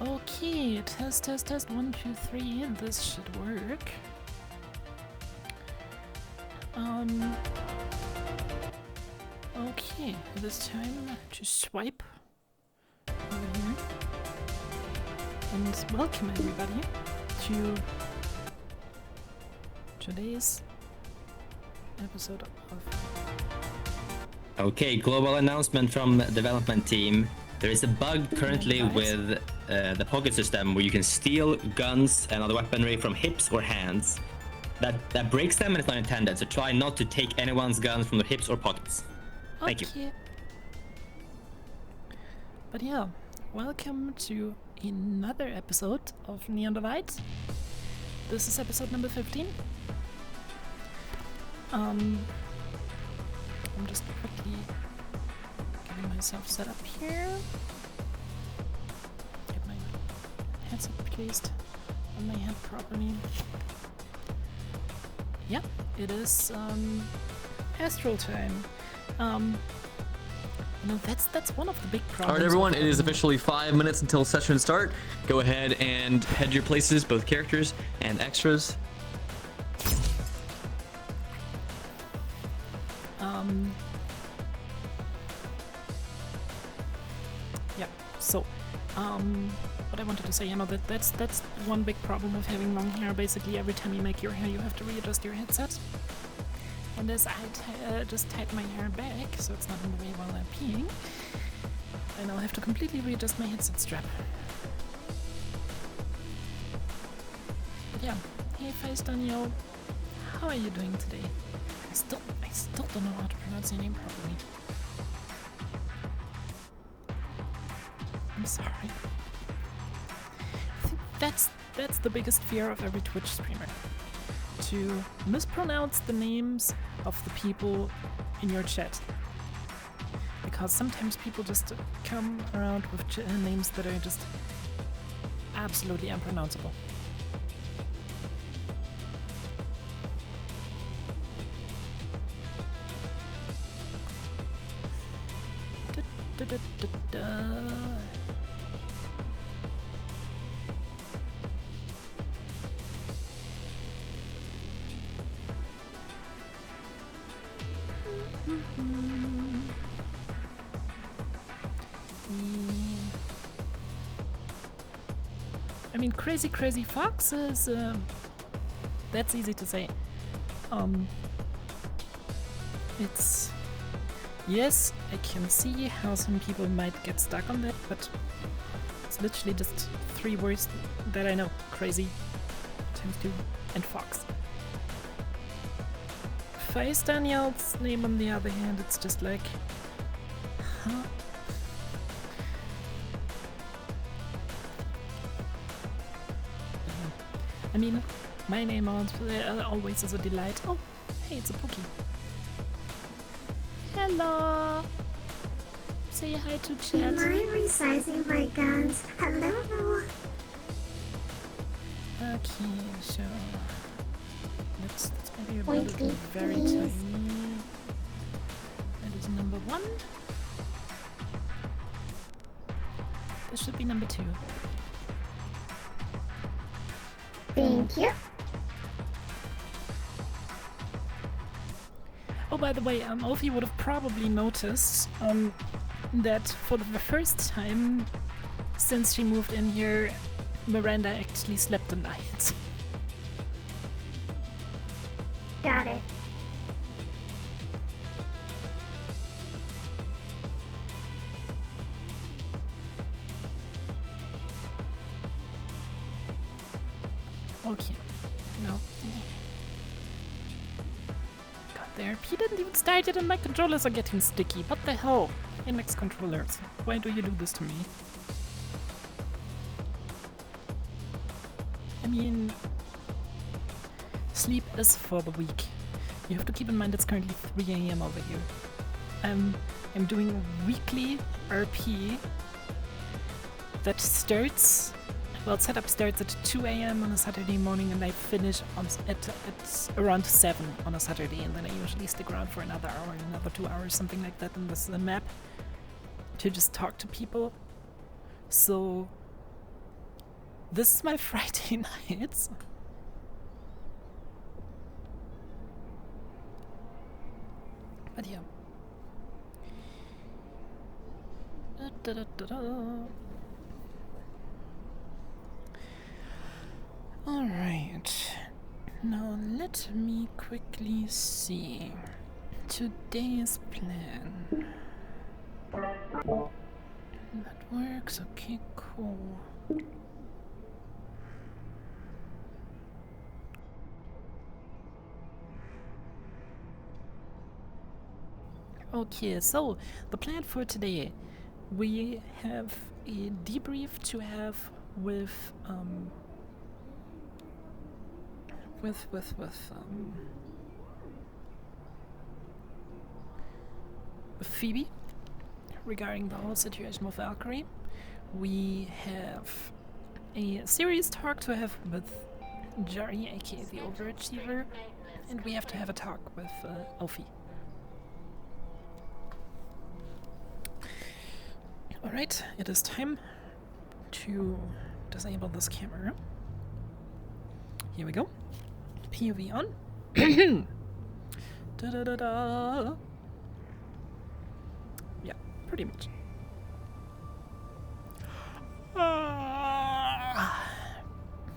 Okay, test, 1, 2, 3. This should work. Okay, this time just swipe over here. And welcome everybody to today's episode of... Okay, global announcement from the development team. There is a bug currently with the pocket system where you can steal guns and other weaponry from hips or hands. That breaks them and it's not intended, so try not to take anyone's guns from their hips or pockets. Thank you. But yeah, welcome to another episode of Neon Divide. This is episode number 15. I'm just quickly getting myself set up here. Get my headset placed on my head properly. Yeah, it is Astral time. That's one of the big problems. All right, everyone, it is officially 5 minutes until session start. Go ahead and head your places, both characters and extras. Yeah. So, what I wanted to say, that's one big problem of having long hair. Basically, every time you make your hair, you have to readjust your headset. And as I just tied my hair back, so it's not in the way while I'm peeing, I now have to completely readjust my headset strap. But yeah, hey Face Daniel, how are you doing today? I still don't know how to pronounce your name properly. I'm sorry. I think that's the biggest fear of every Twitch streamer. To mispronounce the names of the people in your chat. Because sometimes people just come around with names that are just absolutely unpronounceable. Da, da, da, da, da. I mean, crazy foxes, that's easy to say. It's... Yes, I can see how some people might get stuck on that, but it's literally just 3 words that I know. Crazy, times 2, and fox. Face Daniel's name, on the other hand, it's just like... Huh? I mean, my name always is a delight. Oh, hey, it's a Pookie. Hello! Say hi to chat. Do you mind resizing my guns? Hello? Okay, so... Let's maybe a Point little me, very please. tiny. That is number 1. This should be number 2. Thank you. Oh, by the way, Ophi would have probably noticed that for the first time since she moved in here, Miranda actually slept the night. Got it. Okay, no. Got there. He didn't even start yet and my controllers are getting sticky. What the hell? Index controllers, why do you do this to me? I mean, sleep is for the weak. You have to keep in mind it's currently 3 AM over here. I'm doing weekly RP that starts... Well, setup starts at 2 AM on a Saturday morning and I finish at around 7 on a Saturday, and then I usually stick around for another hour, another 2 hours, something like that in this map to just talk to people. So This is my Friday nights. But yeah. Alright. Now let me quickly see today's plan. That works, okay, cool. Okay, so the plan for today, we have a debrief to have with Phoebe regarding the whole situation with Valkyrie. We have a serious talk to have with Jerry, aka the overachiever, and we have to have a talk with Ophi. Alright, it is time to disable this camera. Here we go. POV on. Da da da da. Yeah, pretty much.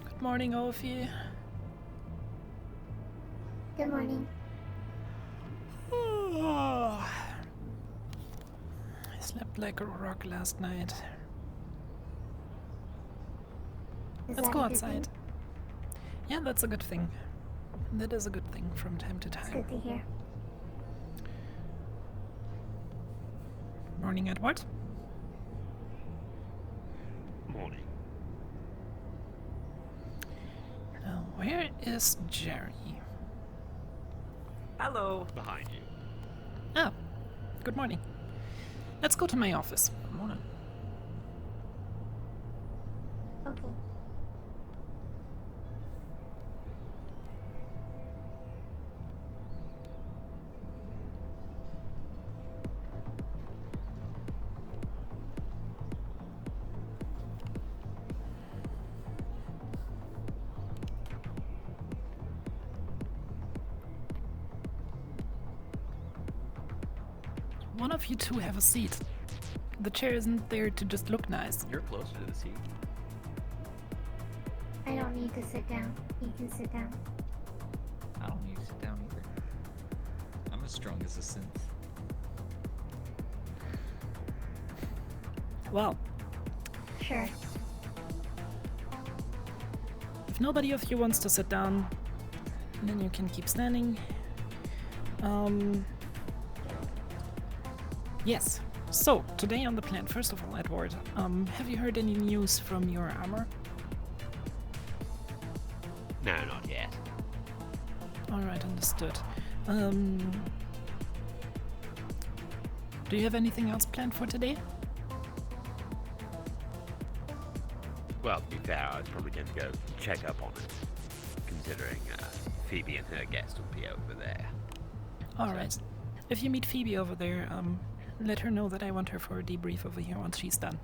Good morning, Ophi. Good morning. I slept like a rock last night. Is Let's that go a good outside. thing? Yeah, that's a good thing. That is a good thing from time to It's time. good to hear. Morning, Edward. Morning. Now, where is Jerry? Hello. Behind you. Oh, good morning. Let's go to my office. Morning. Okay. One of you two have a seat. The chair isn't there to just look nice. You're closer to the seat. I don't need to sit down. You can sit down. I don't need to sit down either. I'm as strong as a synth. Well, Sure. if nobody of you wants to sit down, then you can keep standing. Yes. So, today on the plan, first of all, Edward, have you heard any news from your armor? No, not yet. Alright, understood. Do you have anything else planned for today? Well, to be fair, I was probably going to go check up on it, considering Phoebe and her guest will be over there. Alright. If you meet Phoebe over there, let her know that I want her for a debrief over here once she's done.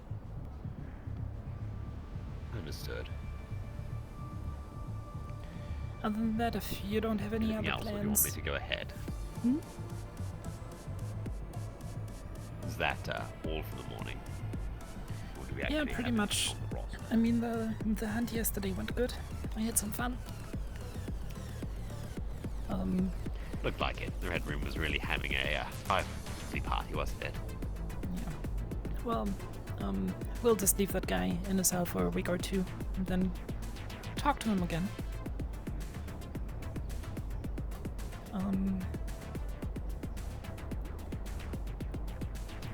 Understood. Other than that, if you don't have any Anything other else, or do you want me plans... to go ahead? Hmm? Is that all for the morning? Or do we Yeah, actually pretty have much. anything on the roster? I mean, the hunt yesterday went good. I had some fun. Looked like it. The Red Room was really having a lively party, wasn't it? Yeah. Well, we'll just leave that guy in his cell for a week or two, and then talk to him again.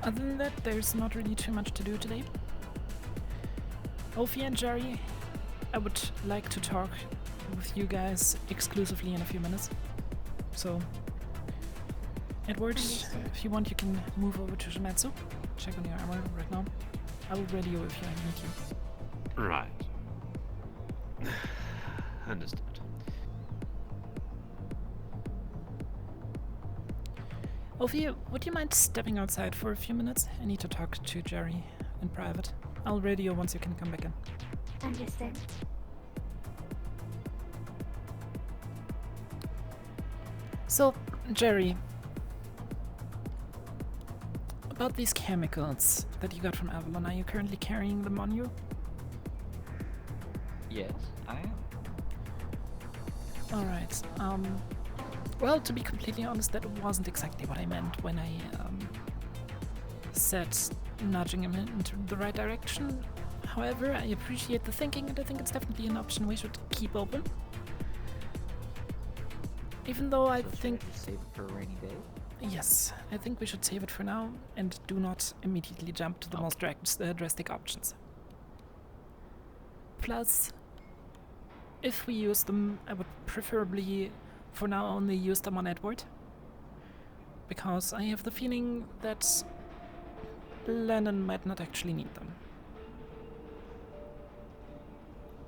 Other than that, there's not really too much to do today. Ophi and Jerry, I would like to talk with you guys exclusively in a few minutes. So, Edward, Understood. if you want, you can move over to Shimetsu. Check on your armor right now. I will ready you if I need you. Right. Understood. Ophi, would you mind stepping outside for a few minutes? I need to talk to Jerry in private. I'll radio once you can come back in. Understood. So, Jerry, about these chemicals that you got from Avalon, are you currently carrying them on you? Yes, I am. Alright, well, to be completely honest, that wasn't exactly what I meant when I, said nudging him into the right direction. However, I appreciate the thinking, and I think it's definitely an option we should keep open. Even though I So should think... just save it for a rainy day. Yes, I think we should save it for now, and do not immediately jump to the most drastic options. Plus, if we use them, I would preferably, for now, only use them on Edward. Because I have the feeling that Lennon might not actually need them.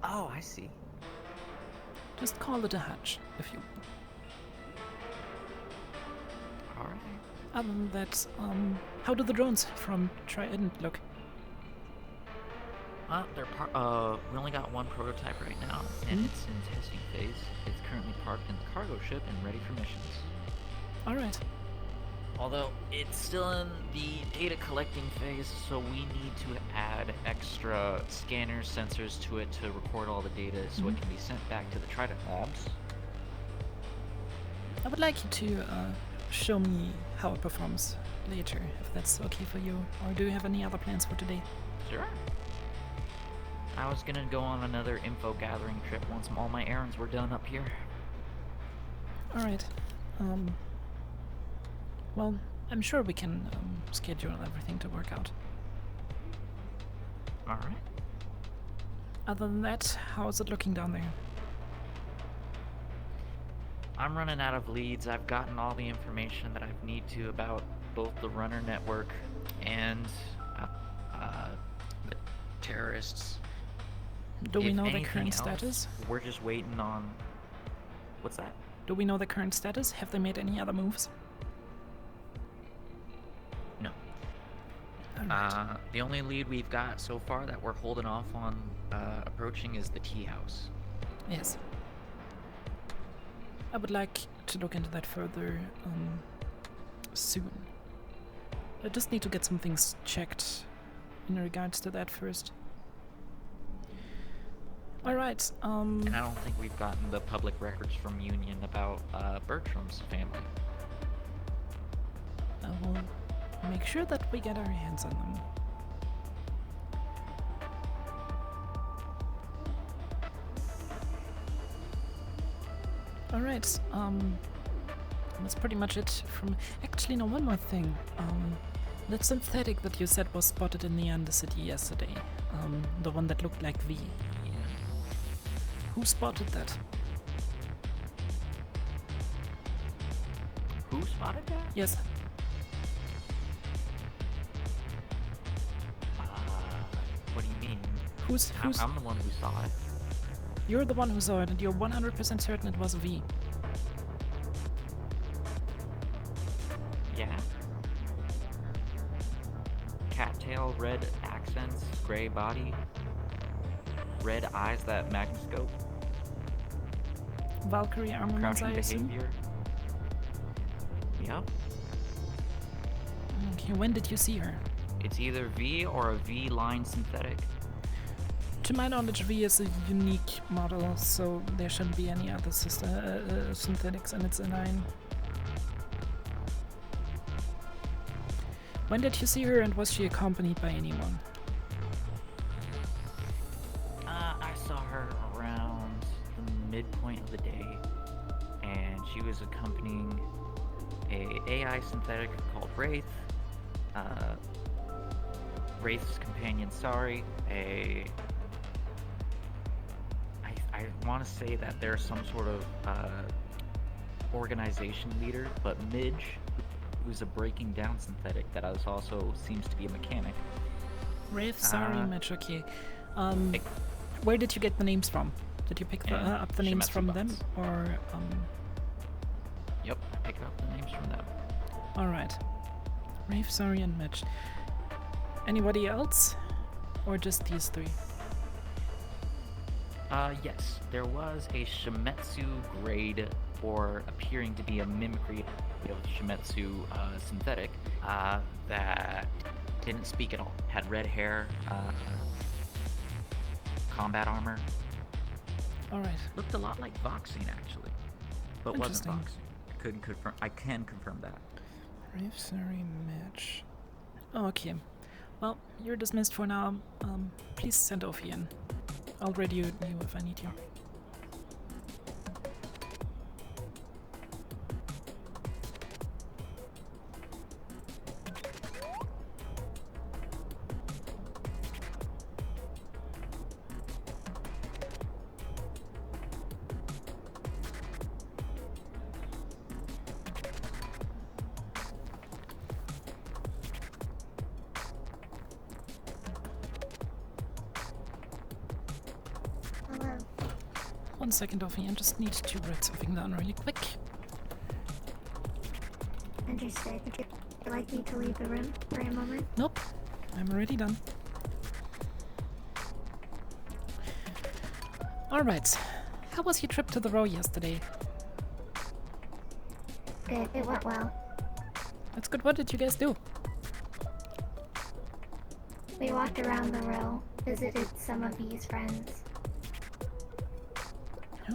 Oh, I see. Just call it a hunch, if you will. Alright. Other than that, how do the drones from Trident look? They're we only got one prototype right now, and it's in testing phase. It's currently parked in the cargo ship and ready for missions. Alright. Although it's still in the data collecting phase, so we need to add extra scanners, sensors to it to record all the data so it can be sent back to the Trident labs. I would like you to show me how it performs later, if that's okay for you. Or do you have any other plans for today? Sure. I was gonna go on another info gathering trip once all my errands were done up here. Alright. Well, I'm sure we can schedule everything to work out. Alright. Other than that, how is it looking down there? I'm running out of leads. I've gotten all the information that I need to about both the runner network and the terrorists. Do we If know the anything current else, status? We're just waiting on... What's that? Do we know the current status? Have they made any other moves? No. Alright. The only lead we've got so far that we're holding off on approaching is the tea house. Yes. I would like to look into that further soon. I just need to get some things checked in regards to that first. Alright, And I don't think we've gotten the public records from Union about Bertram's family. I will make sure that we get our hands on them. Alright, that's pretty much it from... Actually, no, one more thing. That synthetic that you said was spotted in the Undercity yesterday. The one that looked like V. Who spotted that? Who spotted that? Yes. What do you mean? Who's... I'm the one who saw it. You're the one who saw it, and you're 100% certain it was V. Yeah. Cattail, red accents, gray body, red eyes that magnascope, Valkyrie armaments, I crouching assume? behavior. Yep. Okay, when did you see her? It's either V or a V-line synthetic. To my knowledge, V is a unique model, so there shouldn't be any other synthetics in its line. When did you see her, and was she accompanied by anyone? I saw her around the midpoint of the day, and she was accompanying a AI synthetic called Wraith, Wraith's companion Sari, I want to say that there's some sort of organization leader, but Midge, who's a breaking down synthetic that also seems to be a mechanic. Wraith, Sari, Mitch, okay. Where did you get the names from? Did you pick up the names Shimetsu from them, box. or Yep, I picked up the names from them. Alright. Wraith, Sari, and Mitch. Anybody else? Or just these three? Yes, there was a Shimetsu grade, or appearing to be a mimicry of Shimetsu synthetic, that didn't speak at all. Had red hair, combat armor. Alright. Looked a lot like Voxine, actually, but wasn't Interesting. Voxine. Couldn't confirm. I can confirm that. Brave Sari match. Okay. Well, you're dismissed for now. Please send Ophi in. I'll radio you if I need you. Hello. 1 second, Ophi. I just need to write something down really quick. Understood. Would you like me to leave the room for a moment? Nope. I'm already done. Alright. How was your trip to the row yesterday? Good. It went well. That's good. What did you guys do? We walked around the row, visited some of V's friends.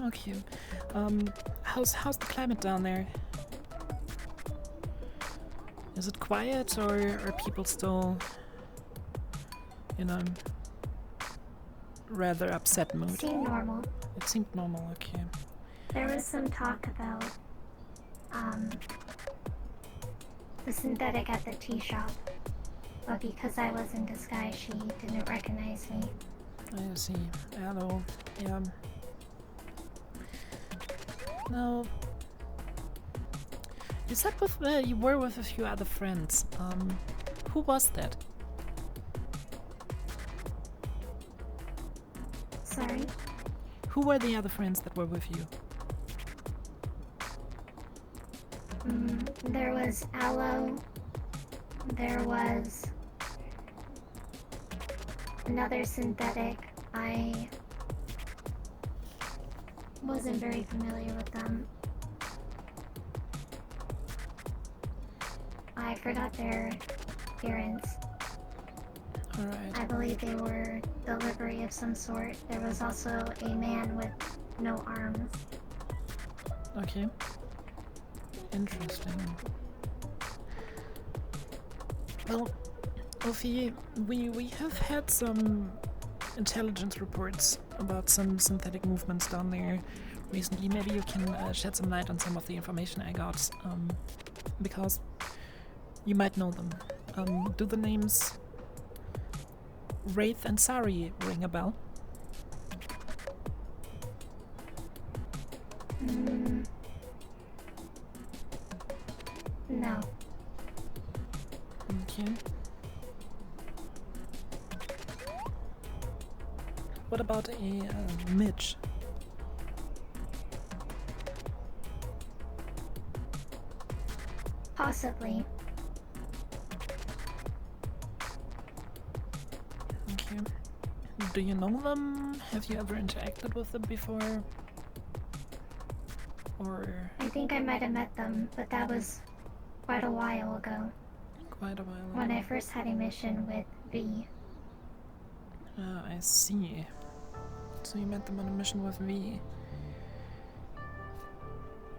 Okay. How's the climate down there? Is it quiet, or are people still in a rather upset mood? Seemed normal. It seemed normal, okay. There was some talk about, the synthetic at the tea shop. But because I was in disguise, she didn't recognize me. I see. Hello. Yeah. Now, you said you were with a few other friends. Who was that? Sorry? Who were the other friends that were with you? There was Aloe. There was another synthetic. I wasn't very familiar with them. I forgot their appearance. Alright. I believe they were delivery of some sort. There was also a man with no arms. Okay. Interesting. Well, Ophi, we have had some intelligence reports about some synthetic movements down there recently. Maybe you can shed some light on some of the information I got, because you might know them. Do the names Wraith and Sari ring a bell? No. Okay. What about a Midge? Possibly. Okay. Do you know them? Have you ever interacted with them before? Or I think I might have met them, but that was quite a while ago. quite a while ago? When I first had a mission with V. I see. So you met them on a mission with V.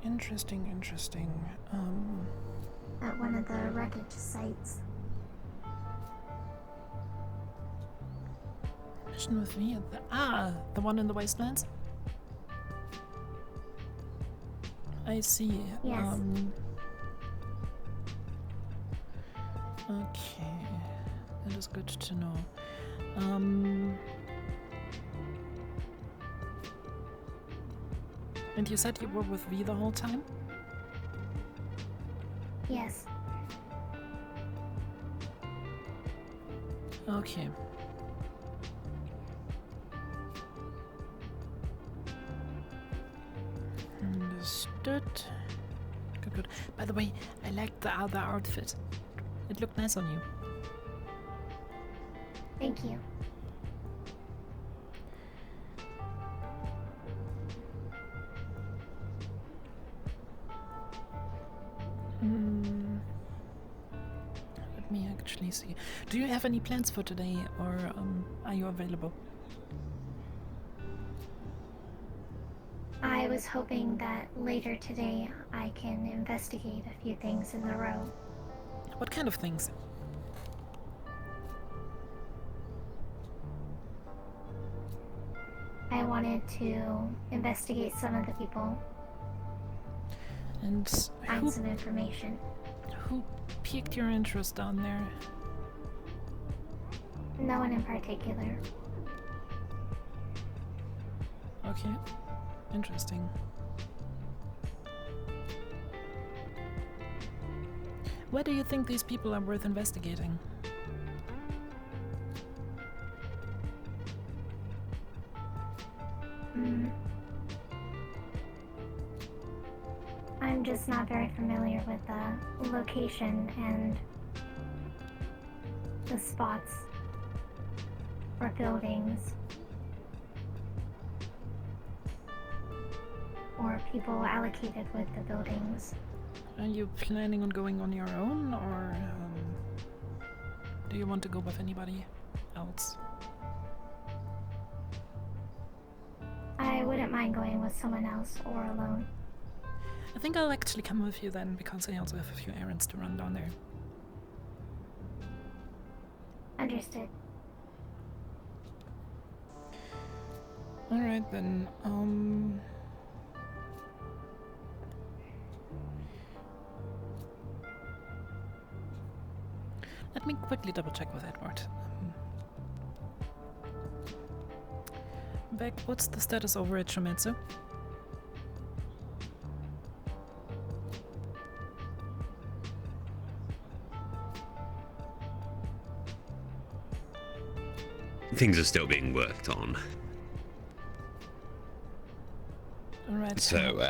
Interesting, interesting. At one of the wreckage sites. Mission with V at the one in the wastelands? I see. Yes. Okay. That is good to know. And you said you were with V the whole time? Yes. Okay. Understood. Good, good. By the way, I liked the other outfit. It looked nice on you. Thank you. see. Do you have any plans for today, or are you available? I was hoping that later today I can investigate a few things in the row. What kind of things? I wanted to investigate some of the people, And find some information. who piqued your interest down there? No one in particular. Okay, interesting. Why do you think these people are worth investigating? I'm just not very familiar with the location and the spots or buildings or people allocated with the buildings. Are you planning on going on your own, or do you want to go with anybody else? I wouldn't mind going with someone else or alone. I think I'll actually come with you then, because I also have a few errands to run down there. Understood. Alright then, let me quickly double check with Edward. Beck, what's the status over at Shumetsu? Things are still being worked on. Alright. So,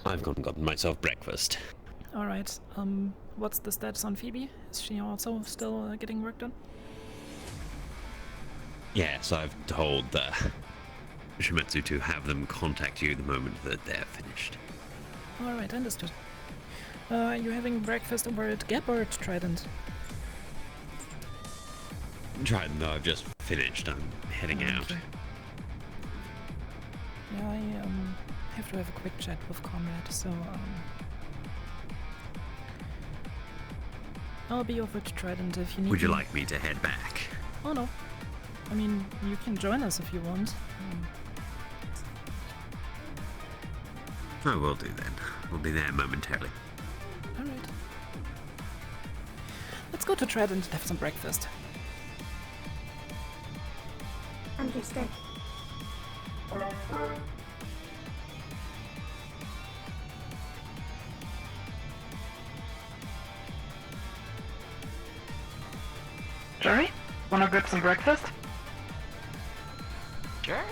I've gone and gotten myself breakfast. Alright, what's the status on Phoebe? Is she also still getting work done? Yes, I've told Shimetsu to have them contact you the moment that they're finished. Alright, understood. Are you having breakfast over at Gap or at Trident? Trident, though, I've just finished. I'm heading out. Okay. Yeah, I have to have a quick chat with Conrad, so I'll be over to Trident if you need Would you me. like me to head back? Oh no. I mean, you can join us if you want. I will do then. We'll be there momentarily. Alright. Let's go to Trident and have some breakfast. Understood. Jerry, wanna grab some breakfast? Sure.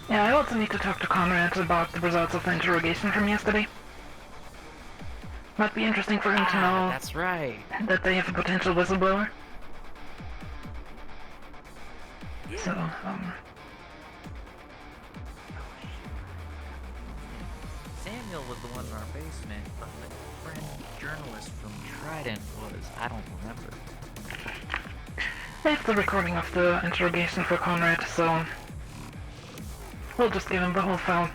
Yeah, I also need to talk to Conrad about the results of the interrogation from yesterday. Might be interesting for him to know That's right. that they have a potential whistleblower. So, Samuel was the one in our basement, but the friend journalist from Trident was, I don't remember. I have the recording of the interrogation for Conrad, so we'll just give him the whole file.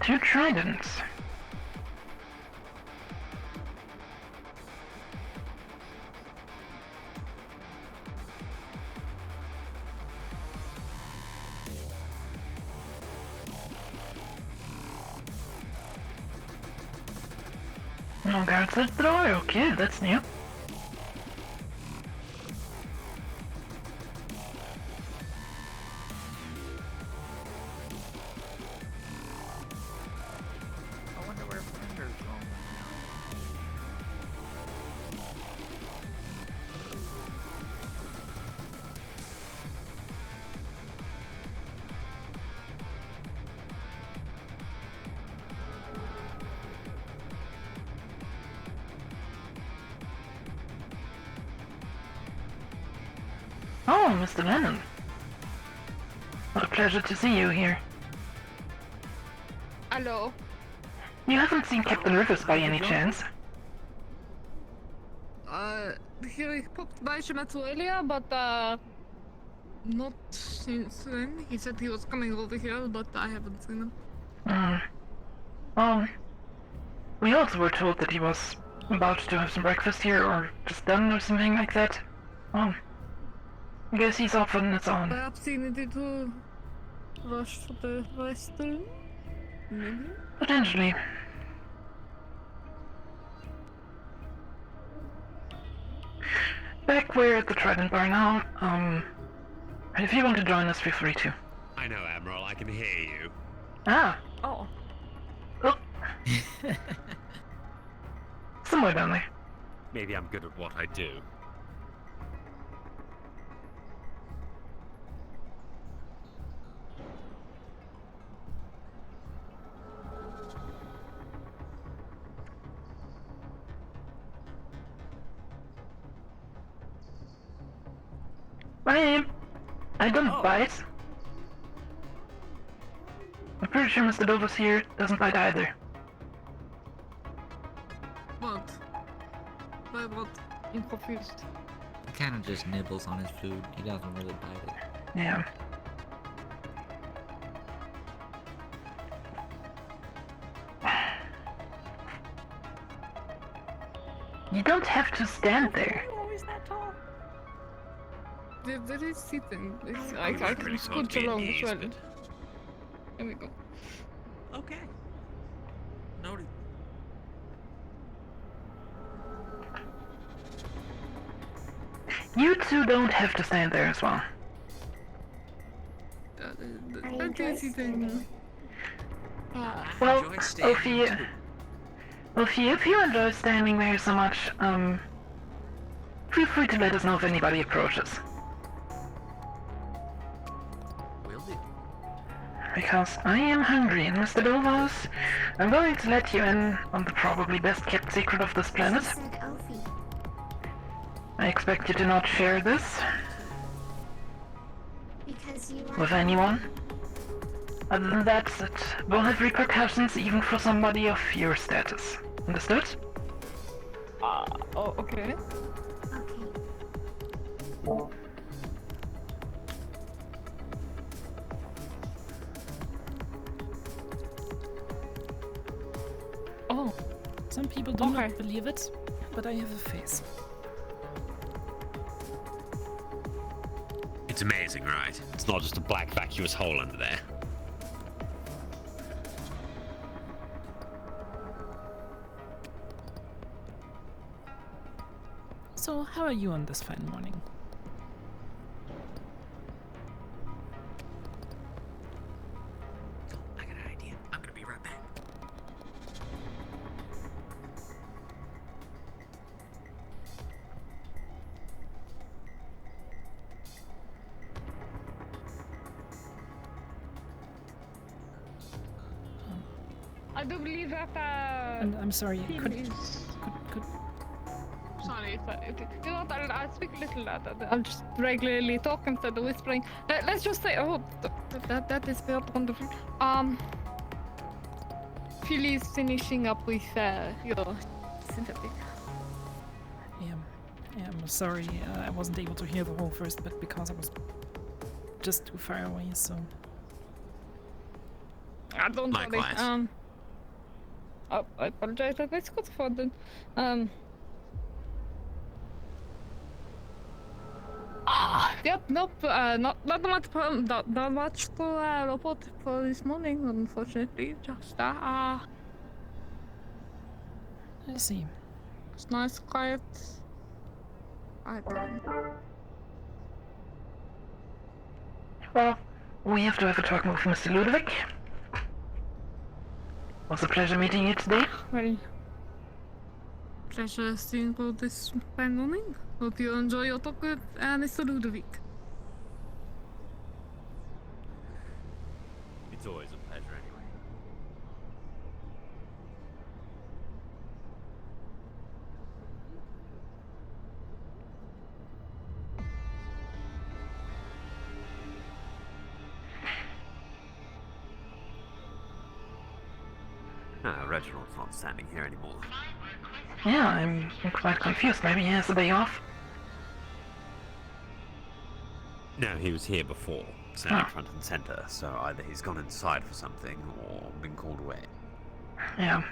2 tridents. No guards at the door, okay, that's new. I wonder where Miranda's going Oh, Mr. Lennon. What a pleasure to see you here. Hello. You haven't seen Captain Rivers by any chance? He popped by Shimatsu earlier, but not since then. He said he was coming over here, but I haven't seen him. We also were told that he was about to have some breakfast here, or just done, or something like that. I guess he's off on his own. Perhaps he needed to rush to the restroom? Maybe? Potentially. Back we're at the Trident Bar now. If you want to join us, feel free to. I know, Admiral. I can hear you. Ah, Oh. oh. Somewhere down there. Maybe I'm good at what I do. I don't bite. I'm pretty sure Mr. Dover's here doesn't bite either. What? By what? I'm confused. He kind of just nibbles on his food. He doesn't really bite it. Yeah. You don't have to stand there. Always that tall. There is seating. I was can really scooch hard along getting as these, well. but- There we go. Okay. Noted. You two don't have to stand there as well. I Plenty enjoy of seating. Well, enjoy standing Ophi, too. if you enjoy standing there so much, feel free to let us know if anybody approaches. Will do. Because I am hungry, and Mr. Dovos, I'm going to let you in on the probably best kept secret of this planet. She said Elfie. I expect you to not share this Because you with are. anyone. Other than that, it will have repercussions even for somebody of your status. Understood? Oh, okay. Okay. Oh, some people do Okay. not believe it, but I have a face. It's amazing, right? It's not just a black vacuous hole under there. So, how are you on this fine morning? I got an idea. I'm gonna be right back. I do believe that I'm sorry, team could is. Sorry, You know, I speak a little. I'll just regularly talk instead of whispering. Let's just say, that is very wonderful. Philly is finishing up with your synthetic. yeah, I'm sorry, I wasn't able to hear the whole first bit because I was just too far away, so... I don't worry. Likewise. Oh, I apologize, I got funded. Yep, nope, not much to report for this morning, unfortunately. Just, I see. it's nice, quiet. Well, we have to have a talk with Mr. Ludovic. Was a pleasure meeting you today. Well, pleasure seeing you this fine morning. Hope you enjoy your talk with Mr. Ludovic. It's always a pleasure anyway. Reginald's not standing here anymore. Yeah, I'm quite confused. Maybe he has a day off. No, he was here before, standing front and center, so either he's gone inside for something or been called away. Yeah.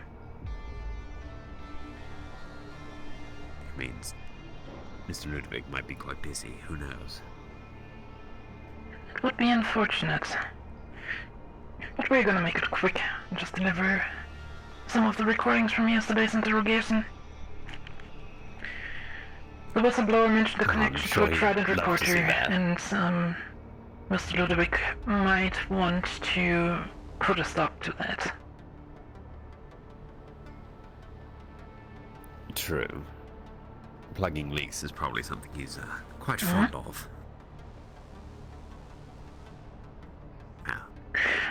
Means Mr. Ludovic might be quite busy, who knows? It would be unfortunate. But we're gonna make it quick. Just deliver some of the recordings from yesterday's interrogation. The whistleblower mentioned the connection to a Trident reporter, and Mr. Ludovic might want to put a stop to that. True. Plugging leaks is probably something he's quite fond of.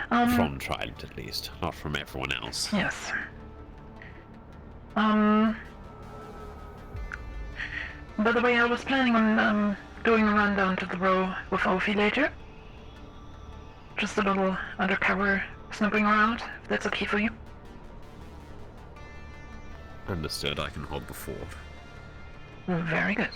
From Trident, at least, not from everyone else. Yes. By the way, I was planning on doing a run down to the row with Ophi later. Just a little undercover snooping around, if that's okay for you. Understood, I can hold the fort. Very good.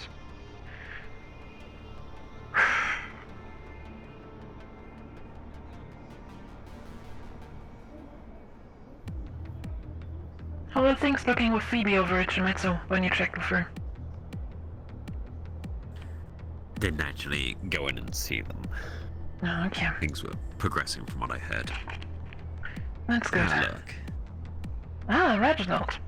How are things looking with Phoebe over at Shimizu when you checked with her? Didn't actually go in and see them. Oh, okay. Things were progressing from what I heard. That's good. Good luck. Ah, Reginald.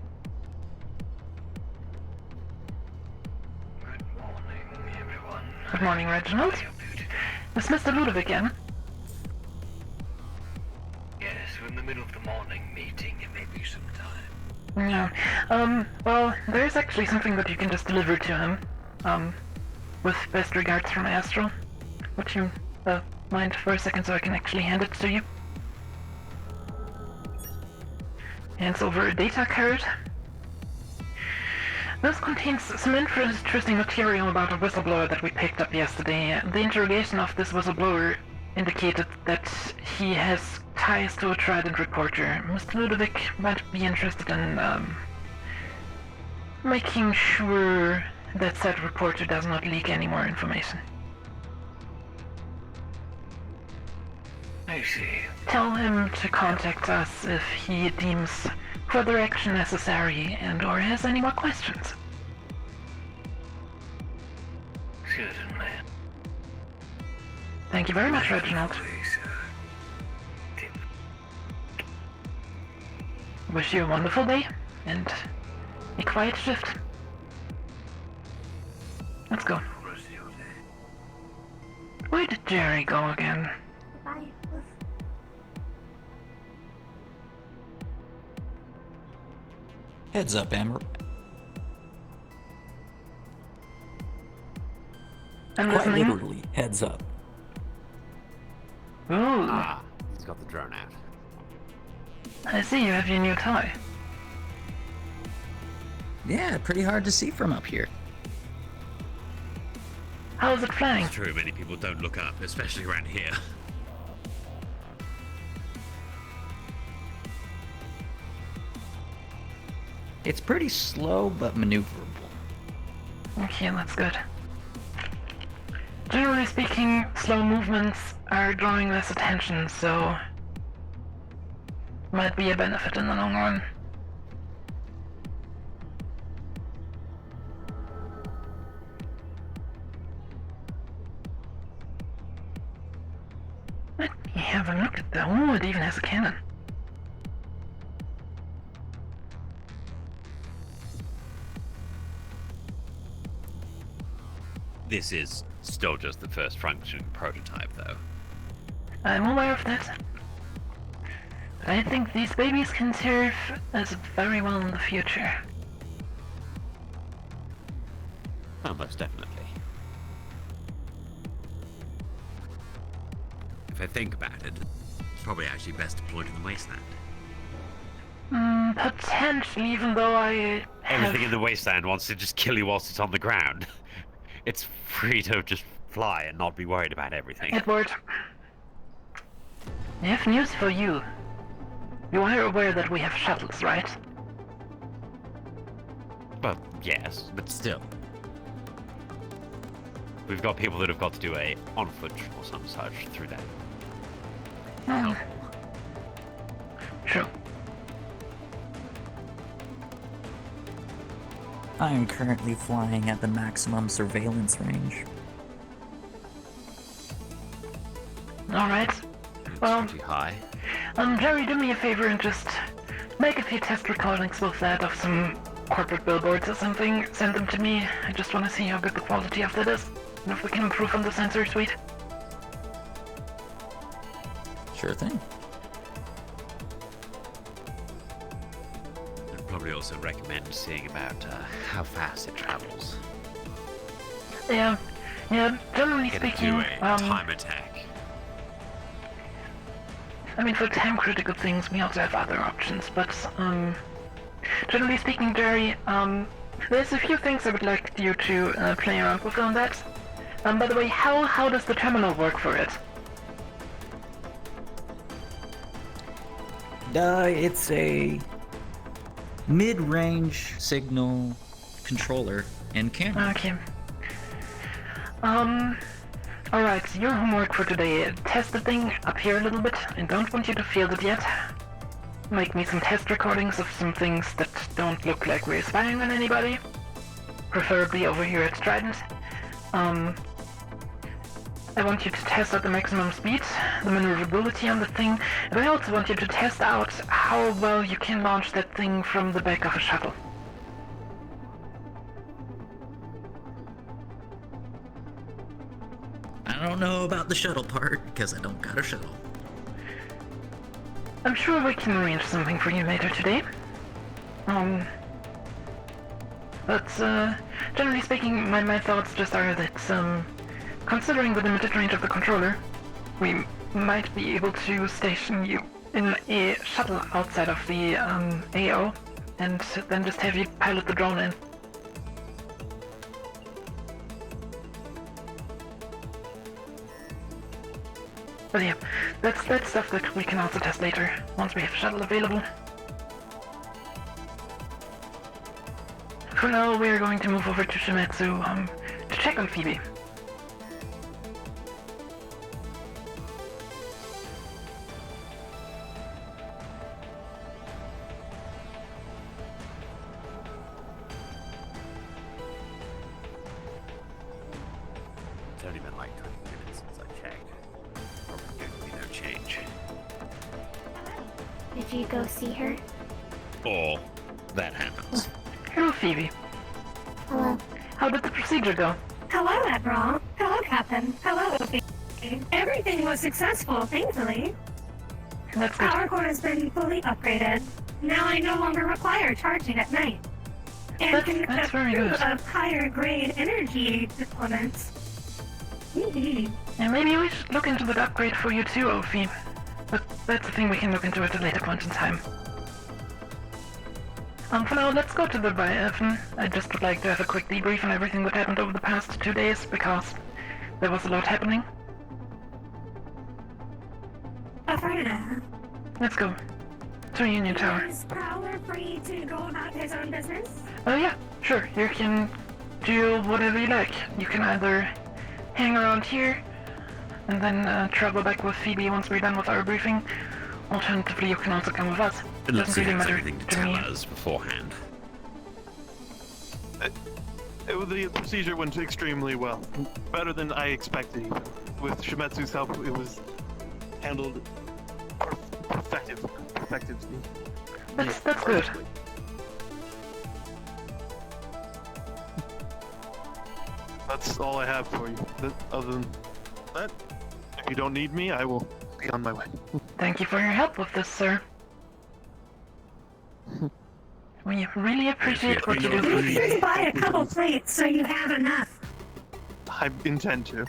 Good morning, Reginald. Is Mr. Ludovic in? Yes, we're in the middle of the morning meeting. It may be some time. Yeah. Well, there's actually something that you can just deliver to him. With best regards from Astral. Would you, mind for a second so I can actually hand it to you? Hands over a data card. This contains some interesting material about a whistleblower that we picked up yesterday. The interrogation of this whistleblower indicated that he has ties to a Trident reporter. Mr. Ludovic might be interested in, making sure that said reporter does not leak any more information. I see. Tell him to contact us if he deems further action necessary and/or has any more questions. Certainly. Thank you very much, Reginald. Wish you a wonderful day and a quiet shift. Let's go. Where did Jerry go again? Bye. Heads up, Amber. I'm Quite listening. literally, heads up. Ooh, Ah, he's got the drone out. I see you have your new tie. Yeah, pretty hard to see from up here. How's it flying? It's true, many people don't look up, especially around here. It's pretty slow, but maneuverable. Okay, that's good. Generally speaking, slow movements are drawing less attention, so might be a benefit in the long run. haven't looked at that. Oh, it even has a cannon. This is still just the first functioning prototype, though. I'm aware of that. But I think these babies can serve us very well in the future. Oh, most definitely. If I think about it, it's probably actually best deployed in the wasteland. Potentially, even though I have... Everything in the wasteland wants to just kill you whilst it's on the ground. It's free to just fly and not be worried about everything. Edward, I have news for you. You are aware that we have shuttles, right? Well, yes, but still. We've got people that have got to do a on-foot or some such through that. True. I am currently flying at the maximum surveillance range. Alright. Well, pretty high. Jerry, do me a favor and just make a few test recordings with that of some corporate billboards or something. Send them to me. I just want to see how good the quality of that is. And if we can improve on the sensor suite. Sure thing. I'd probably also recommend seeing about how fast it travels. Yeah, generally Get speaking, to a time attack. I mean, for time-critical things, we also have other options, but, generally speaking, Jerry, there's a few things I would like you to, play around with on that. By the way, how does the terminal work for it? It's a mid-range signal controller and camera. Okay. Alright, your homework for today. Test the thing up here a little bit. I don't want you to field it yet. Make me some test recordings of some things that don't look like we're spying on anybody. Preferably over here at Trident. I want you to test out the maximum speed, the maneuverability on the thing, and I also want you to test out how well you can launch that thing from the back of a shuttle. I don't know about the shuttle part, because I don't got a shuttle. I'm sure we can arrange something for you later today. But, generally speaking, my thoughts just are that, considering the limited range of the controller, we might be able to station you in a shuttle outside of the, AO, and then just have you pilot the drone in. But yeah, that's stuff that we can also test later, once we have a shuttle available. For now, we are going to move over to Shimetsu, to check on Phoebe. It's only been like 20 minutes since I checked. Probably going to be no change. Did you go see her? Or that happens. Hello, Phoebe. Hello. How did the procedure go? Hello, Admiral. Hello, Captain. Hello, everything was successful, thankfully. That's good. Power core has been fully upgraded. Now I no longer require charging at night. And can That's very good. of higher grade energy deployments. And maybe we should look into that upgrade for you too, Ophi. But that's a thing we can look into at a later point in time. For now, let's go to the Leviathan. I just would like to have a quick debrief on everything that happened over the past 2 days, because there was a lot happening. Let's go. To Union Tower. Is Prowler free to go about his own business? Oh yeah, sure. You can do whatever you like. You can either hang around here, and then travel back with Phoebe once we're done with our briefing. Alternatively, you can also come with us. Unless Doesn't he really has matter anything to to tell me. us beforehand. The procedure went extremely well. Better than I expected, even. With Shimetsu's help, it was handled perfectively. That's good. That's all I have for you. Other than that, if you don't need me, I will be on my way. Thank you for your help with this, sir. We really appreciate what you do for Just Phoebe. buy a couple plates so you have enough. I intend to.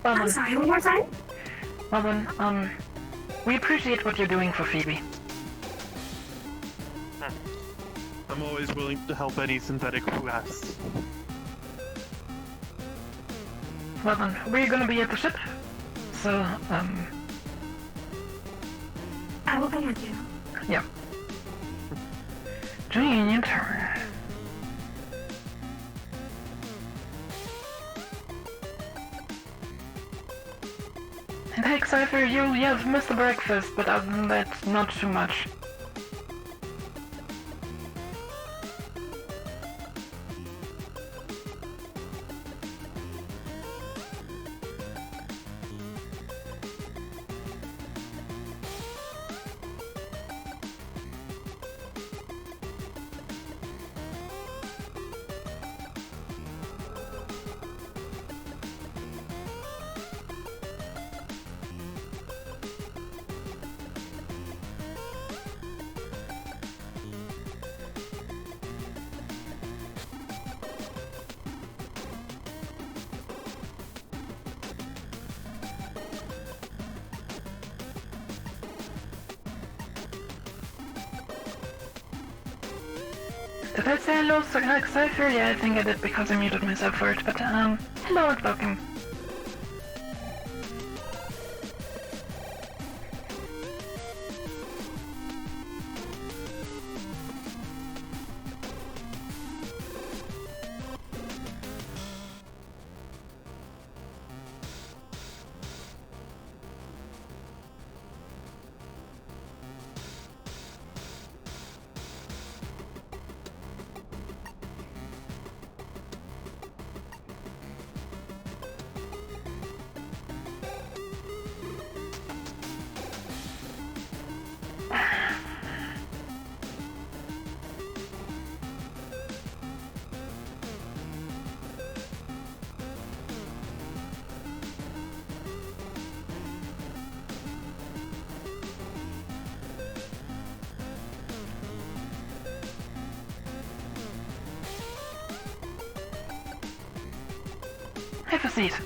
Well, I'm then, sorry, one more time? well then, we appreciate what you're doing for Phoebe. I'm always willing to help any synthetic who asks. Well then, we're gonna be at the ship. So, I will come with you. yeah. Join your turn. And hey, Cypher, you have missed the breakfast, but other than that, not too much. Did I say hello, Cypher? Yeah, I think I did because I muted myself for it, but hello and welcome. Have a seat.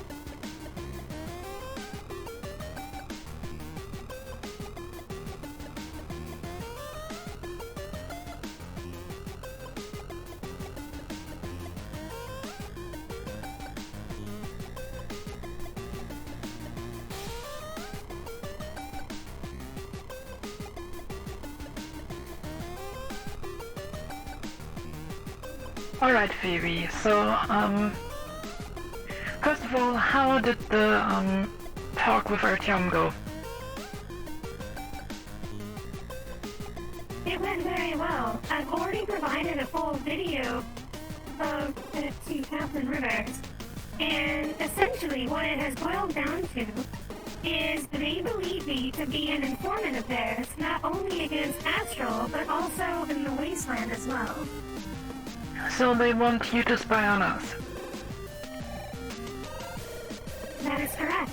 Alright, Phoebe, so, first of all, how did the, talk with Artyom go? It went very well. I've already provided a full video of it to Captain Rivers. And essentially what it has boiled down to is they believe me to be an informant of theirs, not only against Astral, but also in the Wasteland as well. So they want you to spy on us? That is correct.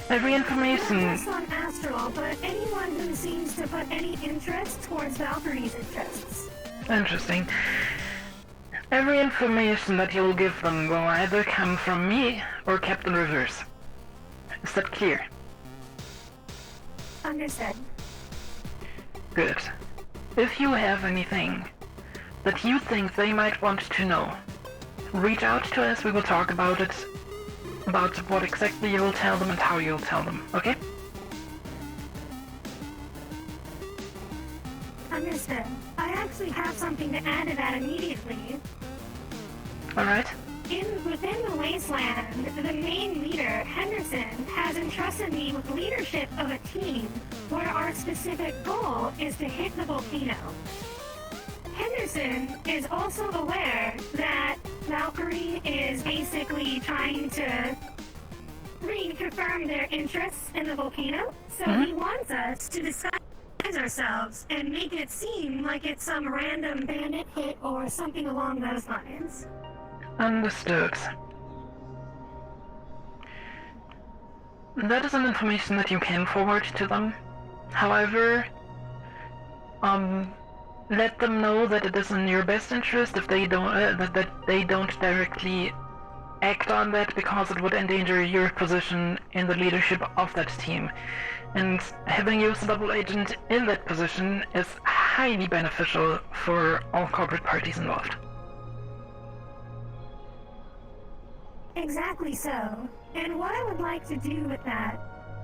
Every information... Not just on Astral, but anyone who seems to put any interest towards Valkyrie's interests. Interesting. Every information that you'll give them will either come from me or Captain Rivers. Is that clear? Understood. Good. If you have anything that you think they might want to know, reach out to us, we will talk about it. About what exactly you will tell them and how you'll tell them, okay? Understood. I actually have something to add to that immediately. Alright. Within the Wasteland, the main leader, Henderson, has entrusted me with leadership of a team where our specific goal is to hit the volcano. Henderson is also aware that Valkyrie is basically trying to three confirmed their interests in the volcano, so he wants us to disguise ourselves and make it seem like it's some random bandit hit or something along those lines. Understood. That is an information that you can forward to them. However, let them know that it is in your best interest if they don't that they don't directly act on that, because it would endanger your position in the leadership of that team. And having you as a double agent in that position is highly beneficial for all corporate parties involved. Exactly so. And what I would like to do with that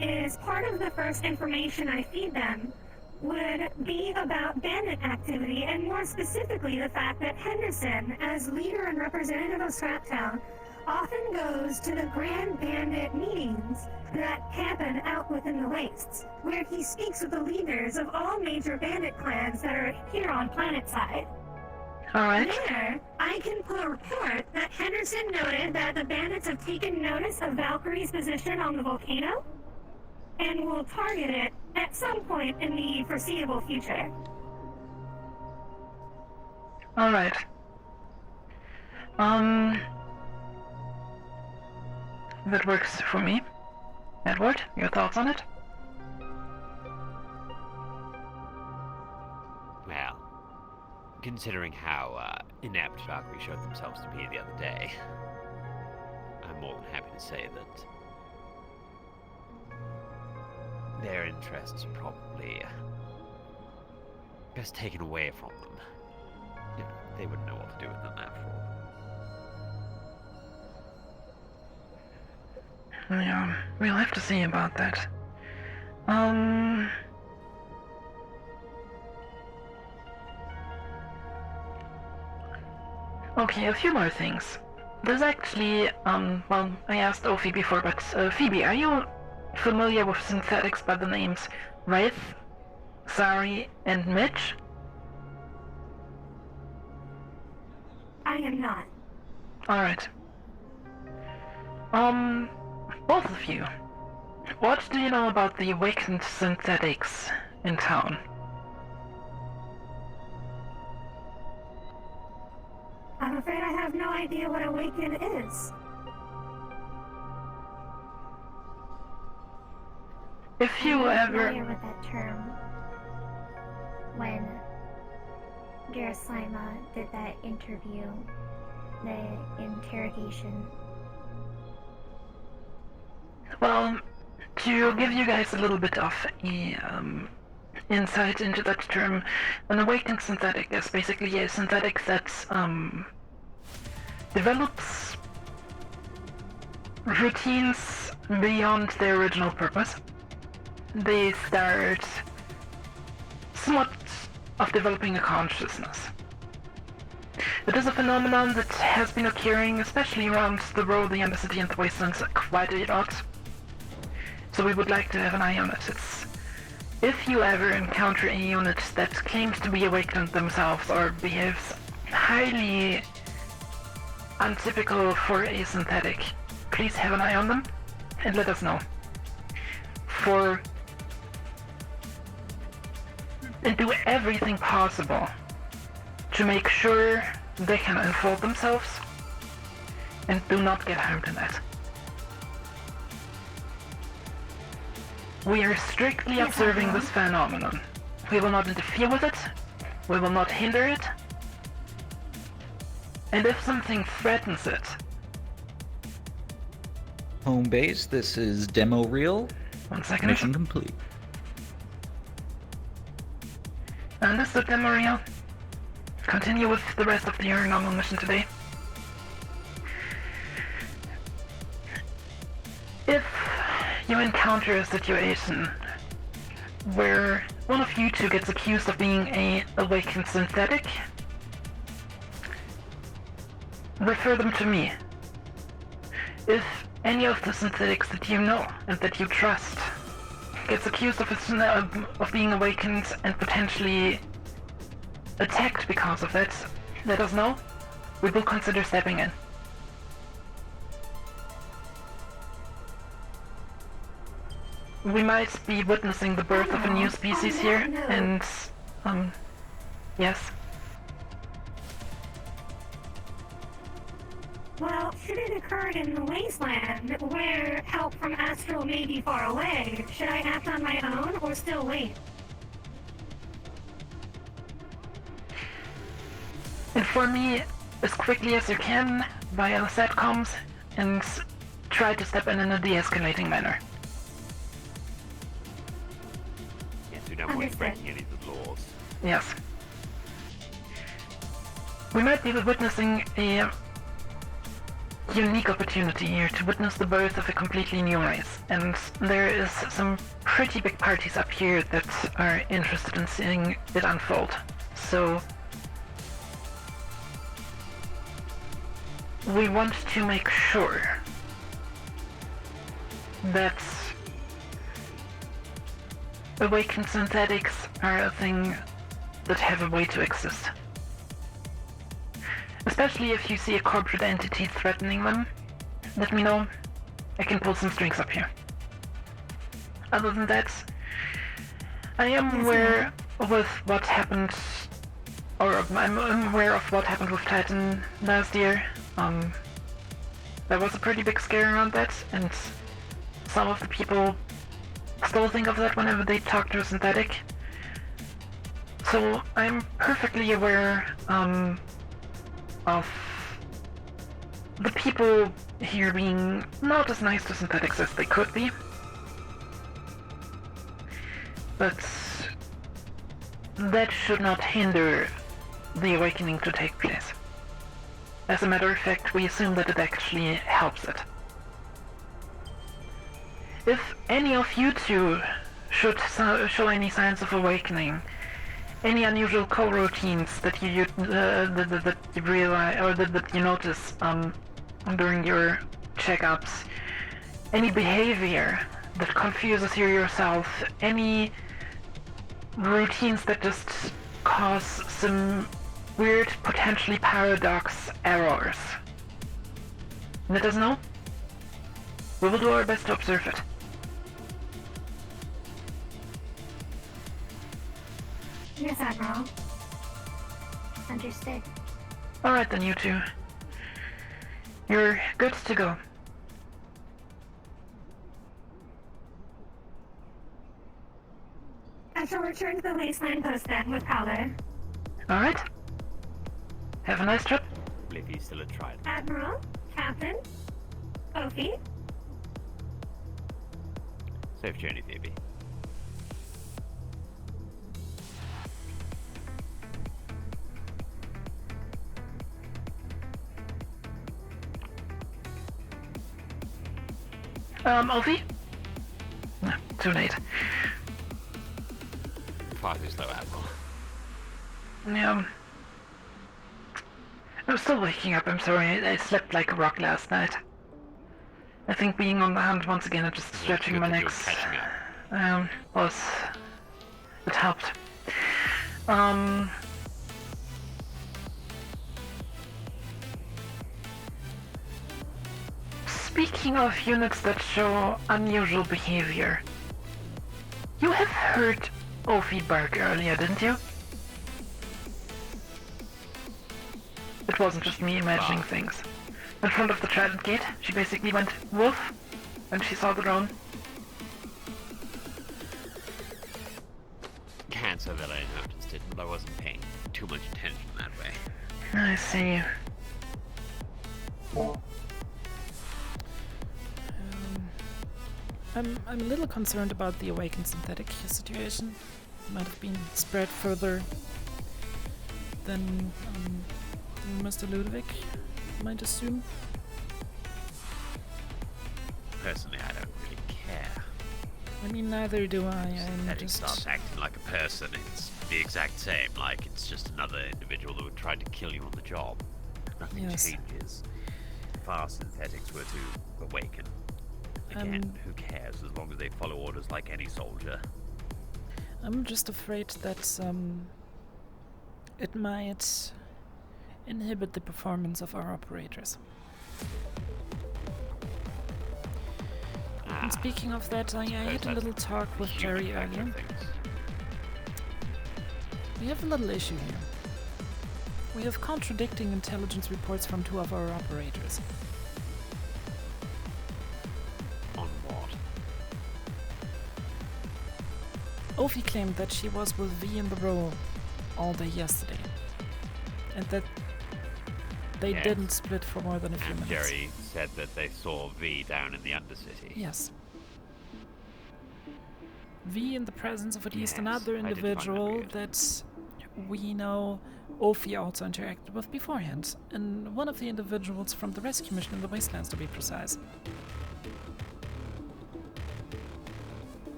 is part of the first information I feed them would be about bandit activity, and more specifically the fact that Henderson, as leader and representative of Scraptown, often goes to the Grand Bandit meetings that happen out within the wastes, where he speaks with the leaders of all major bandit clans that are here on Planetside. Alright. There, I can put a report that Henderson noted that the bandits have taken notice of Valkyrie's position on the volcano, and will target it at some point in the foreseeable future. Alright. That works for me. Edward, your thoughts on it? Well, considering how inept Valkyrie showed themselves to be the other day, I'm more than happy to say that their interests are probably best taken away from them. You know, they wouldn't know what to do with them after all. Yeah, we'll have to see about that. Okay, a few more things. There's actually, well, I asked Ophi before, but Phoebe, are you familiar with synthetics by the names Wraith, Sari, and Mitch? I am not. Alright. Both of you, what do you know about the awakened synthetics in town? I'm afraid I have no idea what awaken is. If you I'm ever... familiar with that term. When Garaslima did that interview, the interrogation. Well, to give you guys a little bit of insight into that term, an awakened synthetic is basically a synthetic that develops routines beyond their original purpose. They start somewhat of developing a consciousness. It is a phenomenon that has been occurring, especially around the road, the Undercity, and the Wastelands, quite a lot. So we would like to have an eye on it. If you ever encounter a unit that claims to be awakened themselves or behaves highly untypical for a synthetic, please have an eye on them and let us know. And do everything possible to make sure they can unfold themselves and do not get harmed in that. We are strictly observing this phenomenon. We will not interfere with it, we will not hinder it, and if something threatens it... Home base, this is demo reel. 1 second. Mission complete. Understood, Maria. Continue with the rest of your normal mission today. If you encounter a situation where one of you two gets accused of being an awakened synthetic, refer them to me. If any of the synthetics that you know and that you trust gets accused of being awakened and potentially attacked because of that, let us know. We will consider stepping in. we might be witnessing the birth of a new species here, and, yes. Well, should it occur in the wasteland, where help from Astral may be far away, should I act on my own, or still wait? Inform me as quickly as you can via the SATCOMs, and try to step in a de-escalating manner. Yes, we don't want you breaking any of the laws. Yes. We might be witnessing a unique opportunity here to witness the birth of a completely new race, and there is some pretty big parties up here that are interested in seeing it unfold. So we want to make sure that awakened synthetics are a thing that have a way to exist. Especially if you see a corporate entity threatening them, let me know. I can pull some strings up here. Other than that, I am aware with what happened, or I'm aware of what happened with Titan last year. There was a pretty big scare around that, and some of the people still think of that whenever they talk to a synthetic. So I'm perfectly aware of the people here being not as nice to synthetics as they could be. But that should not hinder the awakening to take place. As a matter of fact, we assume that it actually helps it. If any of you two should show any signs of awakening, any unusual coroutines that you that you realize or that you notice during your checkups, any behavior that confuses you yourself, any routines that just cause some weird, potentially paradox errors, let us know. We will do our best to observe it. Yes, Admiral. Understood. Alright then, you two. You're good to go. I shall return to the wasteland post then with Powder. Alright. Have a nice trip. Livy's still a trident. Admiral, Captain, Ophi. Safe journey, baby. Ophi? No, too late. Far too slow, Admiral. Yeah. I'm still waking up, I'm sorry. I slept like a rock last night. I think being on the hunt once again and just stretching my legs was... it helped. Speaking of units that show unusual behavior, you have heard Ophi bark earlier, didn't you? It wasn't just me imagining things. In front of the Trident Gate, she basically went woof when she saw the drone. Can't say that I noticed it, but I wasn't paying too much attention that way. I see. I'm a little concerned about the awakened synthetic situation. Might have been spread further than Mr. Ludovic might assume. Personally, I don't really care. I mean, neither do I. Synthetic starts acting like a person, it's the exact same. Like it's just another individual that would try to kill you on the job. Nothing changes. If our synthetics were to awaken, again, who cares as long as they follow orders like any soldier? I'm just afraid that it might inhibit the performance of our operators. And speaking of that, I had a little talk with Jerry earlier. We have a little issue here. We have contradicting intelligence reports from 2 of our operators. On what? Ophi claimed that she was with V in the row all day yesterday, and that they didn't split for more than a few minutes. Jerry said that they saw V down in the Undercity. Yes. V in the presence of at least Yes, another I did find that individual weird. that we know Ophi also interacted with beforehand, and one of the individuals from the rescue mission in the Wastelands, to be precise.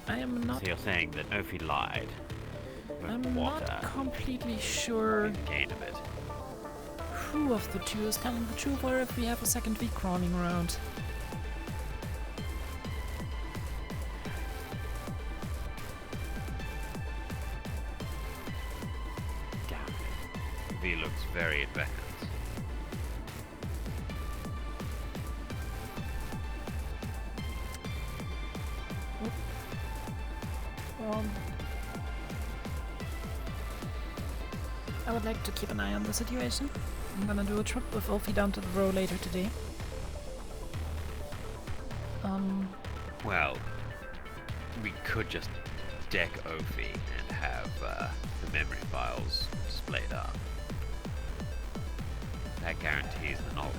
I am not. So you're saying that Ophi lied? But I'm what not completely sure gain of it? who of the 2 is telling the truth, or if we have a second V crawling around. V looks very advanced. I would like to keep an eye on the situation. I'm gonna do a trip with Ophi down to the row later today. Well, we could just deck Ophi and have the memory files splayed up. That guarantees the knowledge.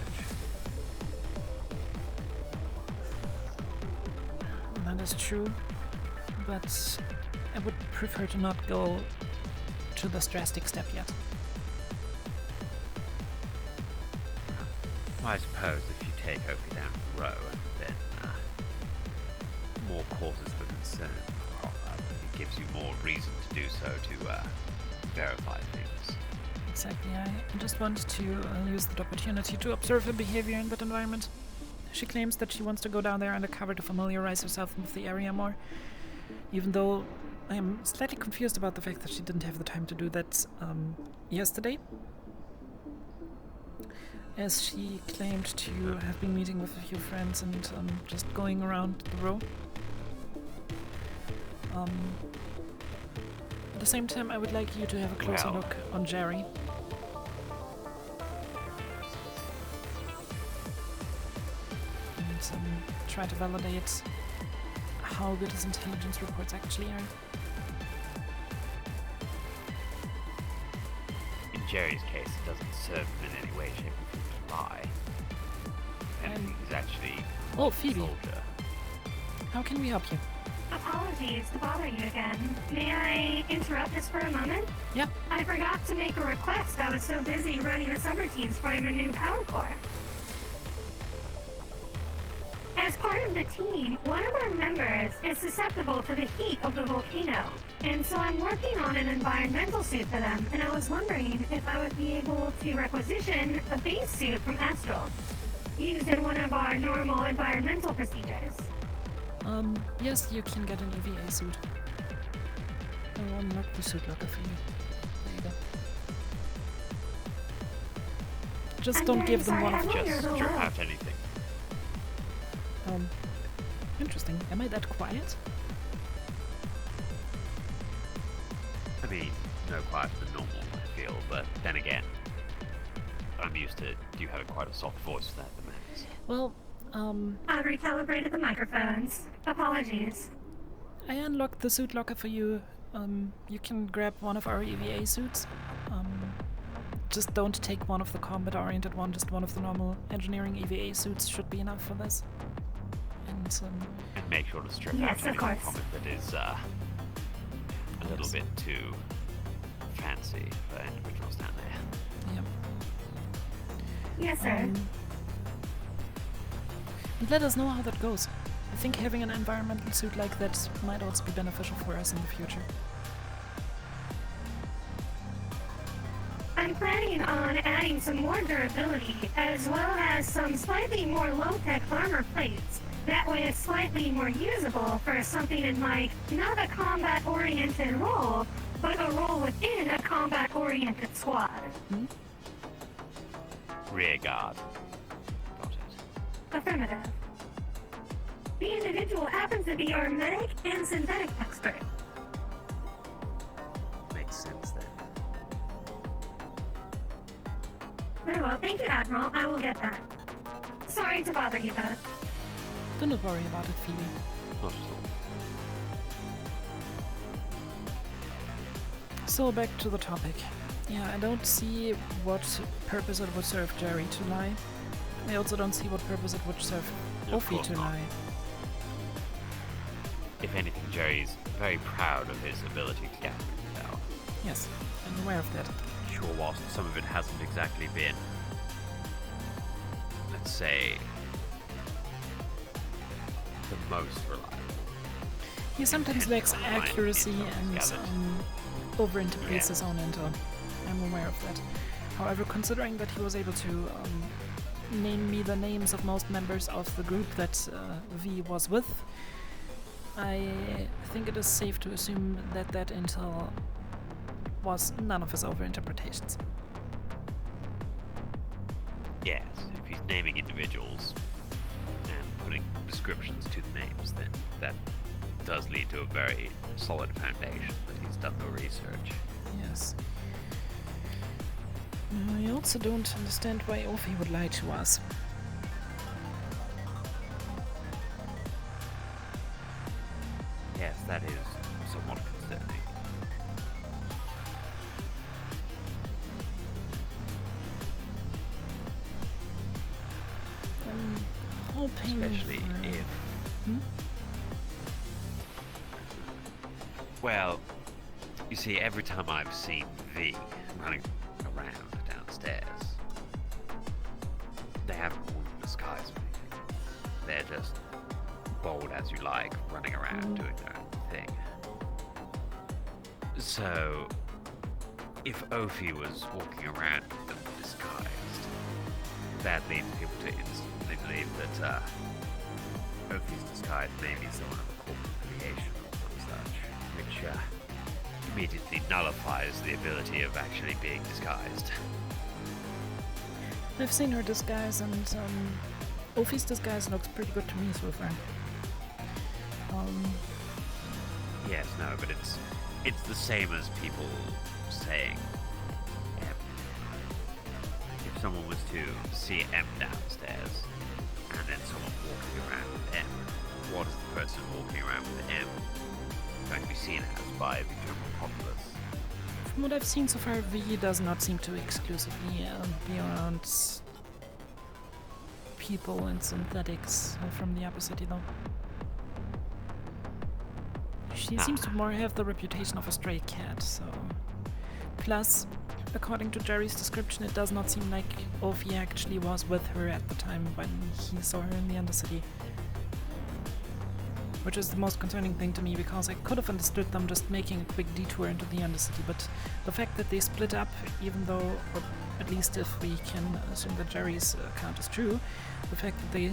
That is true, but I would prefer to not go to this drastic step yet. Well, I suppose if you take Ophi down to the row, then more causes for concern crop up. It gives you more reason to do so to verify things. Exactly, I just want to use that opportunity to observe her behavior in that environment. She claims that she wants to go down there undercover to familiarize herself with the area more, even though I am slightly confused about the fact that she didn't have the time to do that yesterday, as she claimed to have been meeting with a few friends and just going around the row. At the same time, I would like you to have a closer look on Jerry. And try to validate how good his intelligence reports actually are. In Jerry's case, it doesn't serve him in any way, shape, or form to lie. And he's actually Oh, a Phoebe. soldier. How can we help you? Apologies to bother you again. May I interrupt us for a moment? Yeah. I forgot to make a request. I was so busy running the summer teams for your new power core. As part of the team, one of our members is susceptible to the heat of the volcano, and so I'm working on an environmental suit for them, and I was wondering if I would be able to requisition a base suit from Astral, used in one of our normal environmental procedures. Yes, you can get an EVA suit. I'll unlock the suit locker for you. There you go. Just don't give them one of Just strip out anything. Interesting. Am I that quiet? I mean, no quieter than normal, I feel, but then again, I'm used to you having quite a soft voice for that, the Max. Well, I recalibrated the microphones. Apologies. I unlocked the suit locker for you. You can grab one of our EVA suits. Just don't take one of the combat-oriented one, just one of the normal engineering EVA suits should be enough for this. And make sure to strip Yes, out of anything course. from it that is a little bit too fancy for individuals down there. Yep. Yes, sir. And let us know how that goes. I think having an environmental suit like that might also be beneficial for us in the future. I'm planning on adding some more durability, as well as some slightly more low-tech armor plates. That way it's slightly more usable for something in like, not a combat-oriented role, but a role within a combat-oriented squad. Rear guard. Got it. Affirmative. The individual happens to be our medic and synthetic expert. Makes sense then. Very well, thank you, Admiral. I will get that. Sorry to bother you, though. Do not worry about it, Phoebe. Not at all. So back to the topic. Yeah, I don't see what purpose it would serve Jerry to lie. I also don't see what purpose it would serve Of Ophi course to not. lie. If anything, Jerry's very proud of his ability to gather intel. Yes, I'm aware of that. Sure, whilst some of it hasn't exactly been, let's say, the most reliable. He sometimes lacks Intentional accuracy intel and gathered. overinterprets his own intel. I'm aware of that. However, considering that he was able to name me the names of most members of the group that V was with, I think it is safe to assume that that intel was none of his overinterpretations. Yes, if he's naming individuals and putting descriptions to the names, then that does lead to a very solid foundation that he's done no research. Yes. I also don't understand why Ophi would lie to us. Yes, that is somewhat concerning. I'm hoping Especially for... if... Hmm? Well, you see, every time I've seen V running around downstairs, they haven't worn a disguise or anything. They're just bold as you like, running around doing their own thing. So, if Ophi was walking around with them disguised, that leads people to instantly believe that Ophi's disguise may be someone of a corporate affiliation or some such, which immediately nullifies the ability of actually being disguised. I've seen her disguise, and Ophi's disguise looks pretty good to me so far. Yes, no, but it's the same as people saying M. If someone was to see M downstairs, and then someone walking around with M, what is the person walking around with M going to be seen as by the general populace? From what I've seen so far, V does not seem to exclusively be around people in synthetics from the upper city, though. She seems to more have the reputation of a stray cat, so... Plus, according to Jerry's description, it does not seem like Ophi actually was with her at the time when he saw her in the Undercity. Which is the most concerning thing to me, because I could have understood them just making a quick detour into the Undercity, but the fact that they split up, even though, or at least if we can assume that Jerry's account is true, the fact that they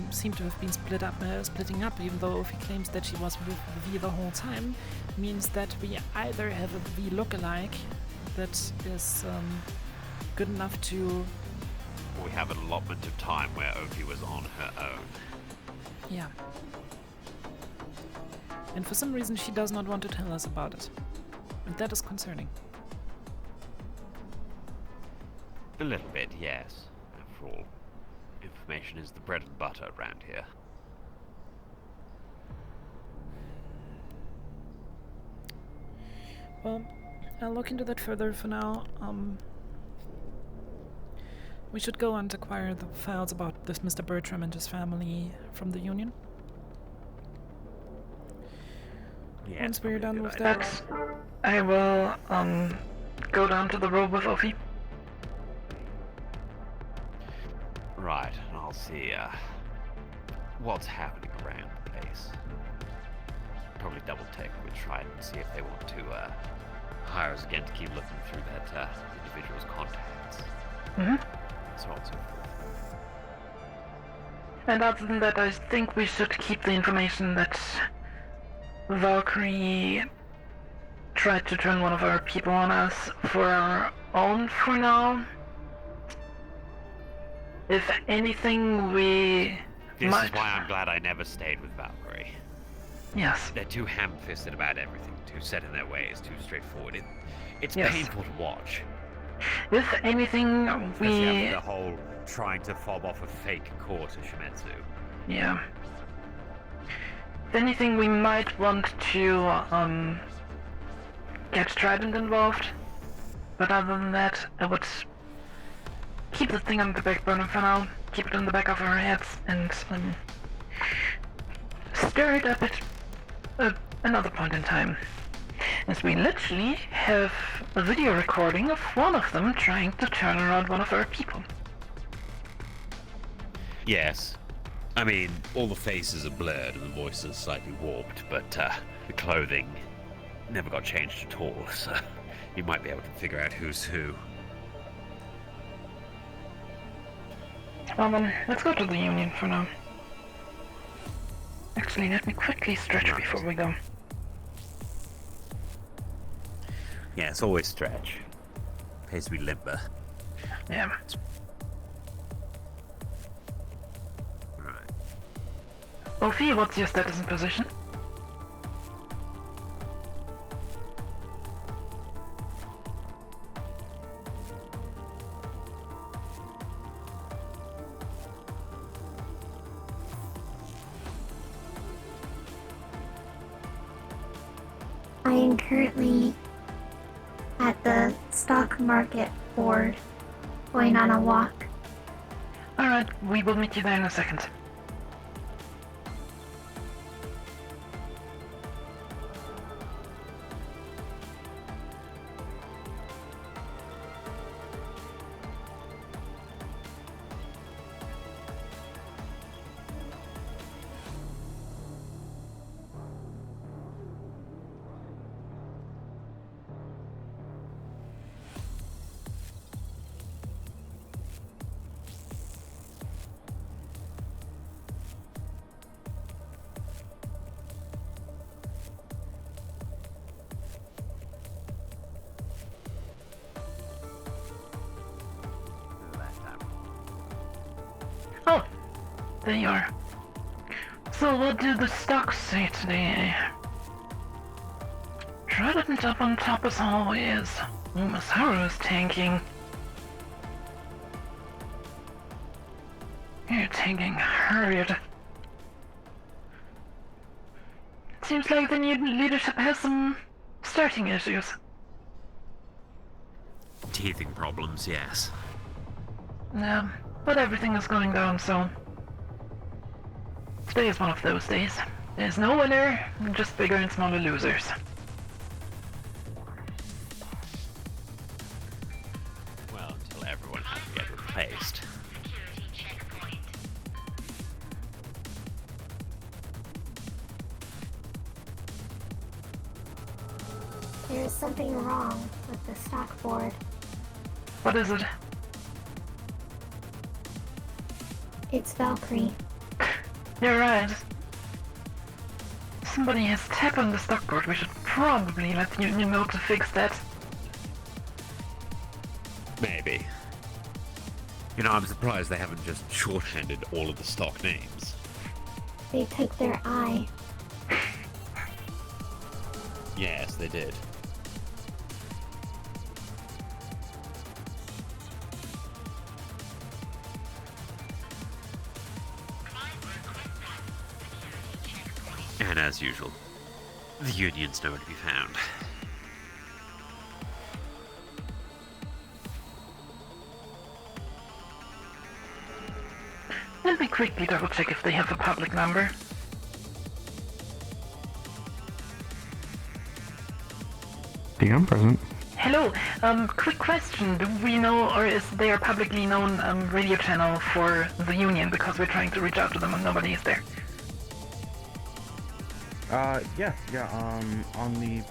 seem to have been splitting up, even though Ophi claims that she was with V the whole time, means that we either have a V lookalike that is good enough to... We have an allotment of time where Ophi was on her own. Yeah. And for some reason she does not want to tell us about it. And that is concerning. A little bit, yes. After all, information is the bread and butter around here. Well, I'll look into that further for now. We should go and acquire the files about this Mr. Bertram and his family from the Union. Yeah, Once we're done with idea. that, I will go down to the road with Ophi. Right, and I'll see what's happening around the place. Probably double check with Trident and see if they want to hire us again to keep looking through that individual's contacts. Mm-hmm. So on and so forth. And other than that, I think we should keep the information that Valkyrie tried to turn one of our people on us for our own for now. If anything, we This might... is why I'm glad I never stayed with Valkyrie. Yes. They're too ham-fisted about everything, too set in their ways, too straightforward. It's Yes. painful to watch. If anything, Especially we... after the whole trying to fob off a fake core to Shimetsu. Yeah. If anything, we might want to, get Trident involved. But other than that, I would keep the thing on the back burner for now, keep it in the back of our heads, and, stir it up at another point in time. As we literally have a video recording of one of them trying to turn around one of our people. Yes. I mean, all the faces are blurred and the voices slightly warped, but the clothing never got changed at all, so you might be able to figure out who's who. Well then, let's go to the Union for now. Actually, let me quickly stretch before we go. Yeah, it's always stretch. Pays to be limber. Yeah. Right. Ophi, what's your status and position? I am currently at the stock market board, going on a walk. Alright, we will meet you there in a second. Oh, there you are. So what did the stocks say today? Trident up on top as always. Masaru is tanking. You're tanking hard. Seems like the new leadership has some starting issues. Teething problems, yes. Yeah, but everything is going down, so... Today is one of those days. There's no winner, just bigger and smaller losers. Well, until everyone has to get replaced. There's something wrong with the stock board. What is it? It's Valkyrie. You're right. Somebody has tap on the stock board. We should probably let the Union know to fix that. Maybe. You know, I'm surprised they haven't just shorthanded all of the stock names. They took their eye. Yes, they did. And as usual, the Union's nowhere to be found. Let me quickly double check if they have a public number. DM present. Hello, quick question. Do we know, or is there a publicly known radio channel for the Union? Because we're trying to reach out to them and nobody is there. Yeah, on the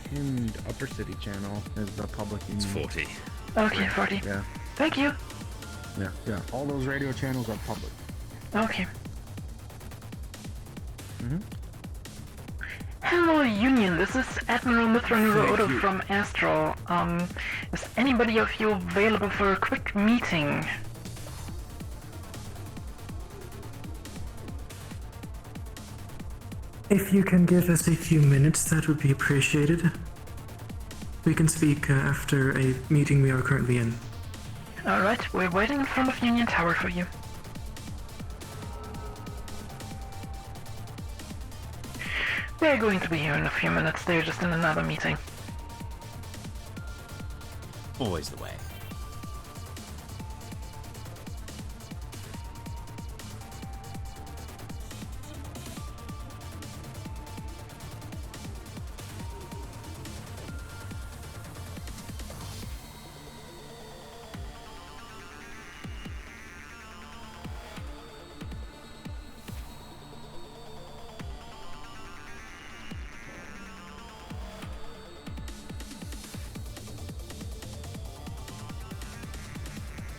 pinned Upper City channel is the public Union. It's 40. Okay, 40. Yeah. Thank you. Yeah. All those radio channels are public. Okay. Mm-hmm. Hello, Union. This is Admiral Mithril Odo from Astral. Is anybody of you available for a quick meeting? If you can give us a few minutes, that would be appreciated. We can speak after a meeting we are currently in. Alright, we're waiting in front of Union Tower for you. They're going to be here in a few minutes, they're just in another meeting. Always the way.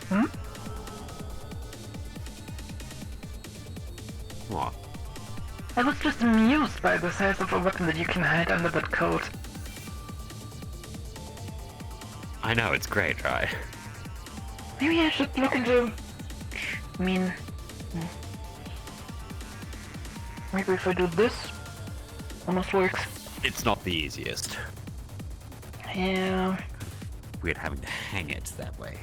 Hmm? What? I was just amused by the size of a weapon that you can hide under that coat. I know, it's great, right? Maybe I should look into... I mean... Maybe if I do this... Almost works. It's not the easiest. Yeah... Weird having to hang it that way.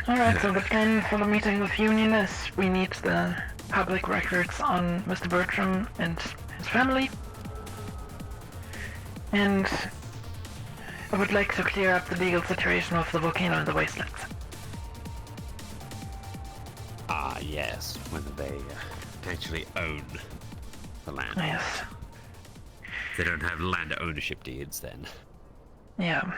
Alright, so the plan for the meeting with Union is we need the public records on Mr. Bertram and his family. And I would like to clear up the legal situation of the volcano and the wastelands. Ah, yes, whether they actually own the land. Yes. They don't have land ownership deeds then. Yeah.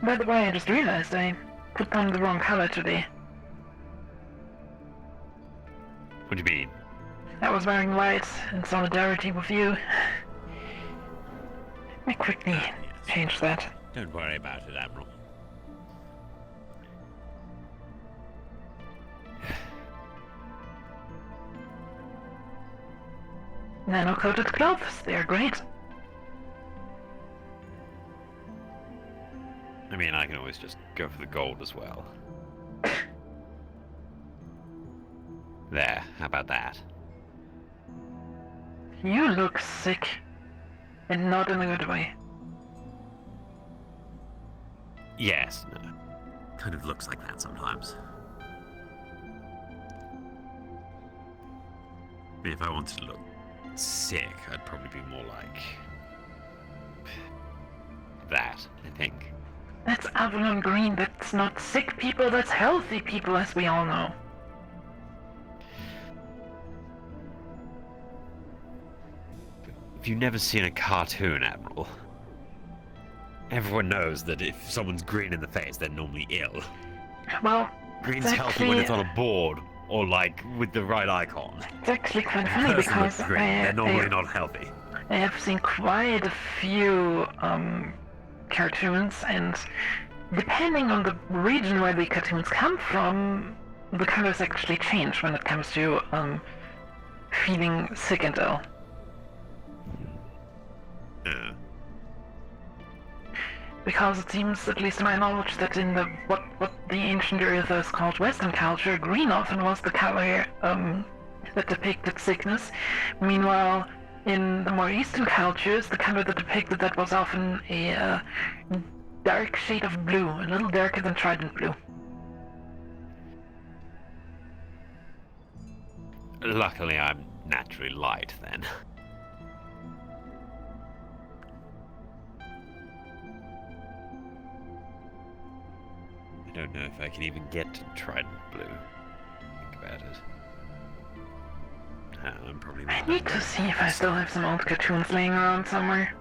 By the way, I just realized I put on the wrong color today. What do you mean? I was wearing white in solidarity with you. I quickly changed that. Don't worry about it, Admiral. Nano-coated clothes, they are great. I mean, I can always just go for the gold as well. There, how about that? You look sick. And not in a good way. Yes, no. Kind of looks like that sometimes. I mean, if I wanted to look sick, I'd probably be more like... that, I think. That's Avalon Green, that's not sick people, that's healthy people, as we all know. If you've never seen a cartoon, Admiral, everyone knows that if someone's green in the face, they're normally ill. Well, green's it's healthy actually, when it's on a board, or like with the right icon. It's actually quite A funny person because with green, they're normally not healthy. I have seen quite a few cartoons, and depending on the region where the cartoons come from, the colors actually change when it comes to feeling sick and ill. Because it seems, at least to my knowledge, that in the what the ancient Earthers called Western culture, green often was the color that depicted sickness. Meanwhile, in the more Eastern cultures, the color that depicted that was often a dark shade of blue, a little darker than trident blue. Luckily, I'm naturally light then. don't know if I can even get to Trident Blue. Think about it. I'm probably I not. need to see if I still have some old cartoons laying around somewhere.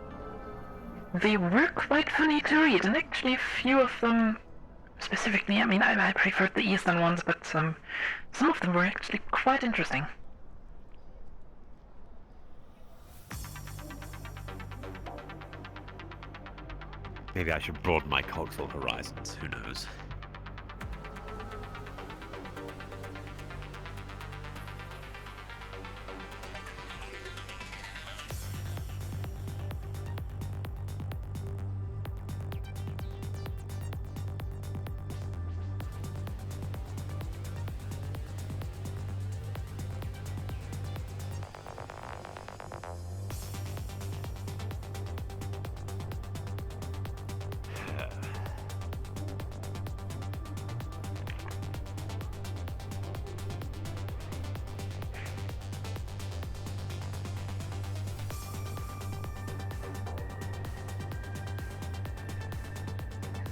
They were quite funny to read, and actually a few of them, specifically, I mean, I preferred the Eastern ones, but some of them were actually quite interesting. Maybe I should broaden my cultural horizons. Who knows?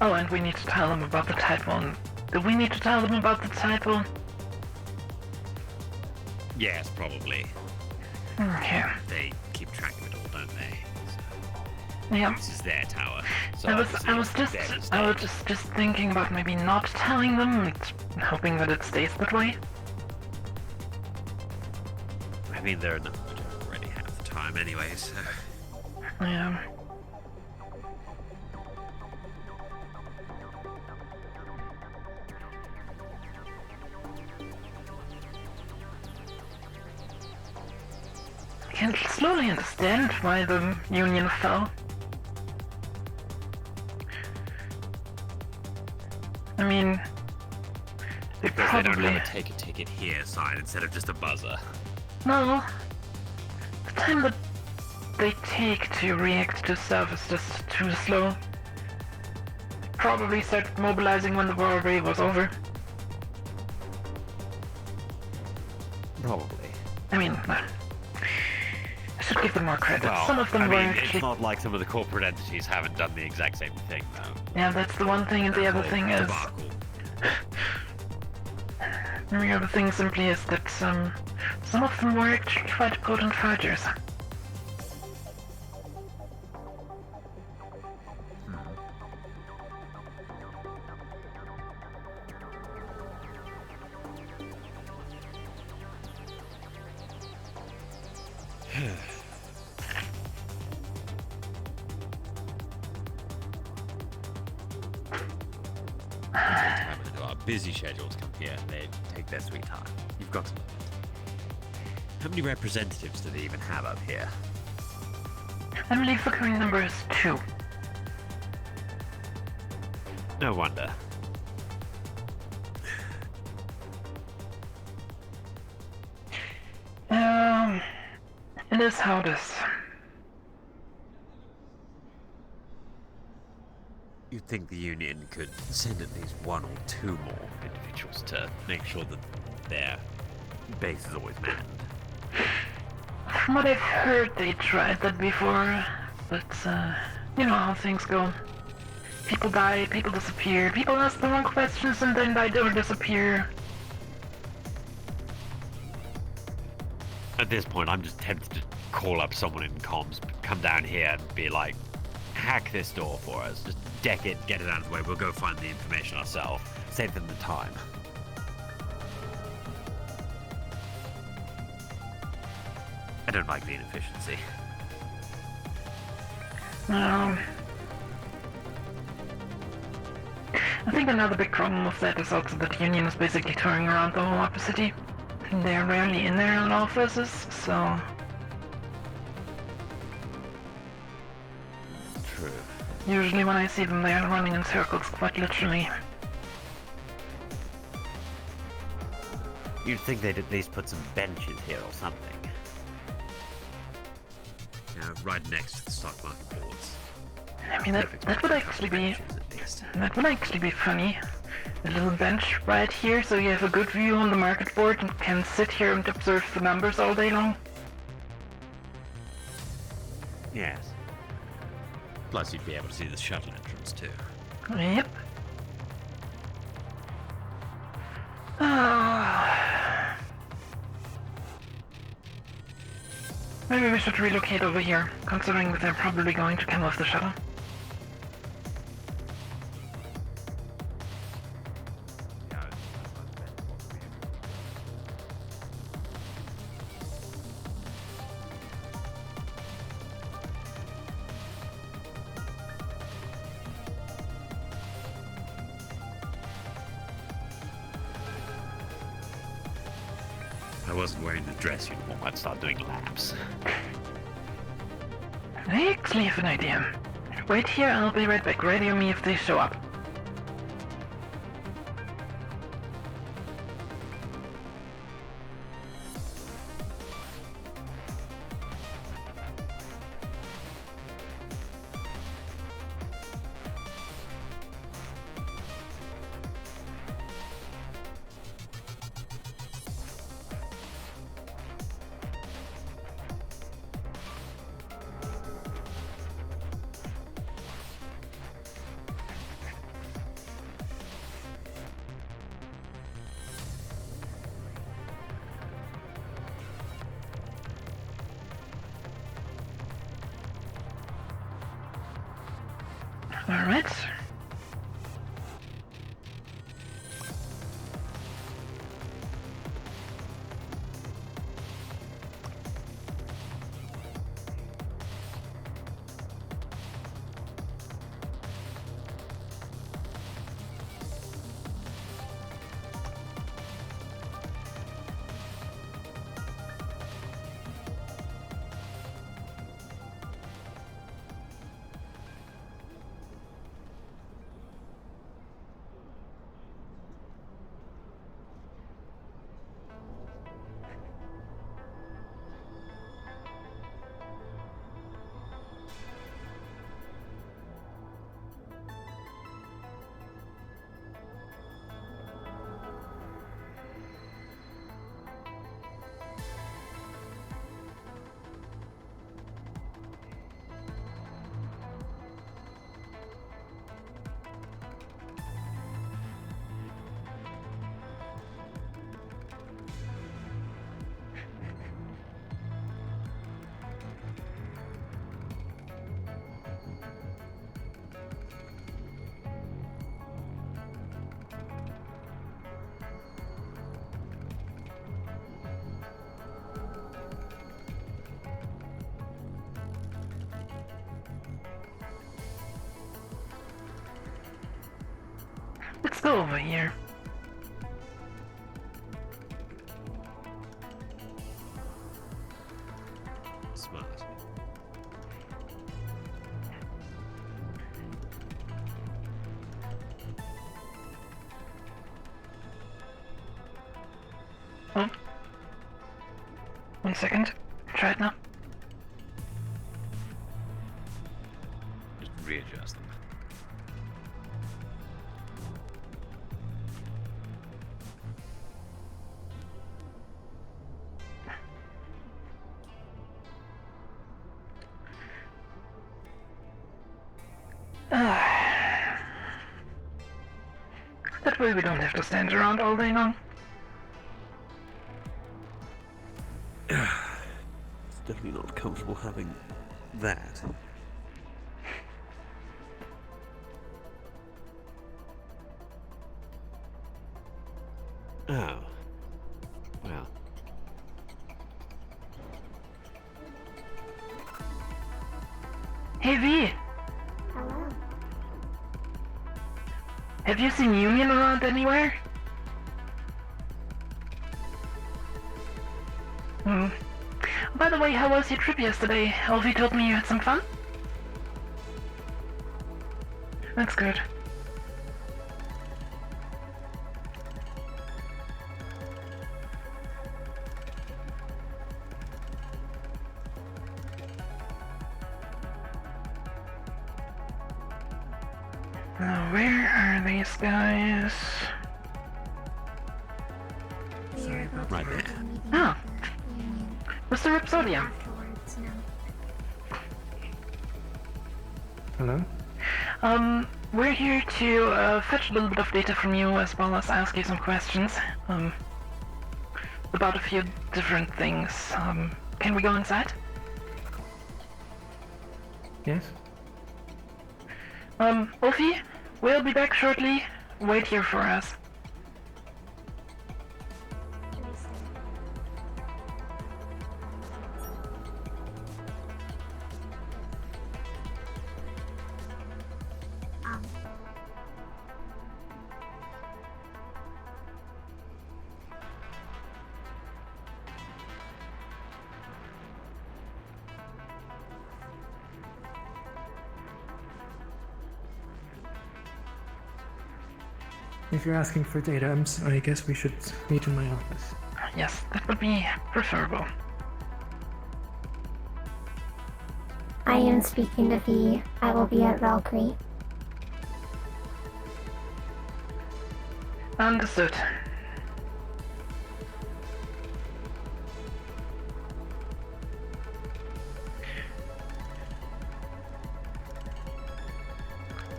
Oh, and we need to tell them about the typo. Do we need to tell them about the typo? Yes, probably. Okay. They keep track of it all, don't they? Yeah. This is their tower. So I was just thinking about maybe not telling them and hoping that it stays that way. I mean, they're not already have the time anyway, so. Yeah. I can slowly understand why the Union fell. I mean, they Because probably... they don't have a take a ticket here sign instead of just a buzzer. No. The time that they take to react to stuff is just too slow. They probably started mobilizing when the war already was over. Probably. I mean, I should give them more credit. Well, Some of them I were mean, actually... it's not like some of the corporate entities haven't done the exact same thing, though. Yeah, that's the one thing, and the other thing is... The other thing simply is that some of them were actually quite potent fighters. Our busy schedules come here, they take their sweet time. You've got to know that. How many representatives do they even have up here? I believe the current number is 2. No wonder. It is how it is. You'd think the Union could send at least 1 or 2 more individuals to make sure that their base is always manned. From what I've heard, they tried that before, but, you know how things go. People die, people disappear, people ask the wrong questions and then they don't disappear. At this point, I'm just tempted to call up someone in comms, come down here and be like, hack this door for us, just deck it, get it out of the way, we'll go find the information ourselves, save them the time. I don't like the inefficiency. I think another big problem with that is also that the Union is basically touring around the whole upper city. They're rarely in there on all phases, so... True. Usually when I see them, they are running in circles, quite literally. You'd think they'd at least put some benches here or something. You know, right next to the stock market boards. I mean, that would actually be... That would actually be funny. A little bench right here, so you have a good view on the market board and can sit here and observe the numbers all day long. Yes. Plus you'd be able to see the shuttle entrance too. Yep. Maybe we should relocate over here, considering that they're probably going to come off the shuttle. If I wasn't wearing the dress uniform, I'd start doing laps. I actually have an idea. Wait here, I'll be right back. Radio me if they show up. Alright. Let's go over here. Smart. Oh. 1 second. Try it now. Just readjust them. That way we don't have to stand around all day long. It's definitely not comfortable having that. Oh. Well. Hey V! Hello. Have you seen Union around anywhere? Hmm. By the way, how was your trip yesterday? Elvie told me you had some fun? That's good. Now, where are these guys? Right there. Oh. Mr. Rhapsodium. Hello? We're here to fetch a little bit of data from you as well as ask you some questions. About a few different things. Can we go inside? Yes? Wolfie, we'll be back shortly. Wait here for us. If you're asking for data, I guess we should meet in my office. Yes, that would be preferable. I am speaking to V. I will be at Valkyrie. Understood.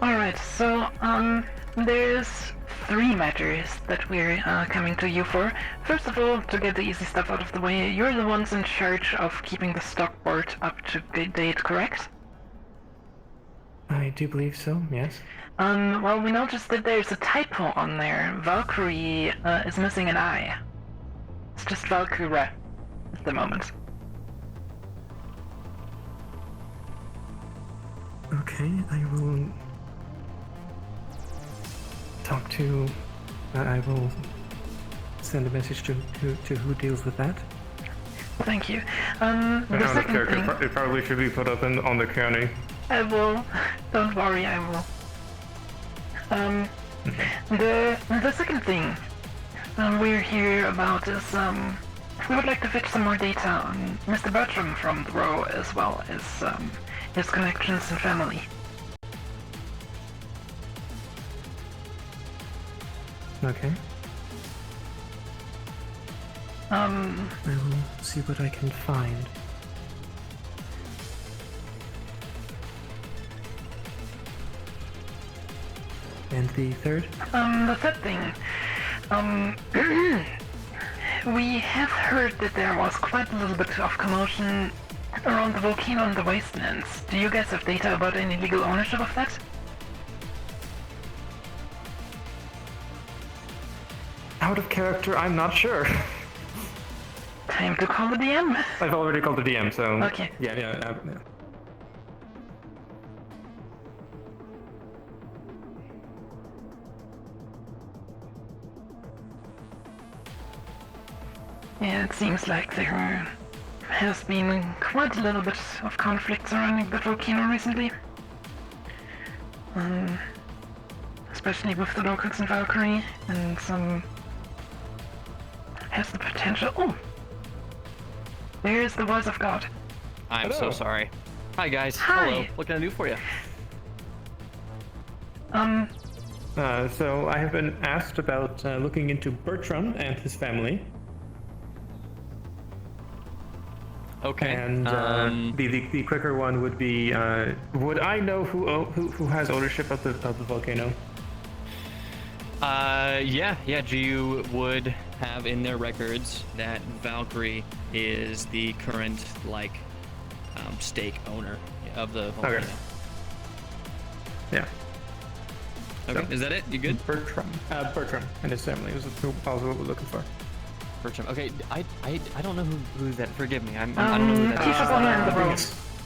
Alright, so, there's 3 matters that we're coming to you for. First of all, to get the easy stuff out of the way, you're the ones in charge of keeping the stock board up to date, correct? I do believe so, yes. Well, we noticed that there's a typo on there. Valkyrie is missing an I. It's just Valkyrie at the moment. Okay, I will talk to... I will send a message to who deals with that. Thank you. And The out of second character, thing... it probably should be put up on the county. I will. Don't worry, I will. The second thing we're here about is, we would like to fetch some more data on Mr. Bertram from the row, as well as, his connections and family. Okay. I will see what I can find. And the third? The third thing, we have heard that there was quite a little bit of commotion around the volcano and the wastelands. Do you guys have data about any legal ownership of that? Out of character, I'm not sure. Time to call the DM. I've already called the DM, so... Okay. Yeah. Yeah, it seems like there has been quite a little bit of conflict surrounding the volcano recently. Especially with the locals in Valkyrie, and some has the potential. Oh! There's the voice of God. I'm so sorry. Hi guys. Hi. Hello. What can I do for you? So I have been asked about looking into Bertram and his family. Okay. And the quicker one would be, would I know who has ownership of the volcano? Yeah. GU would have in their records that Valkyrie is the current stake owner of the volcano. Okay. Yeah. Okay. So, is that it? You good? Bertram and his family was who what we're looking for. Bertram. Okay. I don't know who that. Forgive me. I don't know who that Tisha's on the road.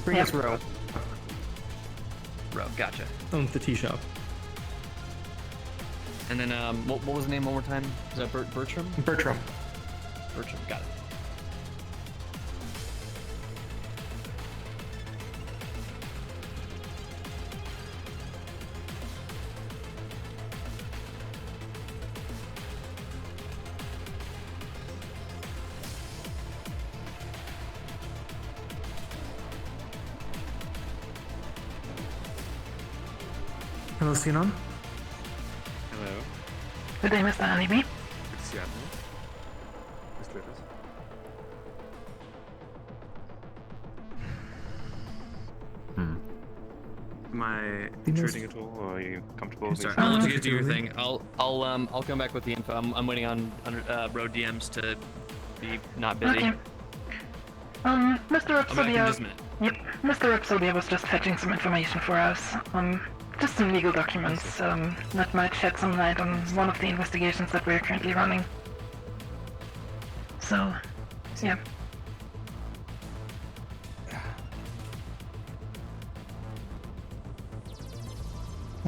Bring us Row. Row. Gotcha. Owns the tea shop. And then what was the name one more time? Is that Bertram? Bertram. Got it. Hello, Sinon? Hello. Good day, Mr. Honeybee. Good to see you, Anthony. Mr. Rivers. Am I intruding at all, or are you comfortable with me? I'll let you guys do your thing. I'll come back with the info. I'm waiting on road DMs to be not busy. Okay. Mr. I'll be back in Rapsodia. just a minute. Yep, Mr. Rhapsodia was just fetching some information for us. Just some legal documents, that might shed some light on one of the investigations that we're currently running. So, yeah.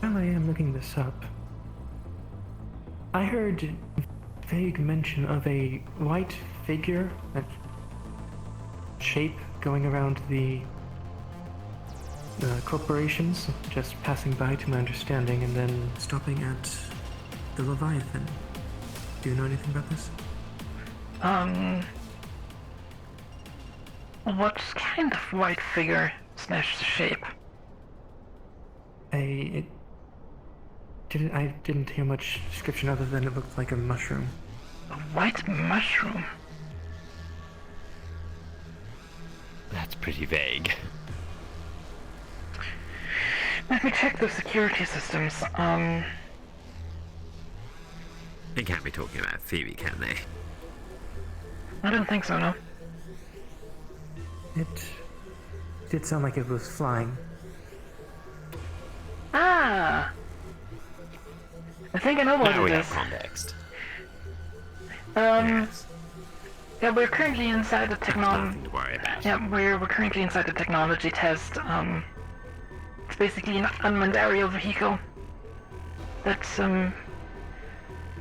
While I am looking this up, I heard vague mention of a white figure, that shape going around the corporations, just passing by to my understanding, and then stopping at the Leviathan. Do you know anything about this? What kind of white figure / shape? I didn't hear much description other than it looked like a mushroom. A white mushroom? That's pretty vague. Let me check the security systems. They can't be talking about Phoebe, can they? I don't think so, no. It did sound like it was flying. Ah! I think I know what now it we is. have context. Yeah, we're currently inside the technology. Nothing to worry about. Yeah, we're currently inside the technology test. It's basically an unmanned aerial vehicle that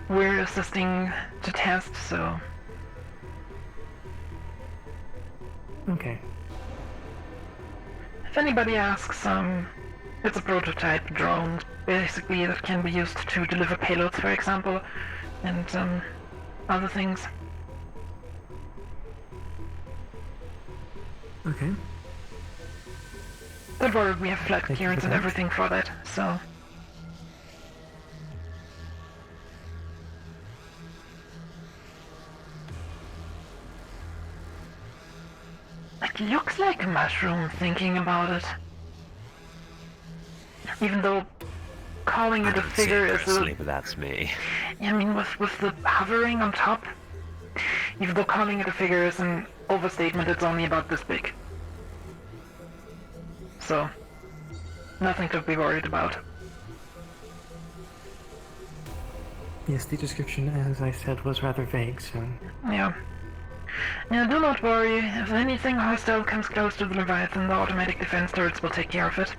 we're assisting to test. So. Okay. If anybody asks, it's a prototype drone, basically, that can be used to deliver payloads, for example, and other things. Okay. Don't worry, we have flight clearance and everything for that, so. It looks like a mushroom, thinking about it. Even though calling it a figure is personally, but that's me. I mean, with the hovering on top, even though calling it a figure is an overstatement, it's only about this big. So, nothing to be worried about. Yes, the description, as I said, was rather vague, so... Yeah. Yeah, do not worry. If anything hostile comes close to the Leviathan, the automatic defense turrets will take care of it.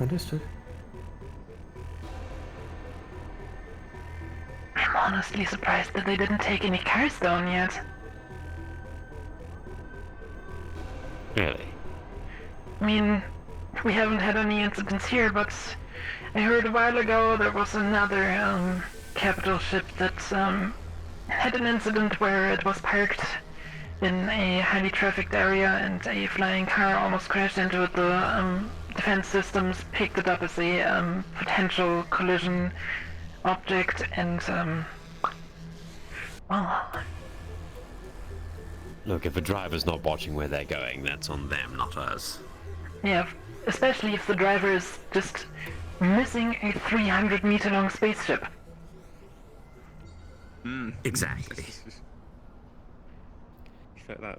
Understood. I'm honestly surprised that they didn't take any cars down yet. Really? I mean, we haven't had any incidents here, but I heard a while ago there was another capital ship that had an incident where it was parked in a highly trafficked area and a flying car almost crashed into it. The defense systems picked it up as a potential collision object, and well, Look, if a driver's not watching where they're going, that's on them, not us. yeah, especially if the driver is just missing a 300-meter long spaceship. Exactly.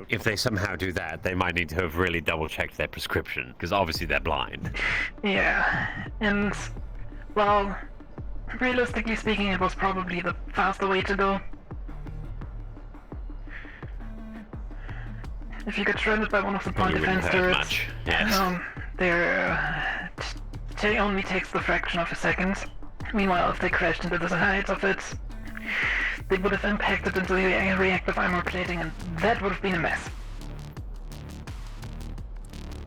If they somehow do that, they might need to have really double-checked their prescription, because obviously they're blind. Yeah, and, well, realistically speaking, it was probably the faster way to go. If you get shredded by one of the point defense turrets, it only takes the fraction of a second. Meanwhile, if they crashed into the sides of it, they would have impacted into the reactive armor plating, and that would have been a mess.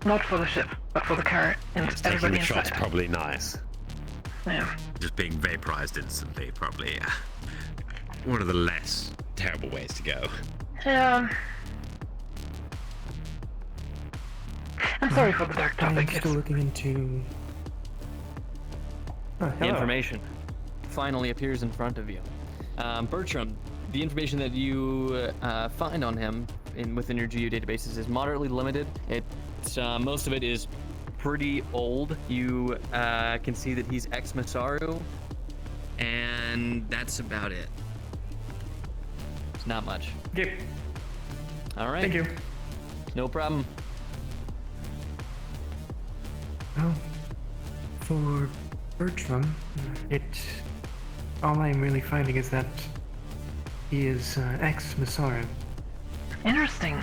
Not for the ship, but for the car and everybody the shot's inside. probably nice. Yeah. Just being vaporized instantly, probably one of the less terrible ways to go. Yeah. I'm sorry for the dark topic. I'm still looking into... Oh, The hello. information finally appears in front of you. Bertram, the information that you find on him within your geo databases is moderately limited. It's most of it is pretty old. You can see that he's ex-Masaru, and that's about it. It's not much. Okay. All right. Thank you. No problem. Well, for Bertram, all I'm really finding is that he is ex-Masaru. Interesting.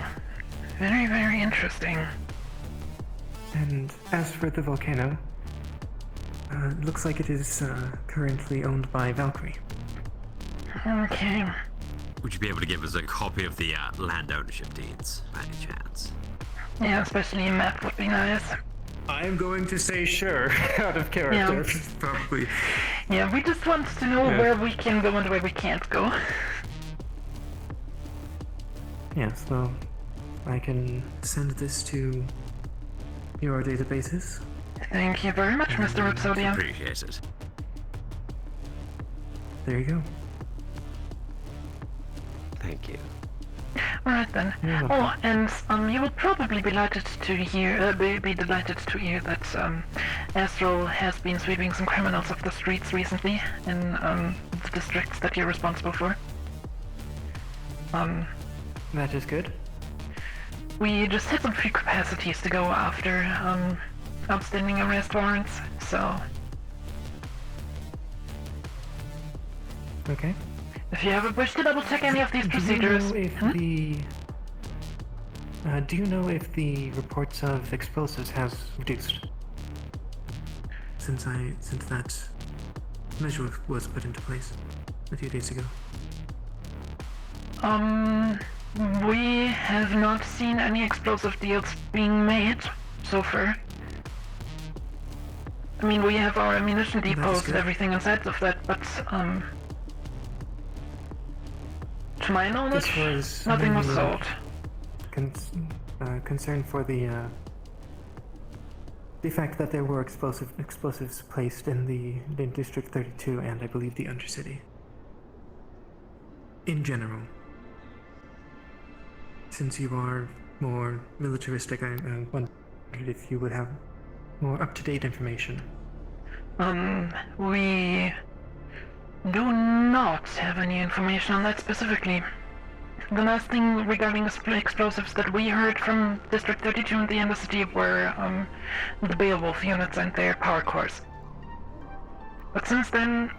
Very, very interesting. And as for the volcano, it looks like it is currently owned by Valkyrie. Okay. Would you be able to give us a copy of the land ownership deeds, by any chance? Yeah, especially a map would be nice. I'm going to say sure, out of character, probably. Yeah, we just want to know where we can go and where we can't go. Yes, well, I can send this to your databases. Thank you very much, Mr. Rhapsodia. Appreciate it. There you go. Thank you. Alright then. Oh, and you will probably be delighted to hear, be delighted to hear that Astral has been sweeping some criminals off the streets recently in the districts that you're responsible for. That is good. We just had some free capacities to go after outstanding arrest warrants, so Okay. if you ever wish to double check any of these procedures. Do you know if the reports of explosives has reduced? Since that measure was put into place a few days ago. We have not seen any explosive deals being made so far. I mean, we have our ammunition depots and everything inside of that, but to my knowledge, nothing was sold. Concern for the fact that there were explosives placed in District 32 and I believe the Undercity. In general. Since you are more militaristic, I wondered if you would have more up-to-date information. We do not have any information on that specifically. The last thing regarding explosives that we heard from District 32 and the Undercity were the Beowulf units and their power cores. But since then,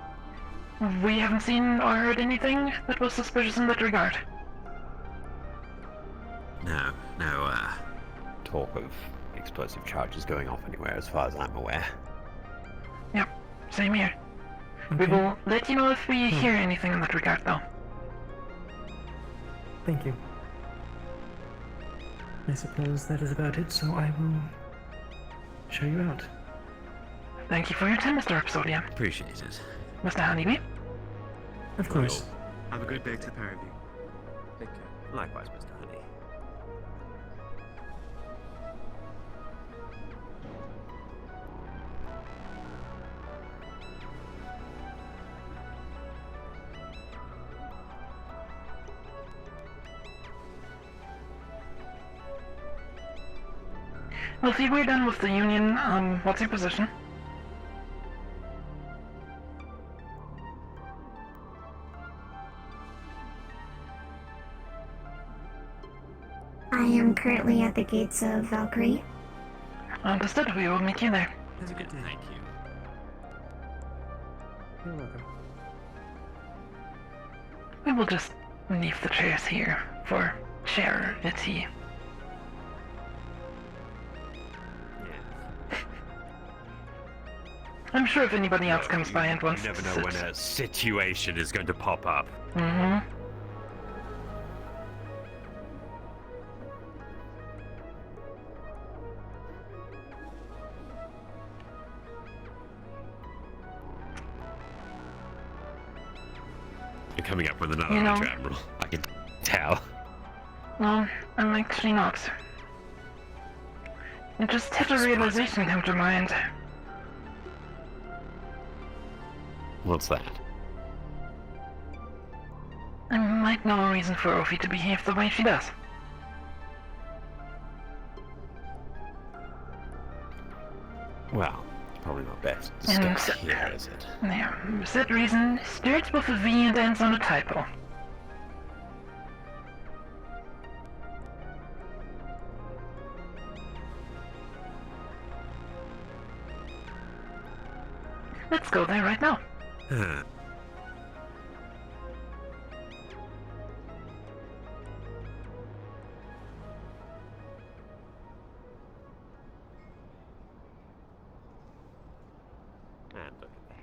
we haven't seen or heard anything that was suspicious in that regard. No talk of explosive charges going off anywhere as far as I'm aware. Yep, same here. We will let you know if we hear anything in that regard, though. Thank you. I suppose that is about it, so I will show you out. Thank you for your time, Mr. Rhapsodia. Appreciate it. Mr. Honeybee? Of course. Have a good day to the pair of you. Take care. Likewise, Mr. Honey. Well, see, we're done with the Union. What's your position? I am currently at the gates of Valkyrie. Understood. We will meet you there. That's good. Thank you. You're welcome. We will just leave the chairs here for charity. I'm sure if anybody else comes by and wants You to never know sit. when a situation is going to pop up. Mm-hmm. You're coming up with another You know- Archer Admiral. I can tell. No, I'm actually not. I just had a realization come to mind. What's that? I might know a reason for Ophi to behave the way she does. Well, it's probably not best And discussed here, is it? Yeah, said reason starts with a V and ends on a typo. go there right now. Huh. And look at that.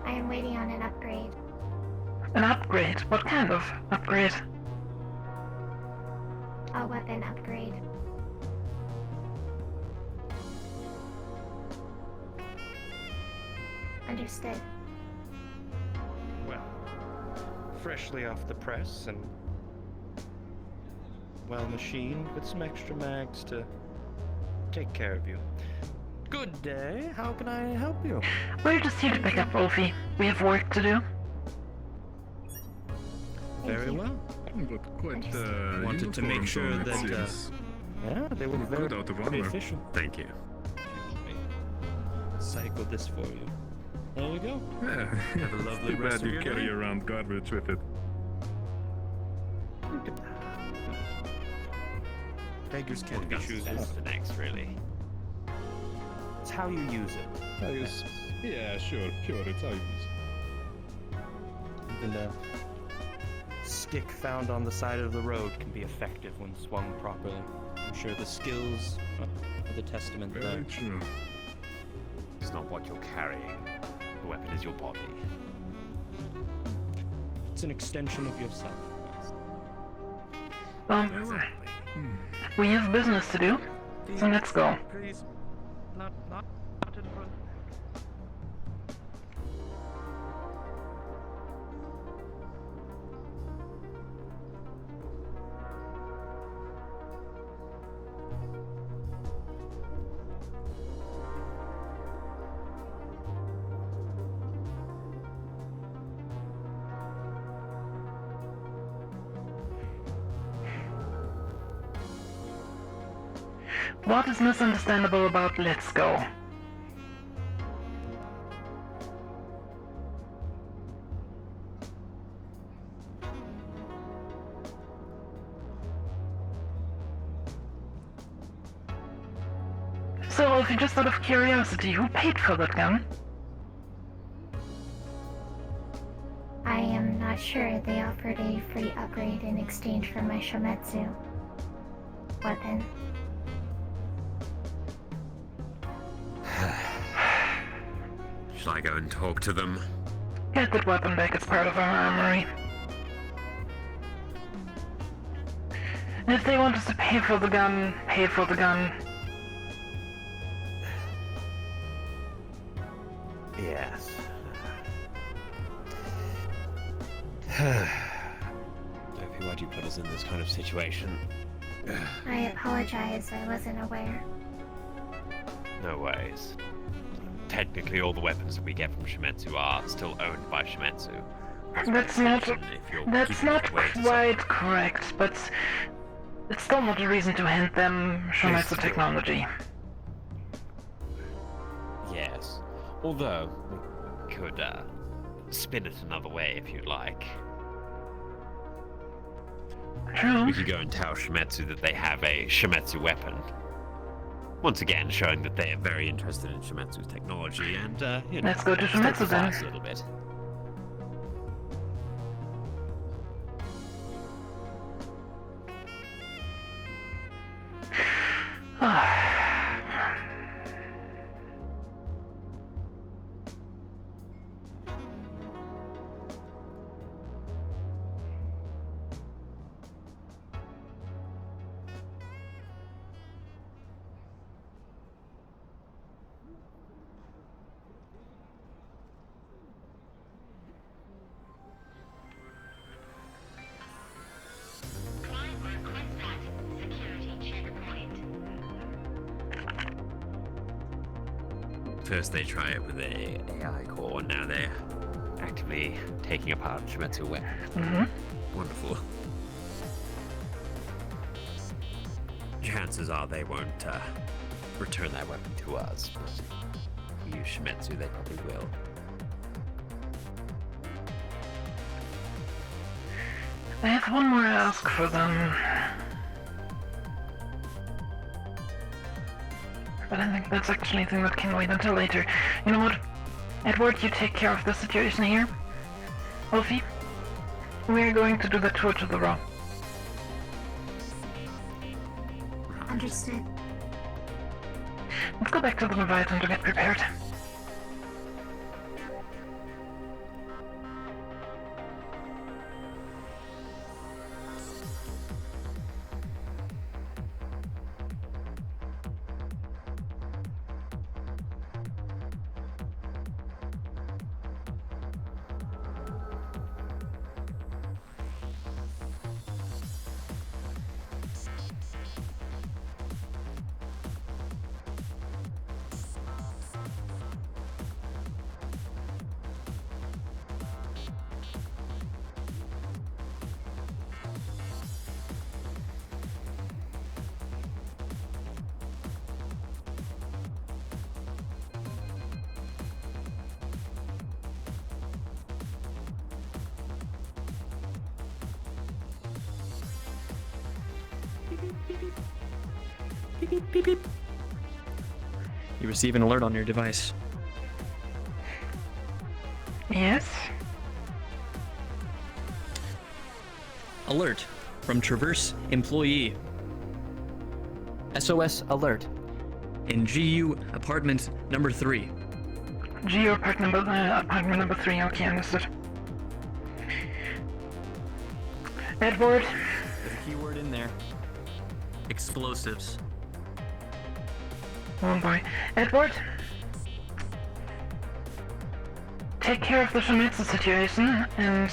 I am waiting on an upgrade. An upgrade? What kind of upgrade? A weapon upgrade. Understood. Well, freshly off the press and well machined with some extra mags to take care of you. Good day. How can I help you? We're just here to pick up Wolfie. We have work to do. Very well. But quite Wanted to make sure that yeah, they were very, out of very armor. efficient. Thank you. Cycle this for you. There you go. Yeah. Have a lovely Too rest bad of you your carry day. around garbage with it. Beggars can't be Guns choosers. best for next, really. It's how you use it. Yeah, sure, it's how you use it. Even a stick found on the side of the road can be effective when swung properly. I'm sure the skills are the testament to Very that. true. It's not what you're carrying. The weapon is your body. It's an extension of yourself. We have business to do, so let's go. Please, not in front. What is misunderstandable about let's go? So, if you just out of curiosity, who paid for that gun? I am not sure. They offered a free upgrade in exchange for my Shometsu weapon. Shall I go and talk to them? Get that weapon back, it's part of our armory. And if they want us to pay for the gun, pay for the gun. Yes. Sophie, why'd you put us in this kind of situation? I apologize. I wasn't aware. No ways. Technically, all the weapons that we get from Shimetsu are still owned by Shimetsu. That's not keeping away to quite correct, but it's still not a reason to hand them Shometsu technology. Yes. Although, we could spin it another way if you'd like. True. We could go and tell Shimetsu that they have a Shimetsu weapon. Once again, showing that they are very interested in Shimetsu's technology and, you know, Let's go to stoke Shimetsu the then. fires a little bit. First they try it with a AI core, and now they're actively taking apart Shimetsu weapon. Mm-hmm. Wonderful. Chances are they won't return that weapon to us, but if we use Shimetsu, they probably will. I have one more ask for them. But I think that's actually a thing that can wait until later. You know what? Edward, you take care of the situation here. Wolfie, we're going to do the tour to the Raw. Understood. Let's go back to the Leviathan to get prepared. Beep, beep, beep, beep. You receive an alert on your device. Yes? Alert from Traverse employee. SOS alert. In GU apartment number 3. GU apartment number 3, okay, understood. Edward. There's a keyword in there. Explosives. Oh boy. Edward? Take care of the Shimizu situation, and,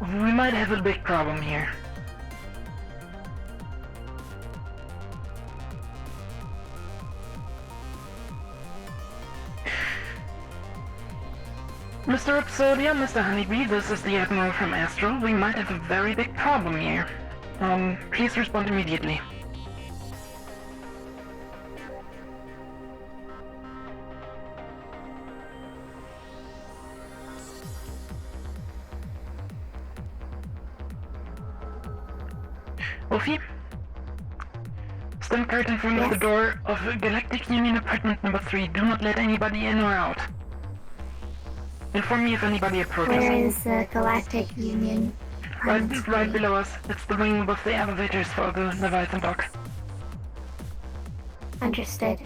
we might have a big problem here. Mr. Exodia, Mr. Honeybee, this is the Admiral from Astral. We might have a very big problem here. Please respond immediately. Wolfie? Stand guard in front of the door of Galactic Union apartment number 3. Do not let anybody in or out. Inform me if anybody approaches. Where is the Galactic Union? Right below us. It's the wing with the elevators for the Leviathan dock. Understood.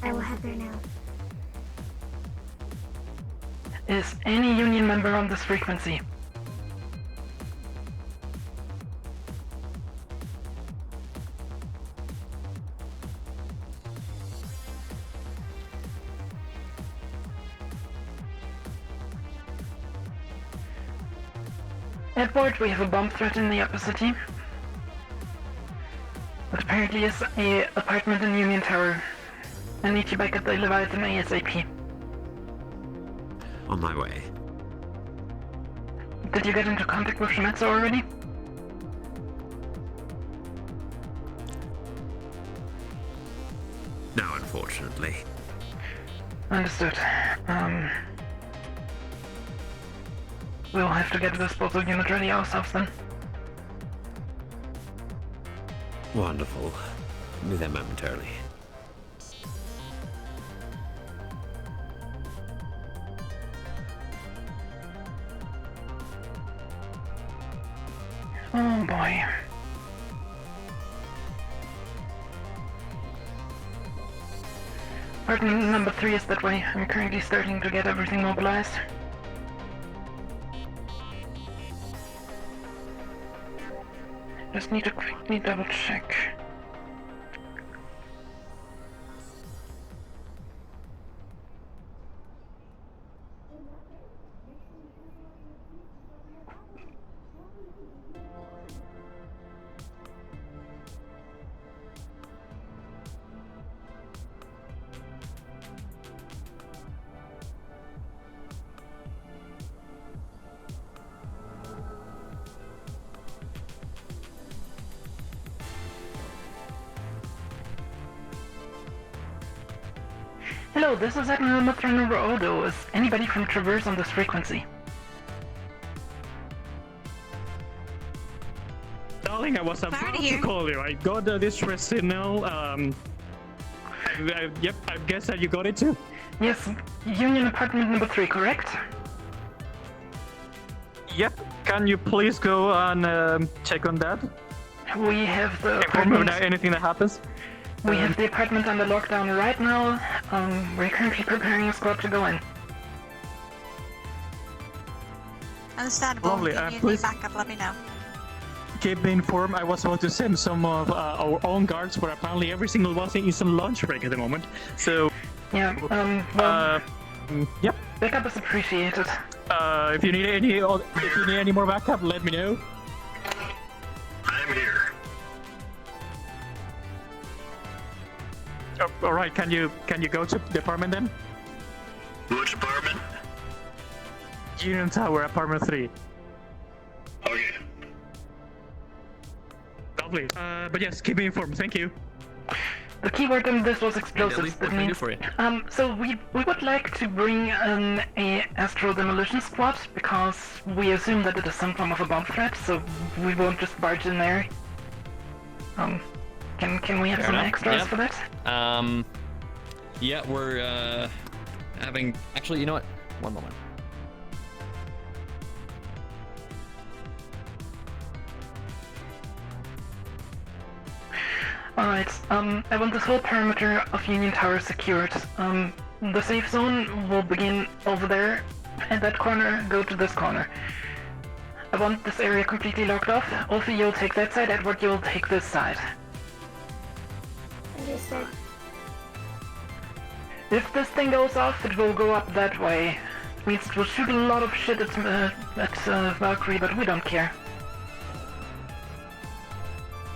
I will head there now. Is any Union member on this frequency? Edward, we have a bomb threat in the upper city. It apparently is a apartment in Union Tower. I need you back at the Leviathan ASAP. On my way. Did you get into contact with Shimizu already? No, unfortunately. Understood. We'll have to get the disposal unit ready ourselves then. Wonderful. Be there momentarily. Oh boy. Apartment number 3 is that way. I'm currently starting to get everything mobilized. Just need to quickly double check. Hello, this is Admiral Matron over Odo. Is anybody from Traverse on this frequency? Darling, I was about to call you. I got the distress signal. Yep, I guess that you got it too. Yes, Union Apartment number 3, correct? Yep. Can you please go and check on that? We have the Inform me apartment. about anything that happens. We have the apartment under lockdown right now. We're currently preparing a squad to go in. Understandable. Lovely, If you need please- backup, let me know. Keep me informed. I was about to send some of our own guards, but apparently every single one is on lunch break at the moment. So. Yeah. Well. Yep. Backup is appreciated. If you need any more backup, let me know. I'm here. Oh, all right. Can you go to the apartment then? Which apartment? Union Tower, apartment 3. Okay. Lovely. But yes, keep me informed. Thank you. The keyword in this was explosives. What That can I do means, for you? so we would like to bring a astral demolition squad because we assume that it is some form of a bomb threat. So we won't just barge in there. Can we have Fair some enough, extras yeah. for that? Yeah, we're having. Actually, you know what? One moment. Alright, I want this whole perimeter of Union Tower secured. The safe zone will begin over there, at that corner, go to this corner. I want this area completely locked off. Ulfi, you'll take that side, Edward, you'll take this side. Understood. If this thing goes off, it will go up that way. Means it will shoot a lot of shit at Valkyrie, but we don't care.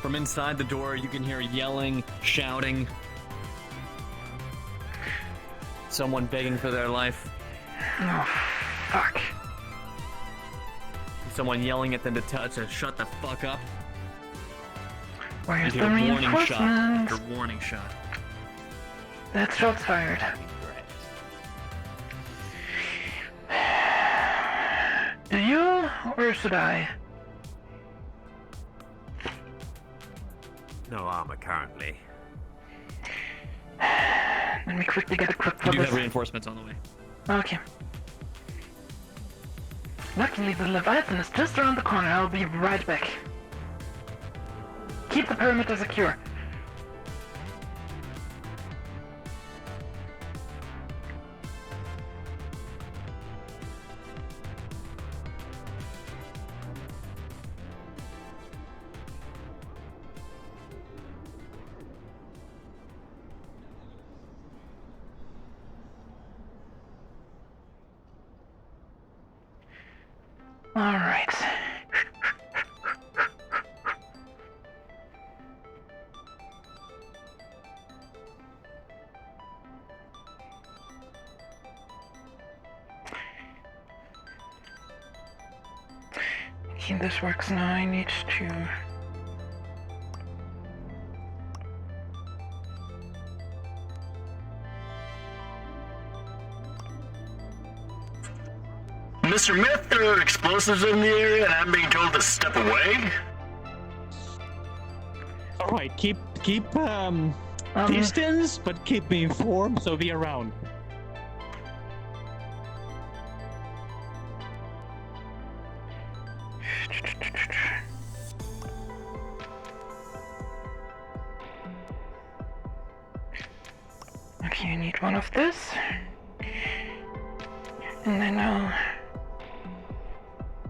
From inside the door, you can hear yelling, shouting. Someone begging for their life. Oh, fuck. Someone yelling at them to shut the fuck up. Where's You the hear warning shot reinforcements? after warning shot. That's shots fired. Do you, or should I? No armor currently. Let me quickly get a quick You for do this. have reinforcements on the way. Okay. Luckily, the Leviathan is just around the corner. I'll be right back. Keep the perimeter secure. All right. Okay, this works now. I need to... Mr. Myth, there are explosives in the area and I'm being told to step away? Alright, keep distance, but keep me informed, so be around. Okay, I need one of this. And then I'll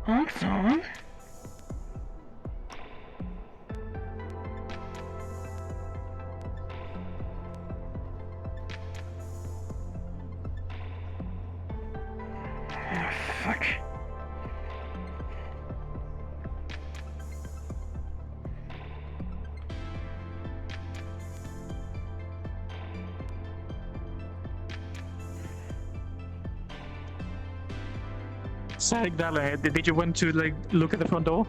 also... Oh, fuck. Sarek Dale, did you want to look at the front door?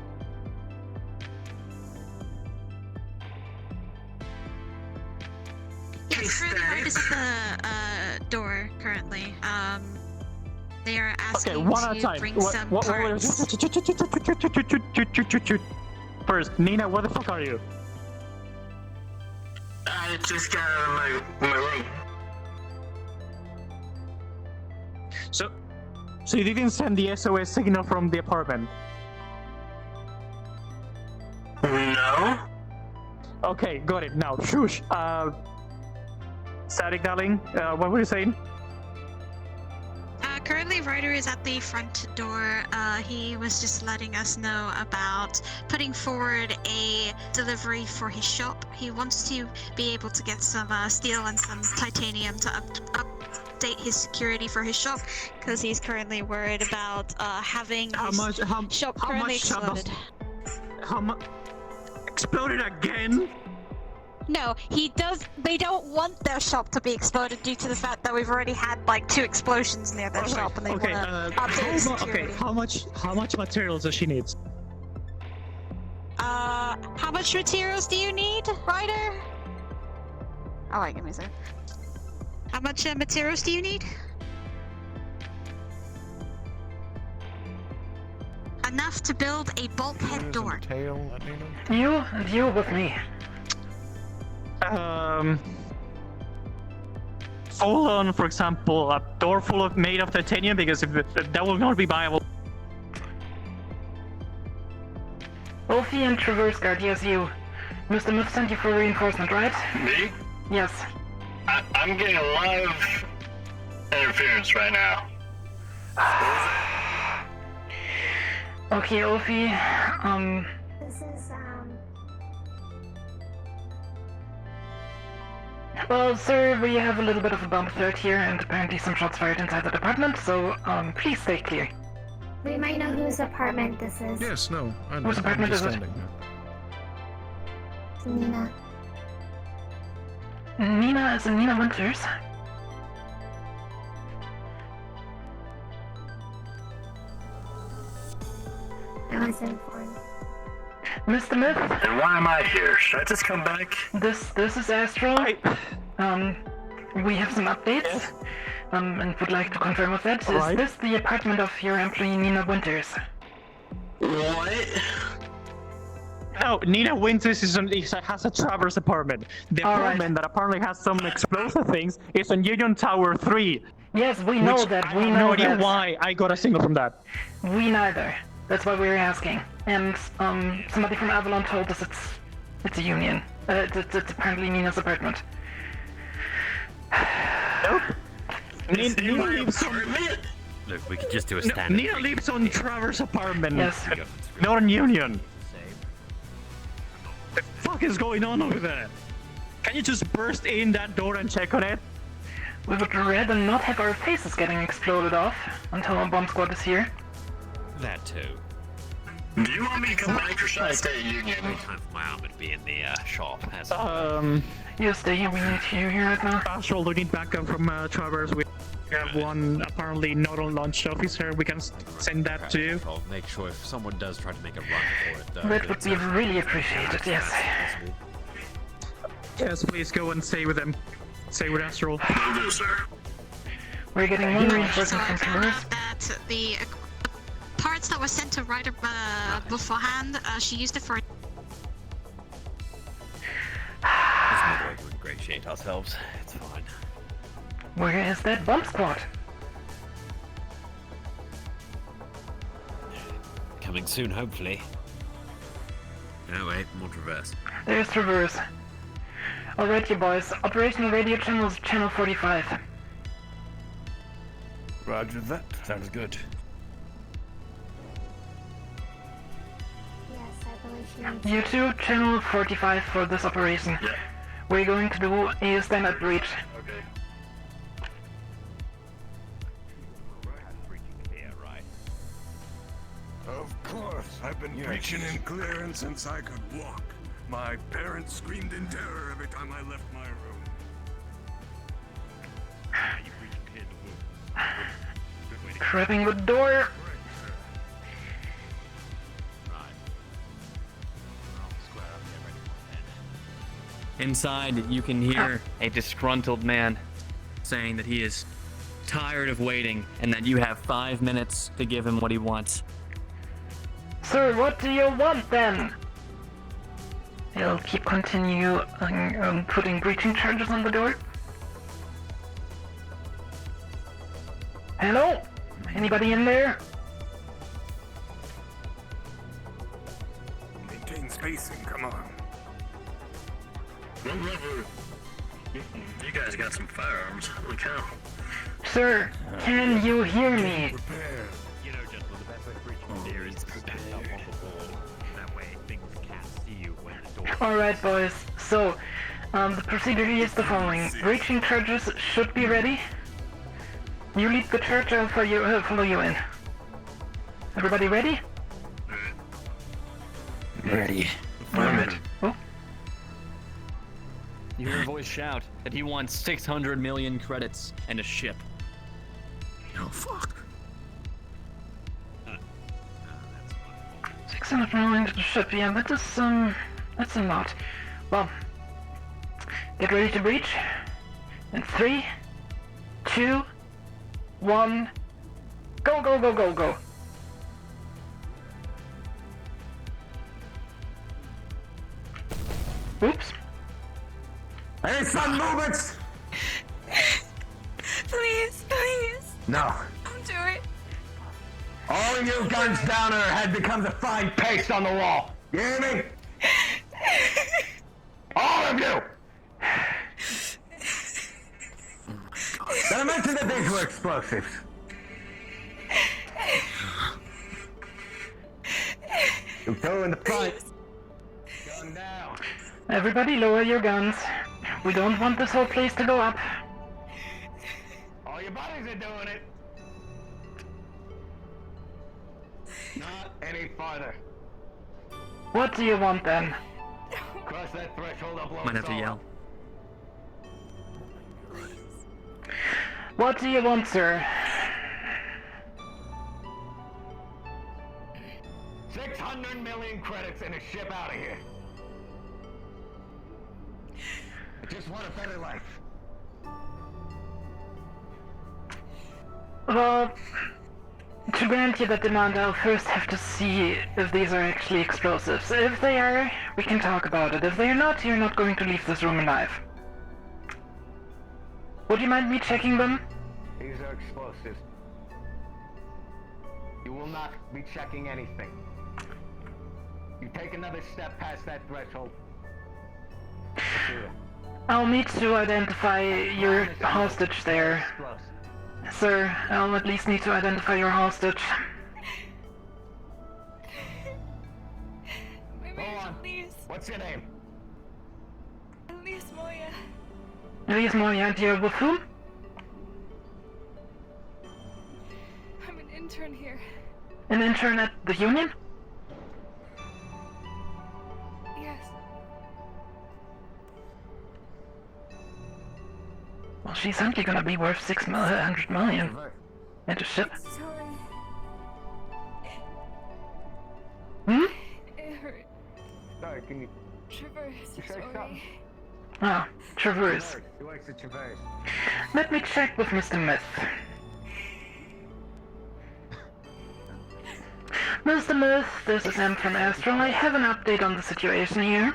Yes, currently Miranda is at the door currently. They are asking Okay, one at a to time. bring some parts. First, Nina, what the fuck are you? I just got out of my room. So you didn't send the SOS signal from the apartment? No. Okay, got it. Now, shush. Static, darling. What were you saying? Currently, Ryder is at the front door. He was just letting us know about putting forward a delivery for his shop. He wants to be able to get some steel and some titanium to update his security for his shop, because he's currently worried about having his shop currently exploded. How much? Exploded again? No, they don't want their shop to be exploded due to the fact that we've already had like 2 explosions near their shop, and they want to update security. Okay, how much materials does she need? How much materials do you need, Ryder? Oh wait, give me a second. How much materials do you need? Enough to build a bulkhead door. You with me. Full on, for example, a door full of made of titanium, because if that will not be viable. Wolfie and Traverse Guard, yes, you. Mr. Myth sent you for reinforcement, right? Me? Yes. I'm getting a lot of interference right now. Okay, Wolfie, This is, Well, sir, we have a little bit of a bomb threat here, and apparently some shots fired inside the department, so, please stay clear. we might know whose apartment this is. Yes, no. I'm Whose apartment is it? Nina. Nina is Nina Winters. I was informed. Mr. Myth? And why am I here? Should I just come back? This is Astral. We have some updates, and would like to confirm with that. Is this the apartment of your employee Nina Winters? What? No, Nina Winters has a Traverse apartment. The apartment that apparently has some explosive things is on Union Tower 3. Yes, we know that. We know I have no idea that. why I got a signal from that. We neither. That's why we were asking. And somebody from Avalon told us it's a Union. It's apparently Nina's apartment. Nope. Nina lives on. Look, we could just do a standard. Nina lives on Traverse apartment. Yes. Not on Union. The fuck is going on over there? Can you just burst in that door and check on it? We would rather not have our faces getting exploded off until our bomb squad is here. That too. Do you want me to come back or should I stay at Union? Time for my armor to be in the shop. You stay here, we need you here right now. Astral, we need backup from Traverse. We have one apparently not on launch officer. We can send that to you. I'll make sure if someone does try to make a run for it, though. That would be really appreciated, yes. Yes, please go and stay with them. Stay with Astral. Will do, sir. We're getting one reinforcement from Traverse. That the parts that were sent to Ryder beforehand, she used it for. There's no way to ingratiate ourselves. It's fine. Where is that bomb squad? Coming soon, hopefully. No, wait, more Traverse. There's Traverse. Alright, you boys. Operational radio channel is channel 45. Roger that. Sounds good. Yes, I believe she needs You two, channel 45 for this operation. Yeah. We're going to do a standard breach. Okay. Of course. I've been preaching in clearance since I could walk. My parents screamed in terror every time I left my room. You breached and cleared the room. Good way to go. Trapping the door. Inside, you can hear a disgruntled man saying that he is tired of waiting and that you have 5 minutes to give him what he wants. Sir, what do you want then? He'll continue putting breaching charges on the door. Hello? Anybody in there? Maintain spacing, come on. You guys got some firearms. Holy cow. Sir, can you hear me? You know, gentlemen, the best way to breach in there is to stand up on the wall. That way things can't see you when the door. Alright, boys. So, the procedure here is the following. Breaching charges should be ready. You lead the church, I'll follow you in. Everybody ready? Ready. Alright. Oh. You hear a voice shout that he wants 600 million credits and a ship. Oh, fuck. 600 million to the ship, yeah, that's a lot. Well, get ready to breach. In 3, 2, 1, go, go, go, go, go. Oops. Any sudden movements? Please, please. No. Don't do it. All of you guns down, or her head becomes a fine paste on the wall. You hear me? All of you! Did I mention that these were explosives? You two in the front. Gun down. Everybody lower your guns. We don't want this whole place to go up. All your buddies are doing it. Not any farther. What do you want then? Cross that threshold, I'll blow Might have to us all yell. What do you want, sir? 600 million credits and a ship out of here. I just want a better life. Well, to grant you that demand, I'll first have to see if these are actually explosives. If they are, we can talk about it. If they are not, you're not going to leave this room alive. Would you mind me checking them? These are explosives. You will not be checking anything. You take another step past that threshold. I'll need to identify your hostage there. Sir, I'll at least need to identify your hostage. Go on. What's your name? Elise Moya. Elise Moya, and you're with whom? I'm an intern here. An intern at the Union? Yes. Well, she's only gonna be worth 600 million. And a ship. Sorry. Hmm? It hurt. Sorry, can you... Traverse, say sorry. Ah, Traverse. He likes to traverse. Let me check with Mr. Myth. Mr. Myth, this is M from Astral. I have an update on the situation here.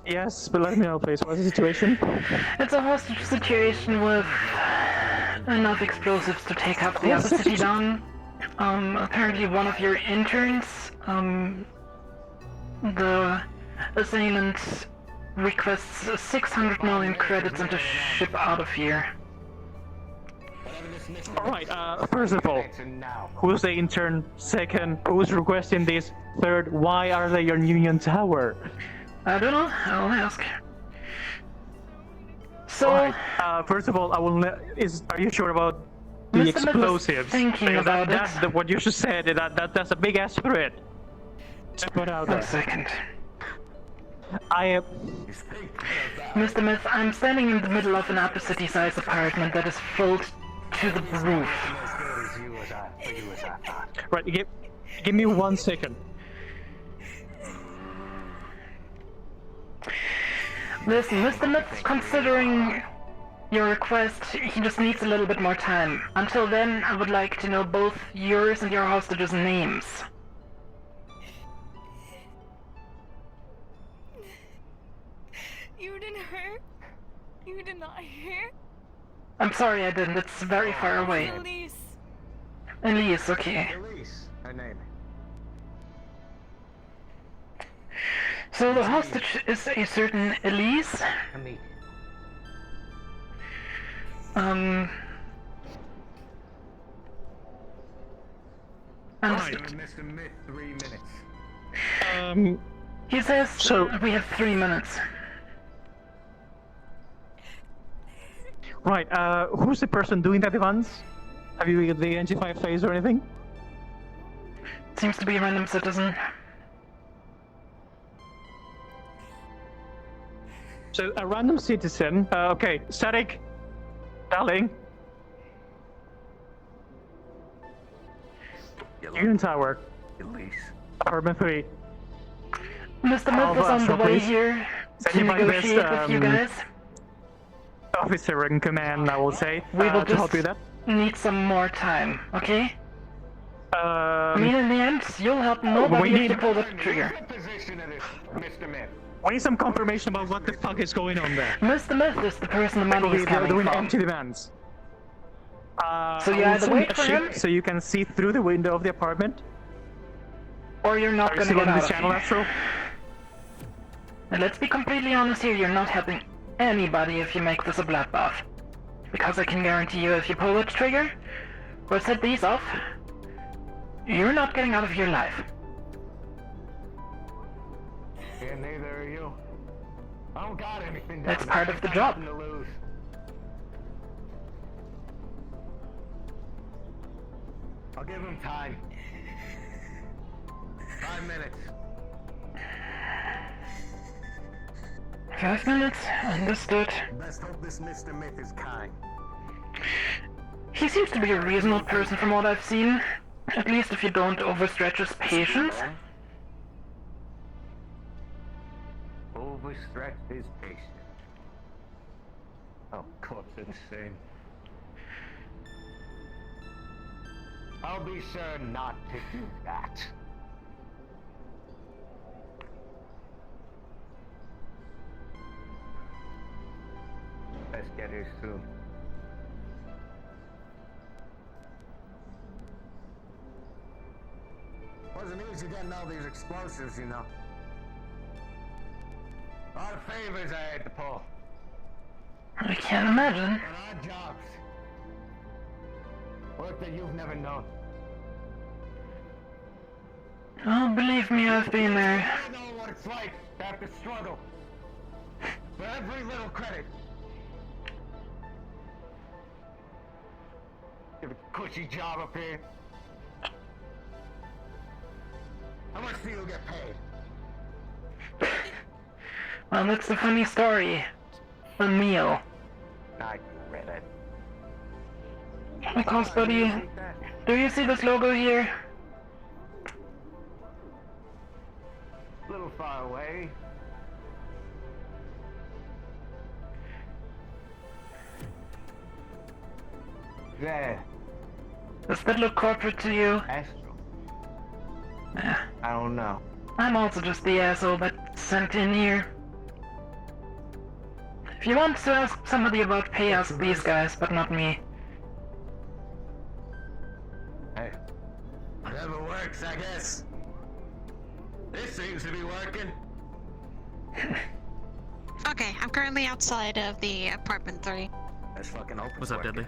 Yes, but let me know, please. What's the situation? It's a hostage situation with enough explosives to take up the other city down. Apparently one of your interns, the assailant requests 600 million credits and a ship out of here. Alright, first of all, who's the intern? Second, who's requesting this? Third, why are they on Union Tower? I don't know, I'll ask. So... Alright, first of all, I will are you sure about the Mr. explosives? Thinking Because about that's what you should say, that's a big ass threat. To put out there. 1 second. I am... Mr. Myth, I'm standing in the middle of an upper city-sized apartment that is filled to the roof. Right, give me 1 second. Listen, Mr. Myth's considering your request. He just needs a little bit more time. Until then, I would like to know both yours and your hostages' names. You didn't hear? You did not hear? I'm sorry I didn't. It's very far away. Elise. Elise, okay. Elise, her name. So the hostage is a certain Elise. Hamid. Understood. Mr. Myth, 3 minutes. He says we have 3 minutes. Right, who's the person doing that events? Have you identified a face or anything? Seems to be a random citizen. So, a random citizen, okay, Static, darling. Union Tower. Elise. Apartment 3. Mr. Myth is on the way here to negotiate with you guys. Officer in command, I will say. We will to help just you that. need some more time, okay? I mean, in the end, you'll help nobody if you pull the trigger. Mr. Myth. We need some confirmation about what the fuck is going on there. Mr. Myth is the person the money is coming doing from. empty demands. So you either wait for him, so you can see through the window of the apartment. or you're not going to get on out this of channel, here. Astro? And let's be completely honest here, you're not helping anybody if you make this a bloodbath. Because I can guarantee you if you pull that trigger, or set these off, you're not getting out of here alive. Yeah, neither are you. I don't got anything. That's part of the job. To lose. I'll give him time. 5 minutes. 5 minutes? Understood. Best hope this Mr. Myth is kind. He seems to be a reasonable person from what I've seen. At least if you don't overstretch his patience. Overstretch his patience. Oh, of course, insane. I'll be sure not to do that. Let's get here soon. Wasn't easy getting all these explosives, you know. A lot of favors I had to pull. I can't imagine. And odd jobs. Work that you've never known. Oh, believe me, I've been there. I know what it's like to have to struggle. For every little credit. You have a cushy job up here. How much do you get paid? Well, that's the funny story. A meal. I read it. Because, buddy, do you see this logo here? A little far away. There. Does that look corporate to you? Astro. Yeah. I don't know. I'm also just the asshole that's sent in here. If you want to ask somebody about pay, ask these guys, but not me. Hey. Whatever works, I guess. This seems to be working. Okay, I'm currently outside of the apartment 3. Let's fucking open. What's up, Deadly?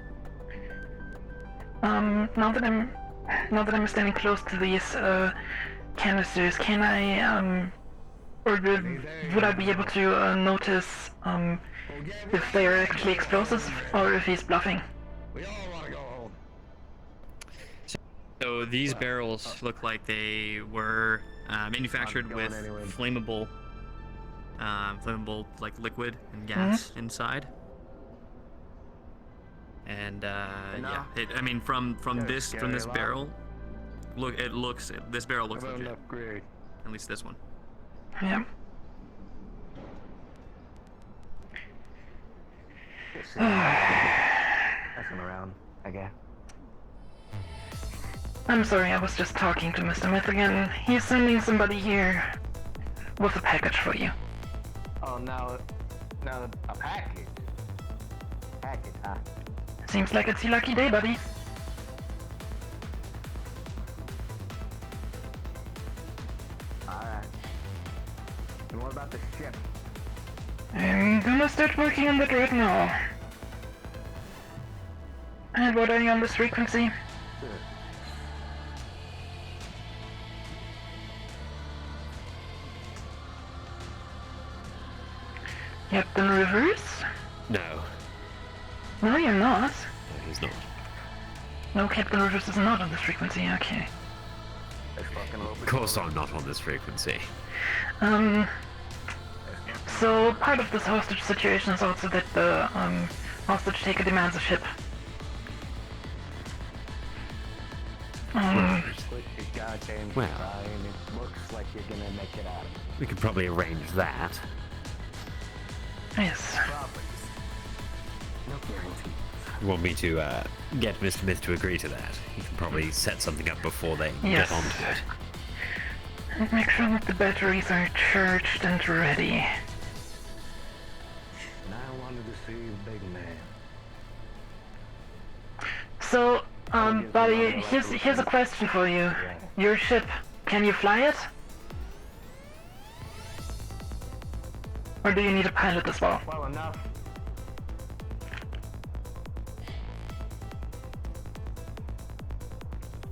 Now that I'm standing close to these canisters, can I or would I be able to notice if they are actually explosives or if he's bluffing? We all want to go home. So these barrels look like they were manufactured with flammable like liquid and gas inside. And yeah, I mean from this barrel, this barrel looks legit. At least this one. Yeah. Just messing around, I guess. I'm sorry, I was just talking to Mr. Myth again. He's sending somebody here with a package for you. Oh, now a package. Package, huh? Seems like it's your lucky day, buddy. Alright. And what about the ship? I'm gonna start working on that right now. And what are you on this frequency? Captain Rivers? No. No, you're not. No, he's not. No, Captain Rivers is not on this frequency, okay. Of course I'm not on this frequency. So part of this hostage situation is also that the hostage taker demands a ship. Well, It looks like you're gonna make it out. we could probably arrange that. Yes. No guarantee. You want me to get Mr. Myth to agree to that? He can probably set something up before they Yes. get onto it. And make sure that the batteries are charged and ready. And I wanted to see the big man. So, buddy, here's a question for you. Your ship, can you fly it? Or do you need a pilot as well? Well enough.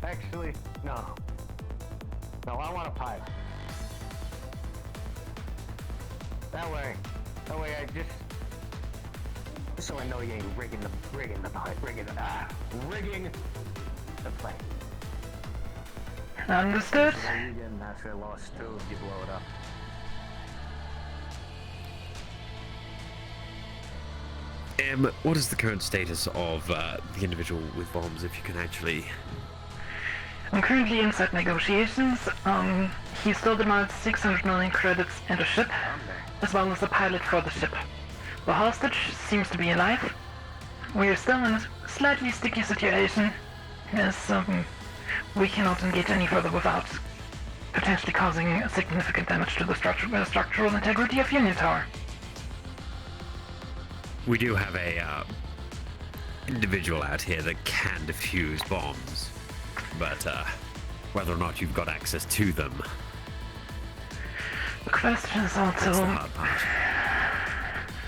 Actually, no. No, I want a pilot. That way I just so I know you ain't rigging the plane. Understood. So you getting that lost too if you blow it up. What is the current status of the individual with bombs, if you can actually... I'm currently inside negotiations. He still demands 600 million credits and a ship, as well as a pilot for the ship. The hostage seems to be alive. We are still in a slightly sticky situation, as we cannot engage any further without potentially causing significant damage to the structural integrity of Union Tower. We do have a individual out here that can defuse bombs, but whether or not you've got access to them... The question is also... That's the hard part.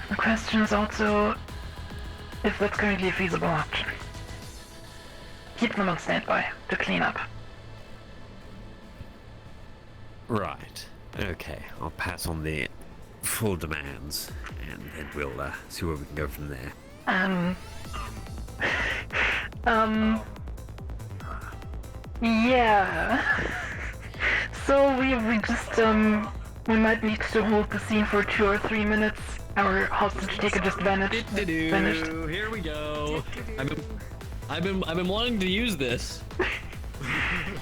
The question is also if that's currently a feasible option. Keep them on standby to clean up. Right. Okay, I'll pass on the full demands, and then we'll see where we can go from there. Yeah. So we just we might need to hold the scene for 2 or 3 minutes. Our hostage taker just vanished. Here we go. I've been wanting to use this.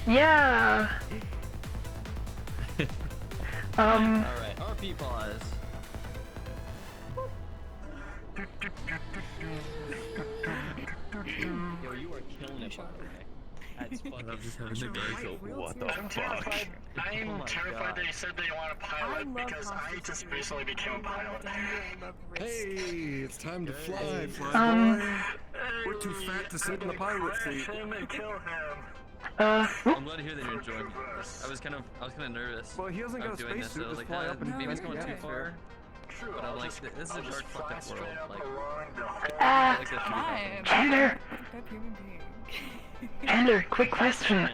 Yeah. Alright, RP pause. Yo, you are killing it, by the way. That's fucking what the fuck? I'm terrified they said they want a pilot because I just recently became a pilot. Hey, it's time to fly, fly boy. We're too fat to sit in the pilot seat. I'm glad to hear that you're enjoying it. I was kind of nervous. Well, he hasn't got a doing this, spacesuit, so I was just like, fly up and maybe it's do it. going too Yeah, far. But I'm like, this is a dark, fucked up world. Like, Chandler! Chandler, quick question.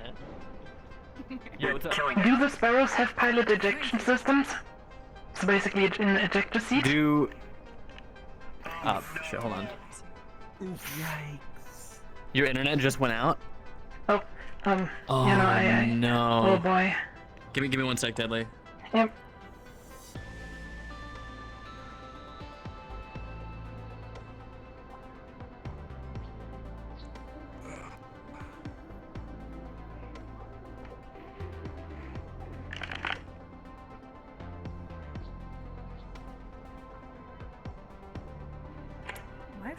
Yo, what's up? Do the Sparrows have pilot ejection systems? So basically an ejector seat? Shit, hold on. Yikes. Your internet just went out? Oh, Oh, you know, I no. Oh boy. Give me 1 sec, Deadly. Yep. My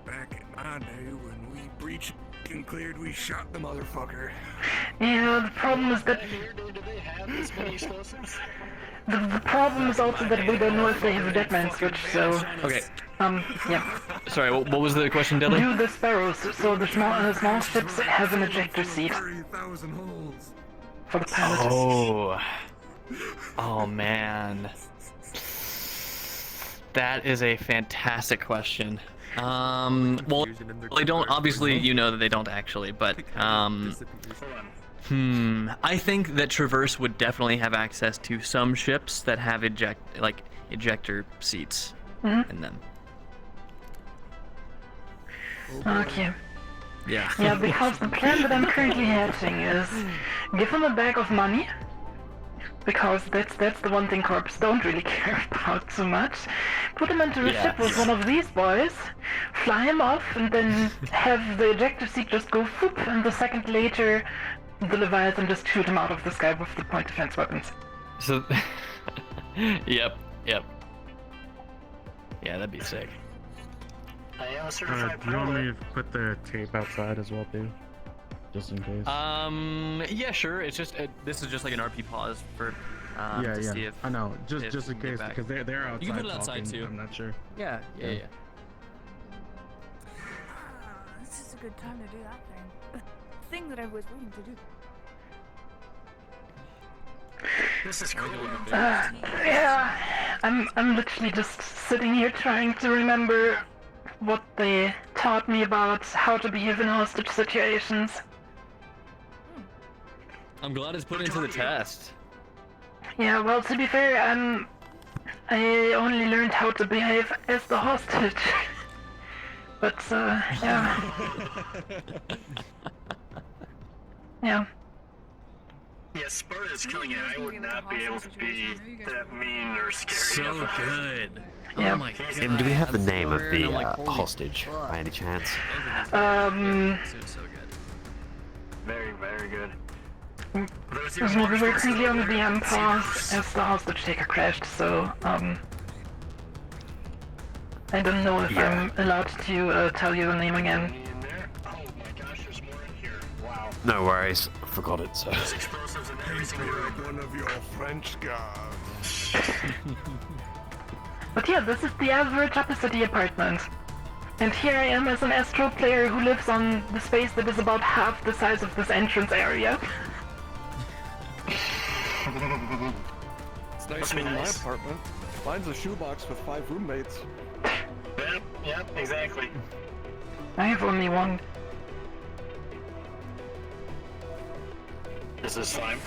Back in my day when we breached and cleared, we shot the motherfucker. Yeah, the problem is that... Do they have this many explosives? The problem is also that we don't know if they have a dead man switch, so... Okay. Yeah. Sorry, what was the question, Dilly? Do the sparrows, so the small ships have an ejector seat. 30,000 holes. For the pilot. Oh. Oh, man. That is a fantastic question. Well, they don't, obviously, you know that they don't actually, but, I think that Traverse would definitely have access to some ships that have ejector seats in them. Okay. Yeah. Yeah, because the plan that I'm currently hatching is give them a bag of money, because that's the one thing corps don't really care about too much. Put him into a ship with one of these boys, fly him off, and then have the ejector seat just go whoop, and the second later the Leviathan just shoot him out of the sky with the point defense weapons. So, yep. Yeah, that'd be sick. I am a certified do you want me to put the tape outside as well, too? Just in case. Yeah, sure. It's just this is just like an RP pause for to see if I know. Just in case, because they're outside. You can put it outside talking, too. I'm not sure. Yeah. This is a good time to do that thing. The thing that I was waiting to do. This is cool. Yeah, I'm literally just sitting here trying to remember what they taught me about how to behave in hostage situations. I'm glad it's put into the test. Yeah, well, to be fair, I only learned how to behave as the hostage. But, yeah. Yeah. Yeah, Sparta is killing it. I would not be able to be that mean or scary. So good. Yeah. Oh my god. And do we have the name of the hostage by any chance? So good. Very, very good. We were currently on the pause as the hostage taker crashed, so, I don't know if I'm allowed to tell you the name again. Oh my gosh, there's more in here. Wow. No worries. I forgot it, so. There's explosives in every single room. One of your French guards. But yeah, this is the average upper city apartment. And here I am as an Astro player who lives on the space that is about half the size of this entrance area. It's nicer than my apartment. Mine's a shoebox with 5 roommates. Yep, exactly. I have only one. Is this slime?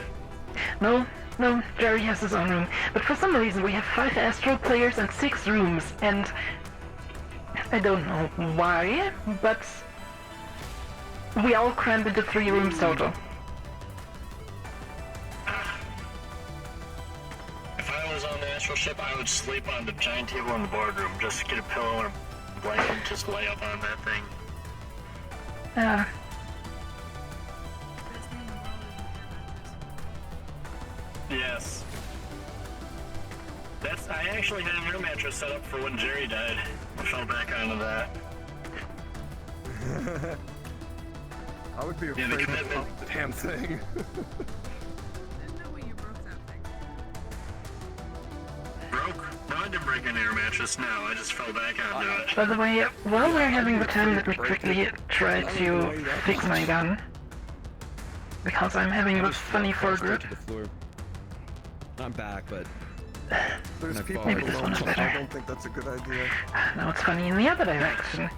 No, Jerry has his own room. But for some reason we have 5 Astro players and 6 rooms, and I don't know why, but we all crammed into 3 rooms total. If I was on the astral ship, I would sleep on the giant table in the boardroom. Just get a pillow and a blanket and just lay up on that thing. Yes. I actually had an air mattress set up for when Jerry died. I fell back onto that. I would be afraid to pop the damn thing. Broke? No, I didn't break an air mattress, no, I just fell back onto it. By the way, while we're having the time, let me quickly try to fix my gun. Because I'm having this funny foregroup. I'm back, but There's people Maybe this one is better. I don't think that's a good idea. No, it's funny in the other direction.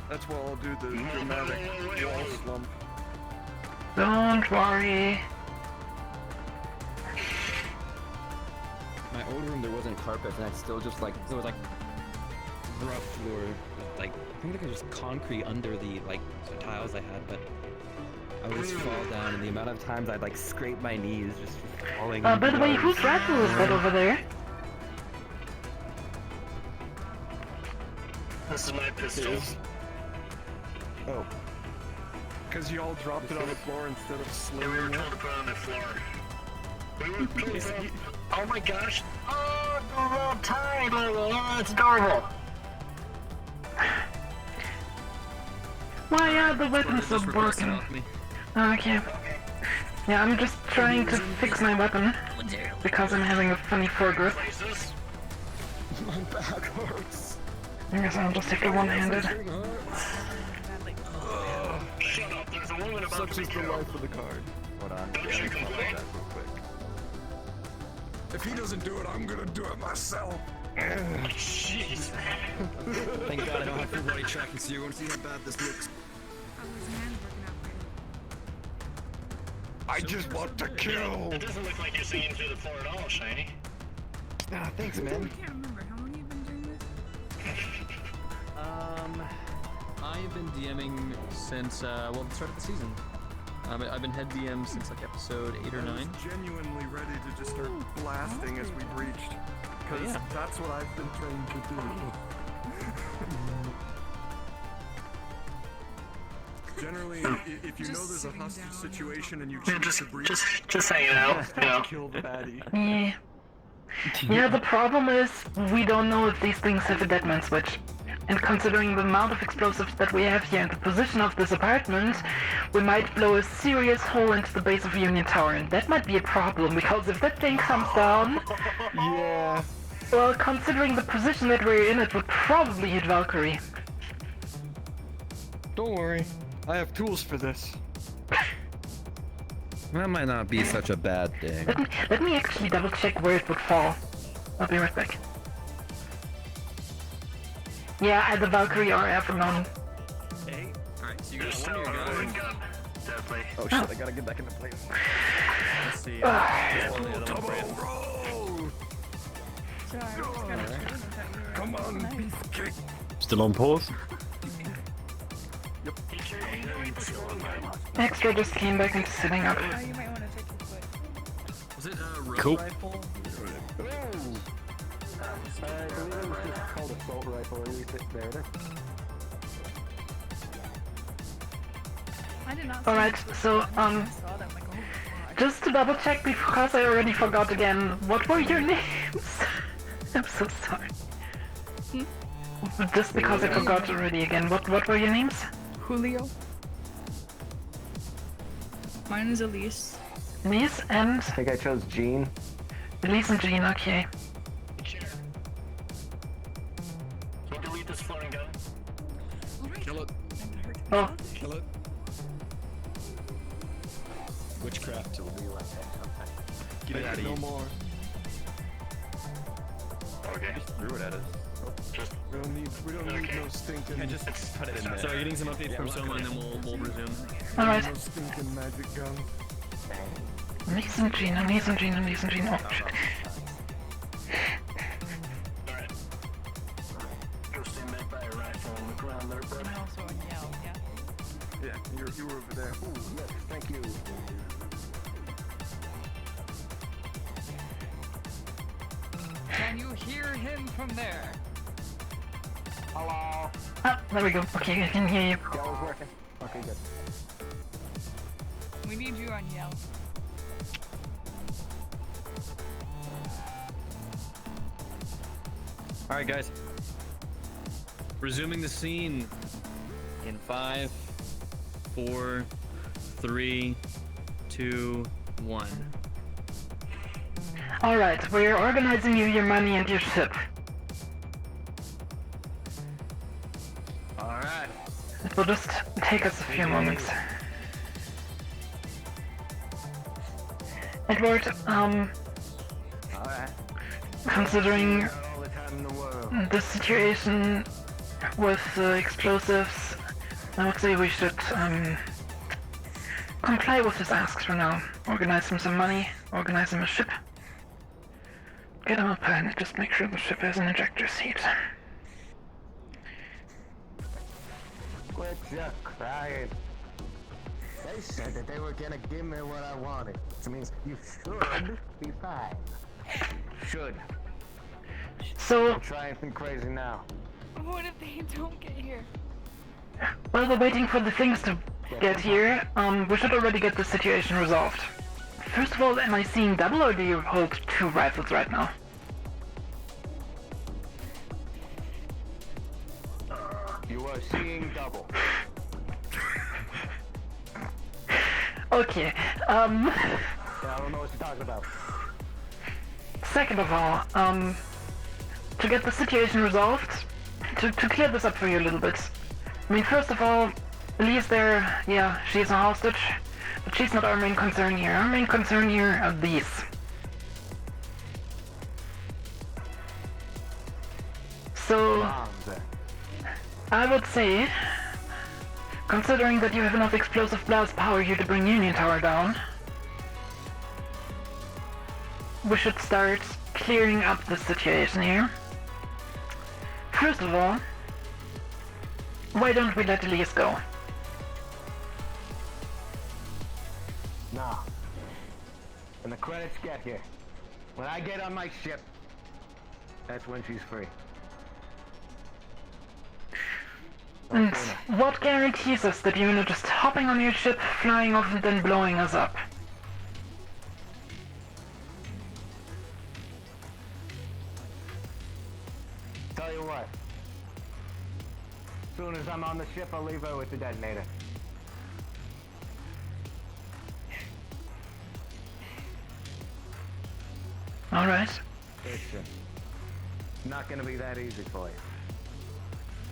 That's where I'll do the dramatic wall slump. Don't worry. My old room, there wasn't carpet, and it's still just like, there was like rough floor, like, I think like just concrete under the tiles I had, but I would just fall down, and the amount of times I'd like scrape my knees just falling. By the way, whose rifle is that over there? This is my pistol. Oh. Because you all dropped it on the floor instead of slinging We were it. told to put it on the floor. We were told to... Oh my gosh! Oh, the little tiny little... Oh, it's adorable! Why are the weapons so broken? Okay. Yeah, I'm just trying to fix my weapon because I'm having a funny foregrip. My back hurts. I guess I'll just take it one-handed. Shut up, there's a woman about Such to is be the killed. life of the card. Hold on. Don't you complain. If he doesn't do it, I'm gonna do it myself. Jeez. Thank God I don't have full body tracking, so you're going to see how bad this looks. I just want to kill. It doesn't look like you're singing through the floor at all, Shiny. Ah, thanks, man. I can't remember. How long have you been doing this? I've been DMing since, well, the start of the season. I've been head DM since like episode 8 or 9. I was genuinely ready to just start blasting as we breached. Because that's what I've been trained to do. Generally, if you know there's a hostage situation and you choose to breach, just hanging out, you know. kill the baddie. Yeah. Yeah, the problem is we don't know if these things have a dead man switch. And considering the amount of explosives that we have here and the position of this apartment, we might blow a serious hole into the base of Union Tower, and that might be a problem, because if that thing comes down... Yeah. Well, considering the position that we're in, it would probably hit Valkyrie. Don't worry, I have tools for this. That might not be such a bad thing. Let me actually double check where it would fall. I'll be right back. Yeah, either Valkyrie or Avalon. Hey. Alright, so you got one of your guns. Definitely. Oh shit, I gotta get back into place. Let's see. Come on, kick. Still on pause? Extra just came back into sitting up. Oh, you might want to take your foot. Was it a road Cool. rifle? I believe it was just called assault rifle, at least it's there. I did not see Alright, this so, before. I saw that, like, oh, just to double check because I already forgot again, what were your names? I'm so sorry. Just because I forgot already again, what were your names? Julio. Mine is Elise. Elise and... I think I chose Jean. Elise and Jean, okay. Can you delete this floating gun? Kill it. Oh. Kill it. Witchcraft. Get it out of No you. more. Okay. Just threw it at us. We don't need no stinking. Yeah, just cut it in there. So you're getting some updates from Soma and then we'll resume. Alright. No stinking magic gun. Elise and Jean, Elise and Jean, Elise and Jean, oh shit. Alright. Go stand back by a rifle and look around there, bud. I'm also in Yale, yeah. Yeah, you were over there. Ooh, yes, thank you. Can you hear him from there? Hello. Ah, there we go. Okay, I can hear you. That was working. Okay, good. We need you on Yale. Alright, guys. Resuming the scene in 5, 4, 3, 2, 1. Alright, we're organizing you your money and your ship. Alright. It will just take us a few moments. Edward, Alright. considering All the time in the world. the situation with explosives, I would say we should comply with his asks for now. Organize him some money, organize him a ship. Get him a pen, just make sure the ship has an ejector seat. Quit your crying. They said that they were gonna give me what I wanted, which means you should be fine. Should. So, I'm trying anything crazy now. What if they don't get here? well, we're waiting for the things to get here, we should already get the situation resolved. First of all, am I seeing double or do you hold 2 rifles right now? You are seeing double. Okay, Yeah, I don't know what you're talking about. Second of all, to get the situation resolved, to clear this up for you a little bit. I mean, first of all, Lee's there, yeah, she's a hostage, but she's not our main concern here. Our main concern here are these. So, I would say, considering that you have enough explosive blast power here to bring Union Tower down, we should start clearing up the situation here. First of all, why don't we let Elise go? Nah. When the credits get here, when I get on my ship, that's when she's free. And what guarantees us that you're not just hopping on your ship, flying off and then blowing us up? Tell you what. As soon as I'm on the ship, I'll leave her with the detonator. Alright. Listen. Not gonna be that easy for you.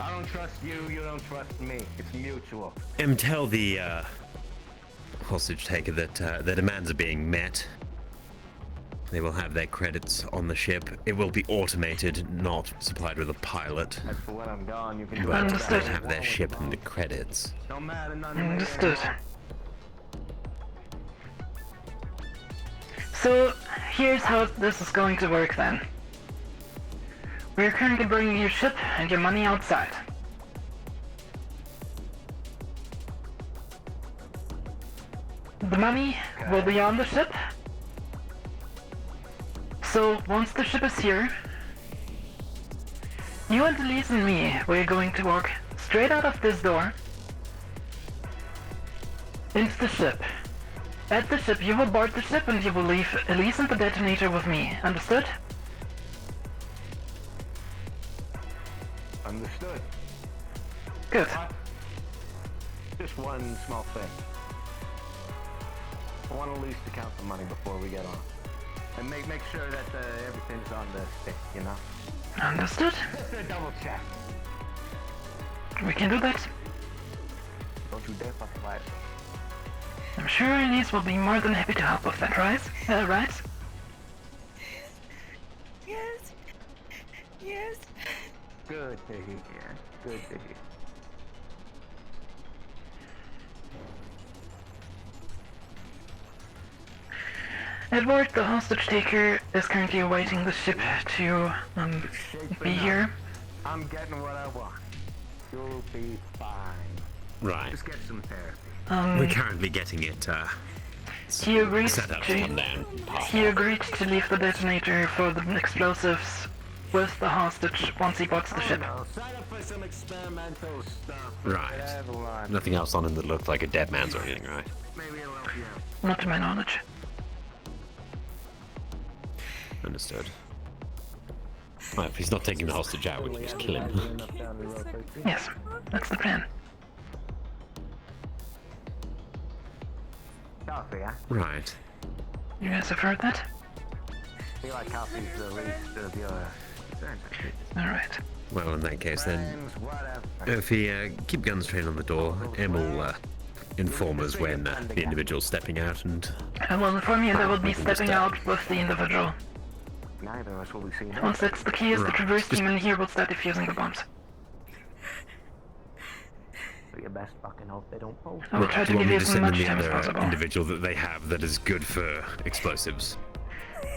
I don't trust you, you don't trust me. It's mutual. Tell the hostage taker that their demands are being met. They will have their credits on the ship. It will be automated, not supplied with a pilot. As for when I'm gone, you can do But it. they'll have their ship and the credits. Don't matter, none Understood. So, here's how this is going to work then. We're currently bringing your ship and your money outside. The money will be on the ship. So, once the ship is here, you and Elise and me, we're going to walk straight out of this door into the ship. At the ship, you will board the ship and you will leave Elise and the detonator with me. Understood? Understood. Good. Just one small thing. I want Elise to count the money before we get on. And make sure that everything's on the stick, you know? Understood. Just a double check. We can do that. Don't you dare fucking lie. I'm sure Elise will be more than happy to help with that, right? Right? Yes. Yes. Good to hear. Good to hear. Edward, the hostage taker, is currently awaiting the ship to be here. I'm getting what I want. You'll be fine. Right. Just get some therapy. We're currently getting it He agreed set up to come down. He agreed to leave the detonator for the explosives with the hostage once he boards the ship. Sign up for some experimental stuff. Right. Nothing else on him that looked like a dead man's or anything, right? Maybe it'll help you out. Not to my knowledge. Understood. Well, if he's not taking the hostage out, we can just kill him. Yes, that's the plan. Coffee, huh? Right. You guys have heard that? I feel like coffee's the least of your concerns. Alright. Well, in that case, then, if we keep guns trained on the door, Em will inform us when the individual's stepping out, and I will inform you that will be stepping out with the individual. Neither of us will be seen. Once that's the case, the Traverse team in here will start defusing the bombs. So you best fucking hope they don't pull. I will try to do you give want me you to as send in much the time as other possible. individual that they have that is good for explosives?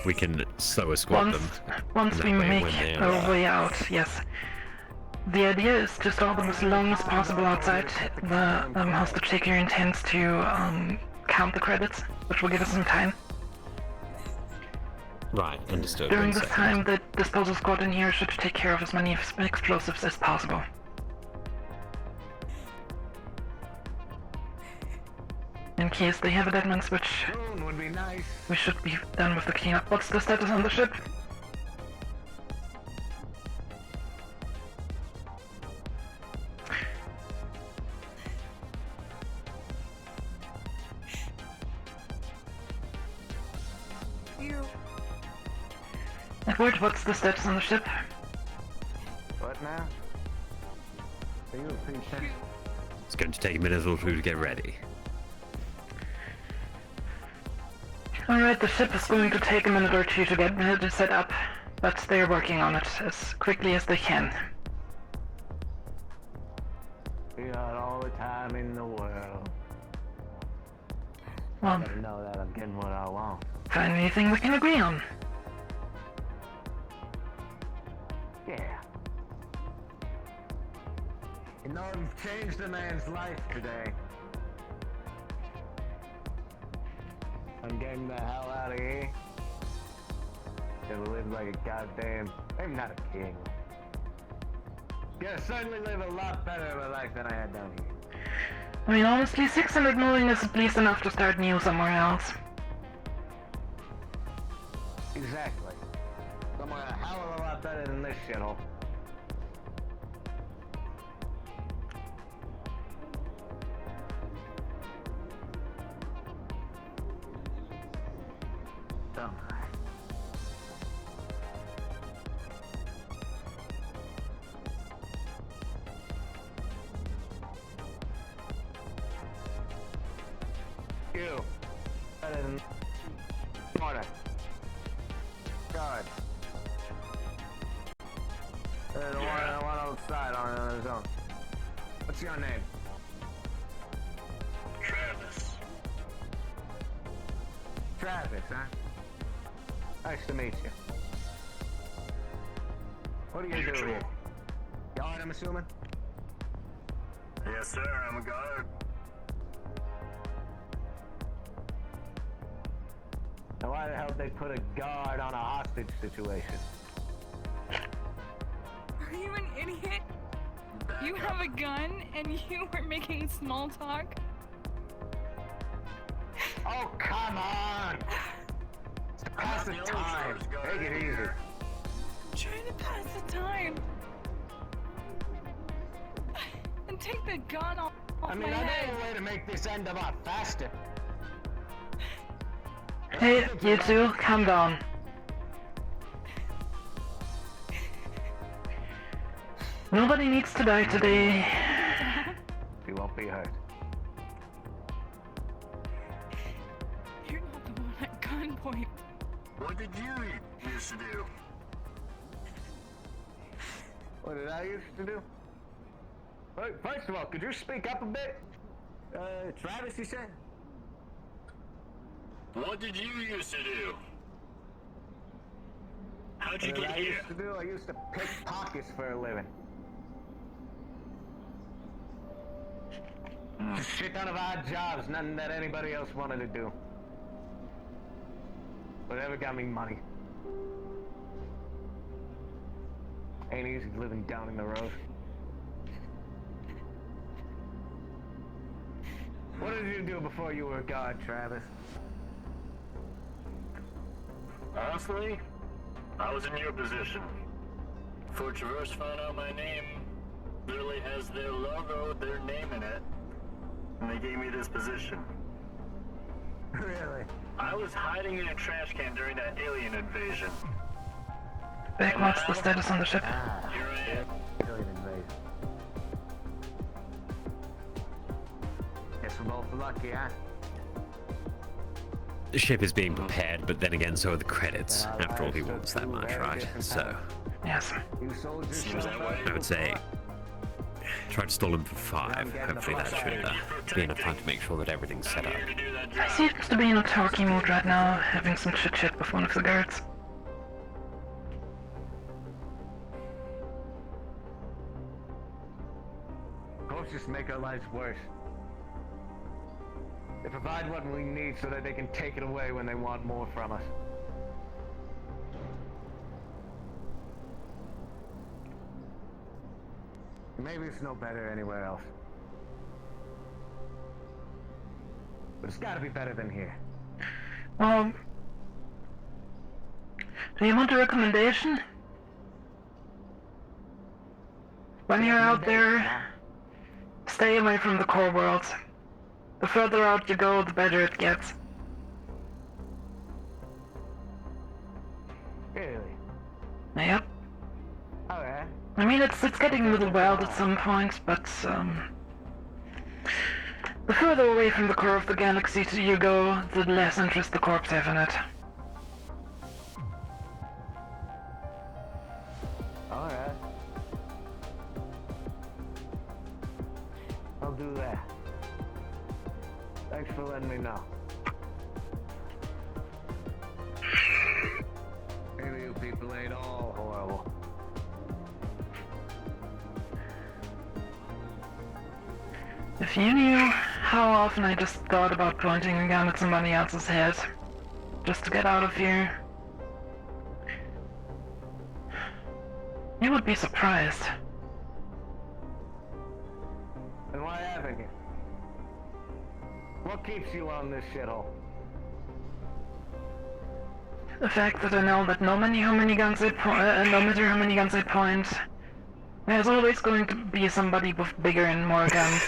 We can slow a squad them. Once and we that way make when they our are- way out, yes. The idea is to stall them as long as possible outside. The hostage taker intends to count the credits, which will give us some time. Right, understood. During One this second. time, the disposal squad in here should take care of as many explosives as possible. in case they have a deadman switch. Soon would be nice. We should be done with the cleanup. What's the status on the ship? Edward, what's the status on the ship? What now? Are you a princess? It's going to take a minute or two to get ready. Alright, the ship is going to take a minute or two to get set up, but they're working on it as quickly as they can. We got all the time in the world. Well, I better know that I'm getting what I want. find anything we can agree on. Yeah. You know, you've changed a man's life today. I'm getting the hell out of here. Gonna live like a goddamn... I'm not a king. Gonna certainly live a lot better of a life than I had down here. I mean, honestly, 600 million is at least enough to start new somewhere else. Exactly. Somewhere a hell of a lot better than this shithole. Somewhere. You. Better than... Order. Guard. The one outside on his own. What's your name? Travis. Travis, huh? Nice to meet you. What do you do here? Guard, I'm assuming? Yes, sir. I'm a guard. Now why the hell did they put a guard on a hostage situation? Are you an idiot? You have a gun and you were making small talk? Oh, come on! Pass the time. Take it easy. Trying to pass the time. And take the gun off I mean, my I head. know a way to make this end a lot faster. Hey, you two, calm down. Nobody needs to die today. You won't be hurt. You're not the one at gunpoint. What did you used to do? What did I used to do? Wait, first of all, could you speak up a bit? Travis, you said? What did you used to do? How'd you What get I here? used to do? I used to pick pockets for a living. Just shit ton of odd jobs, nothing that anybody else wanted to do. Whatever got me money. Ain't easy living down in the road. What did you do before you were a guard, Travis? Honestly, I was in your position. Before Traverse found out my name, literally has their logo, their name in it, and they gave me this position. Really? I was hiding in a trash can during that alien invasion. Beck, what's the status on the ship? Here I am. Alien invasion. Guess we're both lucky, huh? The ship is being prepared, but then again, so are the credits. After all, he wants that much, right? So, yes. You sold I would say, try to stall him for 5. Hopefully that should be enough time to make sure that everything's set up. He seems to be in a talky mood right now, having some chit-chat with one of the guards. Cops just make our lives worse. They provide what we need so that they can take it away when they want more from us. Maybe it's no better anywhere else. but it's gotta be better than here. Do you want a recommendation? When you're out there, stay away from the core world. The further out you go, the better it gets. Really? Yep. Alright. I mean, it's getting a little wild at some points, but, the further away from the core of the galaxy you go, the less interest the corps have in it. Alright. I'll do that. Thanks for letting me know. Maybe you people ain't all horrible. If you knew how often I just thought about pointing a gun at somebody else's head, just to get out of here, you would be surprised. And why haven't you? What keeps you on this shithole? The fact that I know that no matter how many guns I point, there's always going to be somebody with bigger and more guns.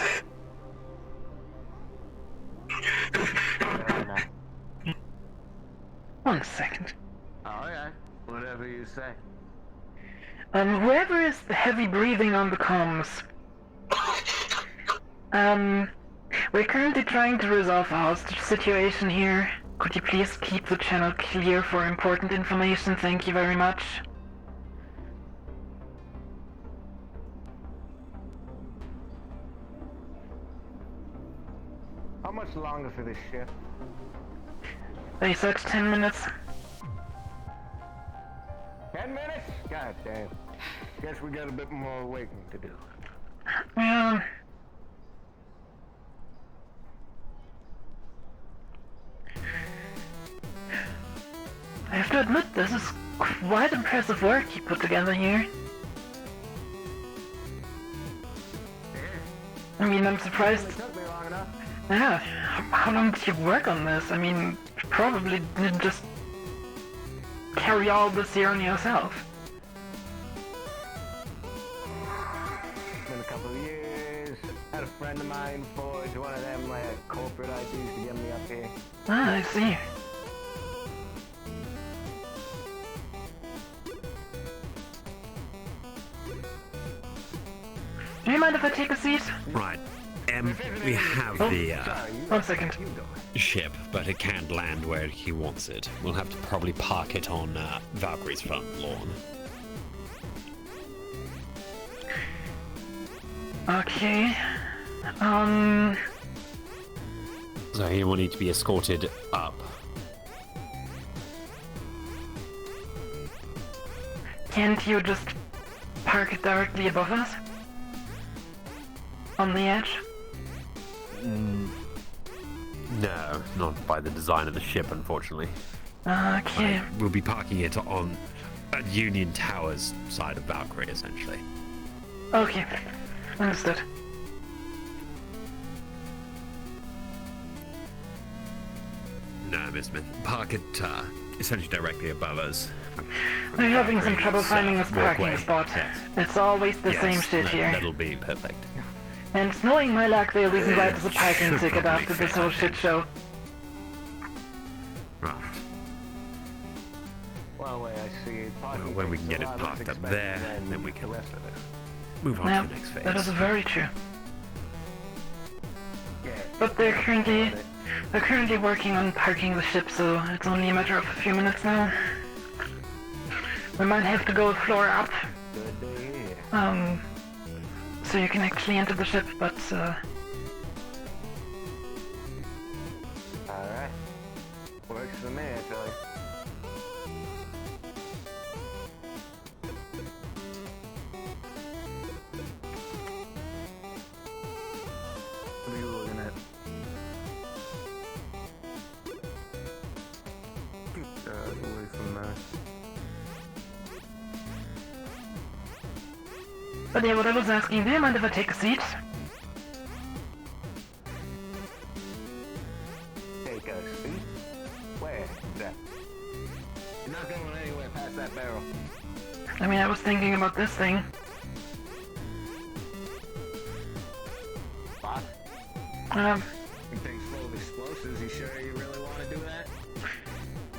One second. Alright, whatever you say. Whoever is the heavy breathing on the comms, we're currently trying to resolve a hostage situation here. Could you please keep the channel clear for important information? Thank you very much. How much longer for this ship? They said 10 minutes. 10 minutes? God damn. Guess we got a bit more awakening to do. Yeah. I have to admit, this is quite impressive work you put together here. I mean, I'm surprised. Yeah, how long did you work on this? I mean, you probably didn't just carry all this here on yourself. Been a couple of years. Had a friend of mine forge one of them corporate IDs to get me up here. Ah, I see. Do you mind if I take a seat? Right. We have the 1 second. ship, but it can't land where he wants it. We'll have to probably park it on Valkyrie's front lawn. Okay. So he will need to be escorted up. Can't you just park it directly above us? On the edge? No, not by the design of the ship, unfortunately. Okay. We'll be parking it on Union Tower's side of Valkyrie, essentially. Okay. Understood. No, Miss Smith. Park it essentially directly above us. We're having some trouble finding this parking walkway. spot. It's always the same shit here. That'll be perfect. And knowing my luck, they'll even write us a parking ticket after this whole shit show. Right. Well, way I see it. Well, when we can get it parked up there, then we can move on Now, to the next phase. that is very true. But they're currently working on parking the ship, so it's only a matter of a few minutes now. We might have to go a floor up. So you can actually enter the ship, but Alright. Works for me, actually. What are you looking at? Away from there. But yeah, what I was asking, do you mind if I take a seat? You're not going anywhere past that barrel. I mean, I was thinking about this thing. What? Things full of explosives, you sure you really want to do that?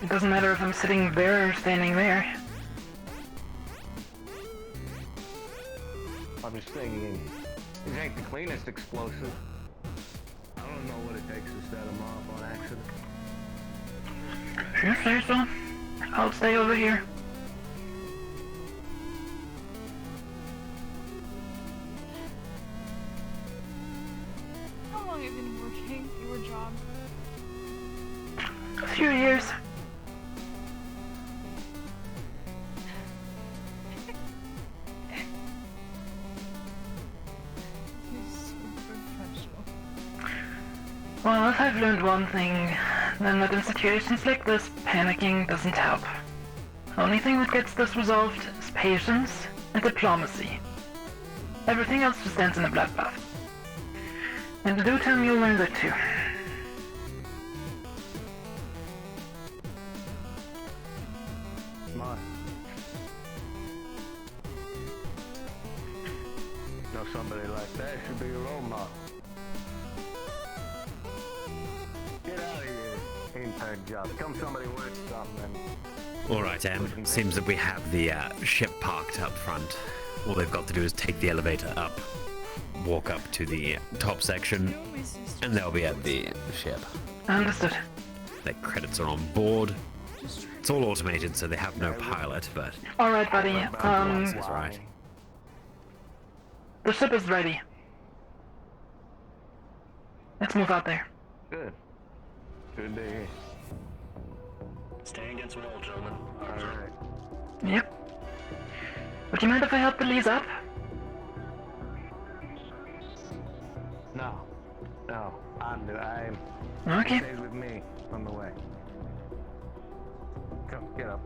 It doesn't matter if I'm sitting there or standing there. I'm just thinking, these ain't the cleanest explosive. I don't know what it takes to set them off on accident. If you say so, I'll stay over here. How long have you been working your job? A few years. Well, if I've learned one thing, then that in situations like this, panicking doesn't help. The only thing that gets this resolved is patience and diplomacy. Everything else just ends in a bloodbath. And in due time you'll learn that too. Smart. Know somebody like that should be a role model. Get out of here, intern job. Become somebody worth something. Alright, seems that we have the ship parked up front. All they've got to do is take the elevator up, walk up to the top section, and they'll be at the ship. Understood. Their credits are on board. It's all automated, so they have no pilot, but... Alright, buddy, That's right. the ship is ready. Let's move out there. Good. Good to hear. Stay against the wall, gentlemen. Alright. Yep. Would you mind if I help the Lees up? No. No. I'm Okay. Stays with me on the way. Come, get up.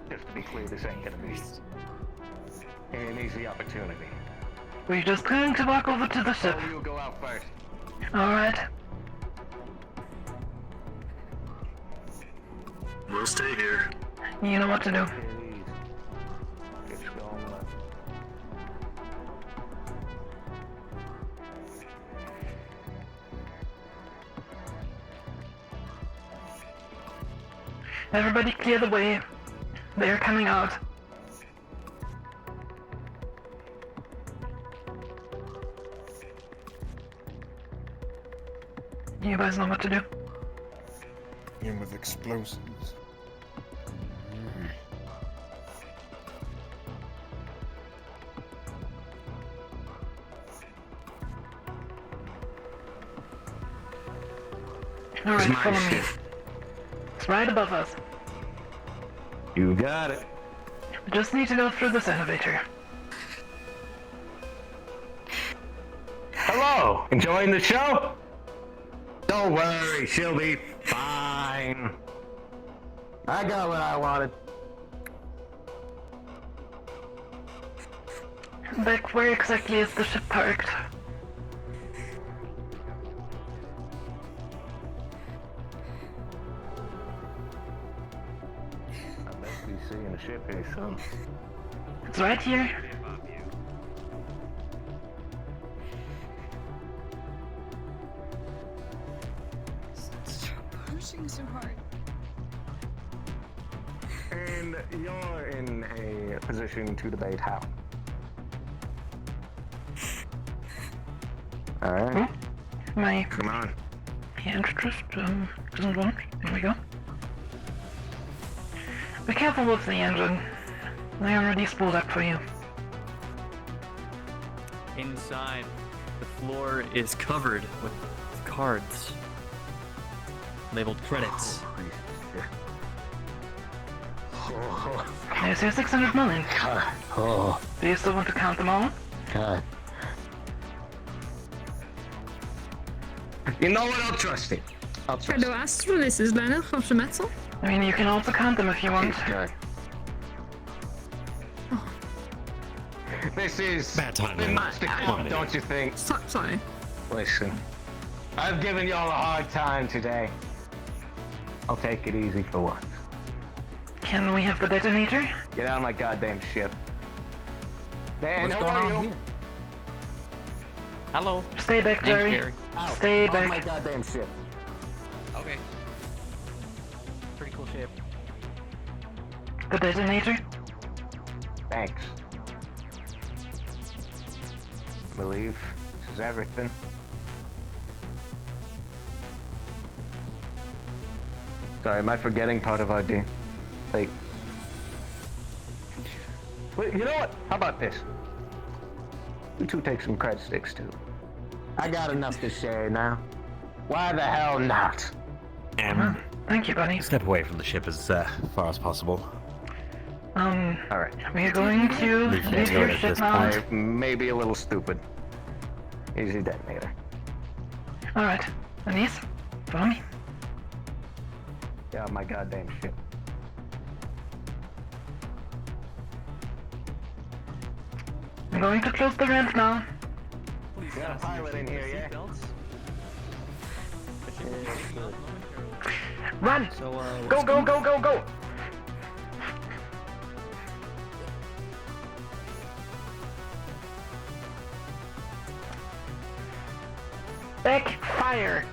Just to be clear, this ain't gonna be an easy opportunity. We're just going to walk over to the ship. Oh, you'll go out first. Alright. We'll stay here. You know what to do. It's going left. Everybody clear the way. They're coming out. You guys know what to do. In with explosives. Alright, follow me. It's right above us. You got it. We just need to go through this elevator. Hello! Enjoying the show? Don't worry, she'll be fine. I got what I wanted. Beck, where exactly is the ship parked? I bet be seeing a ship here soon. It's right here. Stop pushing so hard. And you're in a position to debate how. Alright. My Come on. hand just doesn't want. There we go. Be careful with the engine. They already spooled up for you. Inside, the floor is covered with cards labeled credits. There's your 600 million. Oh. Do you still want to count them all? God. You know what? I'll trust it. Kan det være astralistisk lander from Shemetzel? I mean, you can also count them if you want. This is bad timing. Don't you think? Sorry. Listen, I've given y'all a hard time today. I'll take it easy for once. Can we have the detonator? Get out of my goddamn ship. Dan, What's how going are on you? here? Hello. Stay back, Name's Jerry. Jerry. Stay Off back. my goddamn ship. Okay. Pretty cool ship. The detonator? Thanks. I believe this is everything. Sorry, am I forgetting part of our deal? Like, wait, you know what? How about this? You two take some cred sticks too. I got enough to share now. Why the hell not? Thank you, buddy. Step away from the ship as far as possible. All right. We're going to leave your ship now. I may be a little stupid. Easy detonator. Alright. Denise, follow me. Get out my goddamn ship. I'm going to close the ramp now. Got a pilot in here, yeah? Run! Go, go, go, go, go! Back fire!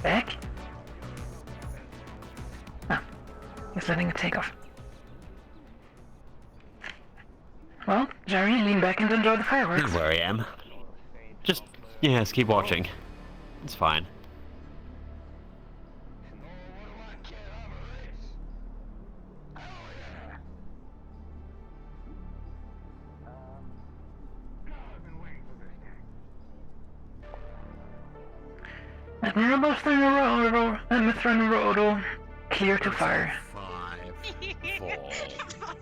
Back? Ah, he's letting it take off. Well, Jerry, lean back and enjoy the fireworks. Don't worry, Em. Just, yes, keep watching. It's fine. Admirable Thunderodo, clear to fire. 5,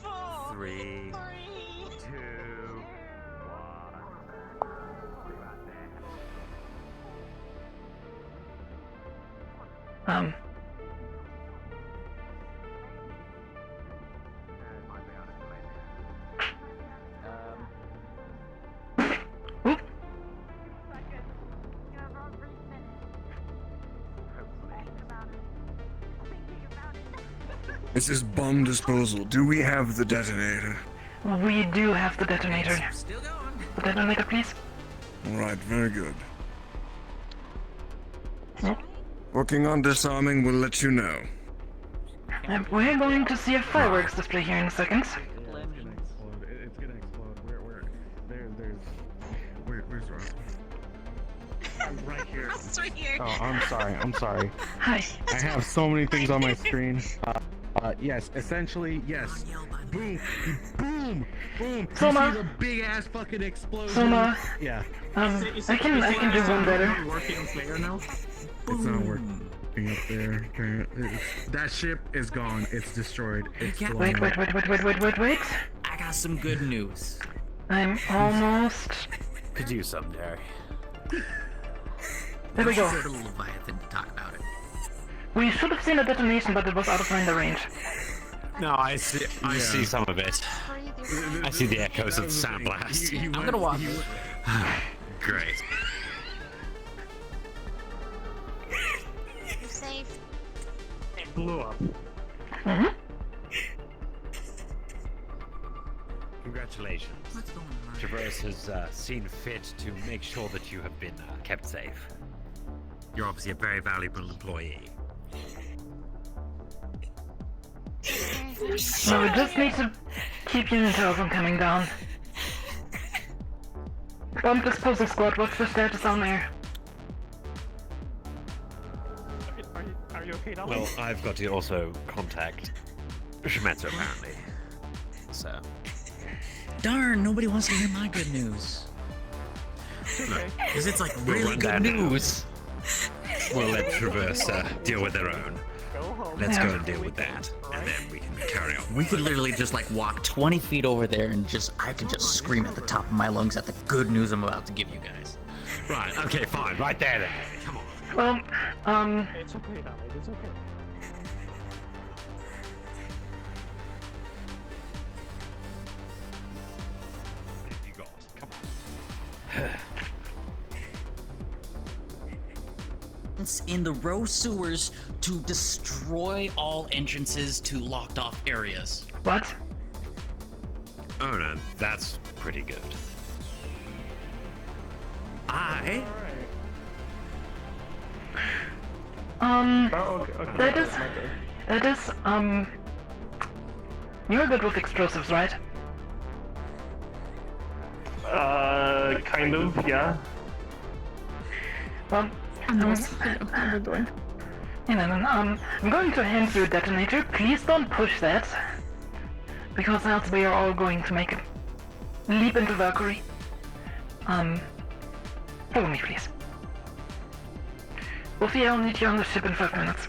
4, 3, 2, 1. This is bomb disposal. Do we have the detonator? We do have the detonator. The detonator, please. Alright, very good. Working on disarming, we'll let you know. We're going to see a fireworks display here in a second. It's gonna explode. Where's Ross? I'm right here. Ross right here. Oh, I'm sorry. Hi. I have so many things on my screen. Yes, essentially, yes. Boom, boom, boom. Soma. You see the big ass fucking explosion? Soma. Yeah. I can do one better. It's not working up there. That ship is gone. It's destroyed. It's Wait. I got some good news. I'm almost... Could use some, Jerry. There we go. Go to Leviathan to talk about it. We should have seen a detonation, but it was out of render range. No, I see some of it. I see the echoes of the sound blast. I'm gonna walk. Great. You're safe. It blew up. Mm-hmm. Congratulations. What's going on? Traverse has seen fit to make sure that you have been kept safe. You're obviously a very valuable employee. So we just need to keep unit from coming down. Bomb disposal squad, what's the status on there? Are you okay now? Well, I've got to also contact Shemetzel apparently. So. Darn, nobody wants to hear my good news. Okay. Because it's like We'll really run good that now. news. We'll let Traverse deal with their own. Go home. Let's go and deal with that, and then we can carry on. We could literally just like walk 20 feet over there and I could just scream at the top of my lungs at the good news I'm about to give you guys. Right, okay, fine. Right there then. Come on. Well, It's okay, Alec. It's okay. You got it. Come on. In the row sewers to destroy all entrances to locked off areas. What? Oh no, that's pretty good. That is, you're good with explosives, right? Kind of, yeah. Well, I'm going to hand you a detonator. Please don't push that, because else we are all going to make a leap into Valkyrie. Follow me, please. Wolfie, I'll need you on the ship in 5 minutes.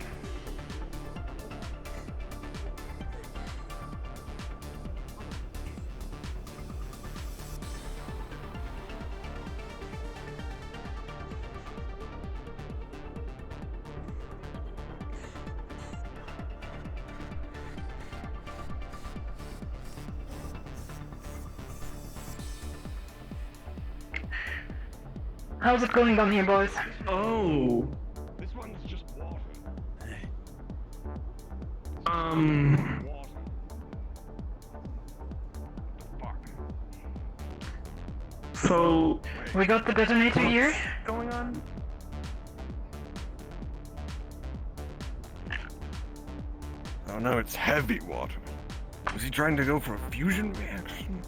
How's it going down here, boys? Oh. This one's just water. So we got the detonator here. Going on? Oh no, it's heavy water. Was he trying to go for a fusion reaction?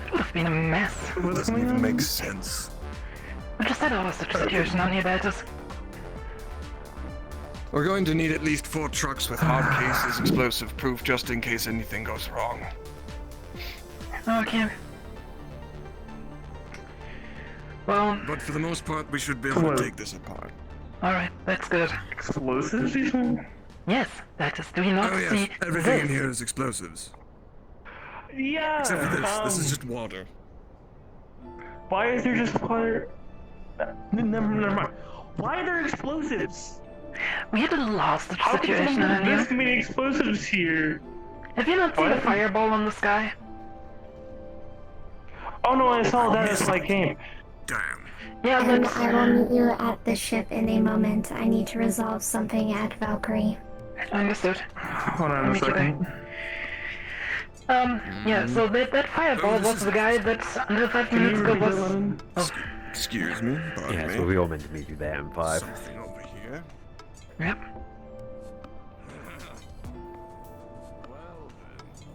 It would have been a mess. It doesn't even make sense. I just had a hostage situation on here, Betis. We're going to need at least 4 trucks with hard cases, explosive proof, just in case anything goes wrong. Okay. Well... But for the most part, we should be able to take this apart. Alright, that's good. Explosives, you think? Yes, Betis. Do you not Oh yes, see everything in this? here is explosives. Yeah. Except for this. This is just water. Why is there just water? Never mind. Why are there explosives? We had a little hostage How can situation someone on put this here. many explosives here? Have you not seen the What? fireball on the sky? Oh no, I saw that as like game. Damn. Yeah, And that's... I will meet you at the ship in a moment. I need to resolve something at Valkyrie. Understood. Hold on a Meet you second. there. Yeah, so that fireball was the guy that under 5 minutes ago was... Oh, Excuse me. Pardon Yes, me. well, we all meant to meet you there in 5. Something over here. yep. Well,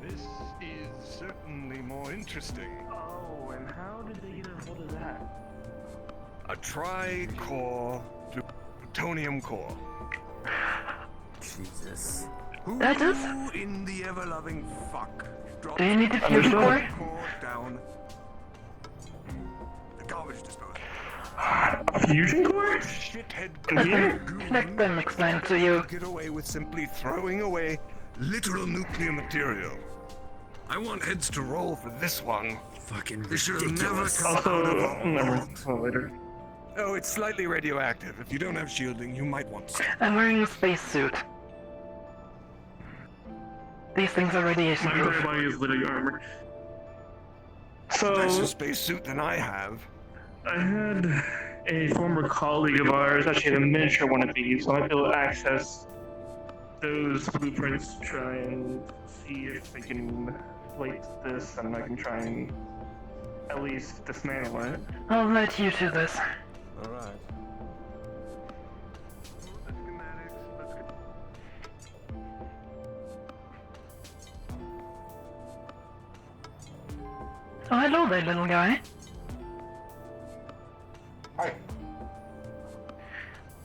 this is certainly more interesting. Oh, and how did they get a hold of that? A tri-core plutonium core. Jesus. Who That is? in the ever-loving fuck dropped Do you need the fusion core? down the garbage disposal? A fusion core? Shithead Let them explain to you. get away with simply throwing away literal nuclear material. I want heads to roll for this one. Fucking This should have never ridiculous. come out of Also, our never. mouth. Oh, later. Oh, it's slightly radioactive. If you don't have shielding, you might want some. I'm wearing a spacesuit. These things are radiation My entire proof. body is literally armor. Nicer So, spacesuit than I have. I had a former colleague of ours actually had a miniature one of these, so I might be able to access those blueprints to try and see if they can plate this, and I can try and at least dismantle it. I'll let you do this. Alright. Oh, hello there, little guy. Hi.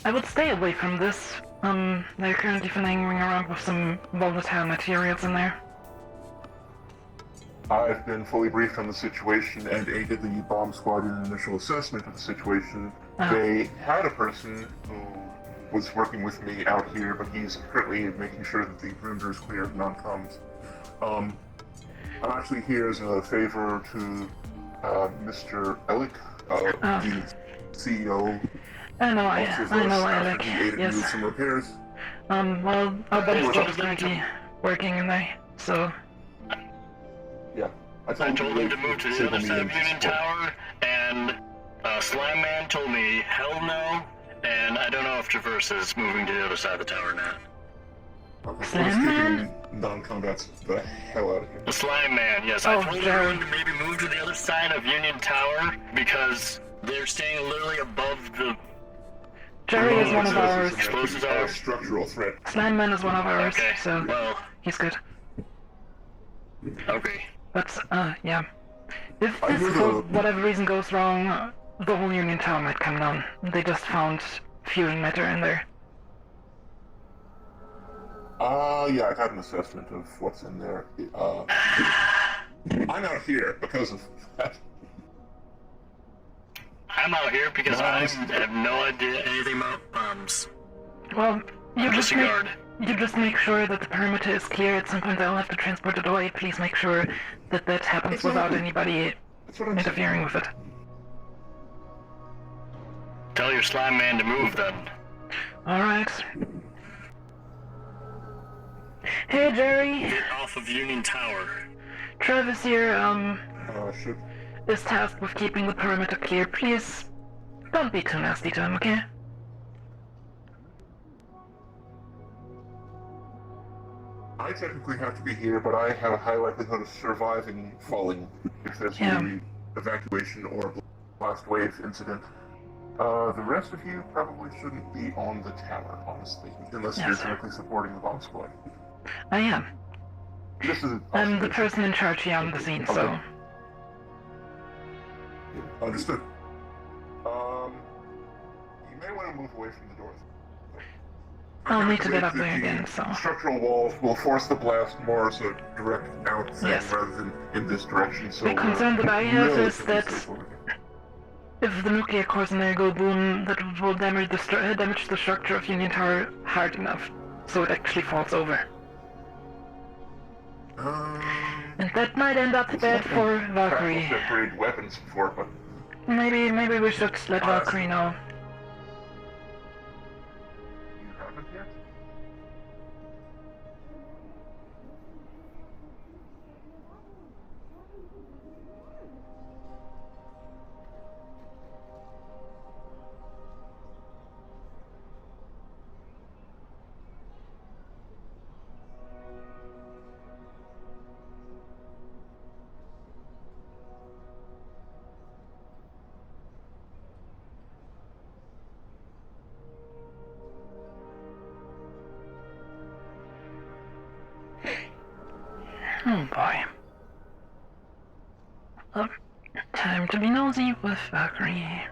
I would stay away from this. They're currently flying around with some volatile materials in there. I've been fully briefed on the situation and aided the bomb squad in an initial assessment of the situation. They had a person who was working with me out here, but he's currently making sure that the perimeter is clear of non-coms. I'm actually here as a favor to Mr. Ellick, the CEO. I know after Alec. he aided me with Yes. some repairs. Well, our buddy's is currently working in there, so. Yeah. I told him to move to the other side of Union Tower, and Slime Man told me hell no, and I don't know if Traverse is moving to the other side of the tower or not. Slime Man? Non-combat's the hell out of here. The Slime Man, yes. I told everyone to maybe move to the other side of Union Tower because they're staying literally above the. Jerry is one of ours. Explosives are structural threat. Slime Man is one of ours, Okay, so well, he's good. Okay. But, yeah. If this, for whatever reason, goes wrong, the whole Union Tower might come down. They just found fueling matter in there. Yeah, I've had an assessment of what's in there. I'm out here because of that. I'm out here because I have no idea anything about bombs. Well, you just Disregard. make sure that the perimeter is clear. At some point I'll have to transport it away. Please make sure that that happens without anybody interfering with it. Tell your Slime Man to move then. Alright. Hey Jerry! Get off of Union Tower. Travis here, Should is tasked with keeping the perimeter clear. Please, don't be too nasty to him, okay? I technically have to be here, but I have a high likelihood of surviving falling if there's any evacuation or blast wave incident. The rest of you probably shouldn't be on the tower, honestly, unless you're directly supporting the bomb squad. I am. This is I'm the person in charge here on the scene, so... Understood. You may want to move away from the doors. I'll need to get up there again, so... Structural walls will force the blast more so direct out rather than in this direction, so... The concern that I have is that if the nuclear cores in there go boom, that will damage the structure of Union Tower hard enough, so it actually falls over. And that might end up bad for Valkyrie. Separated weapons before, but... Maybe we should let Valkyrie know. You haven't yet? Oh boy. Time to be nosy with Valkyrie.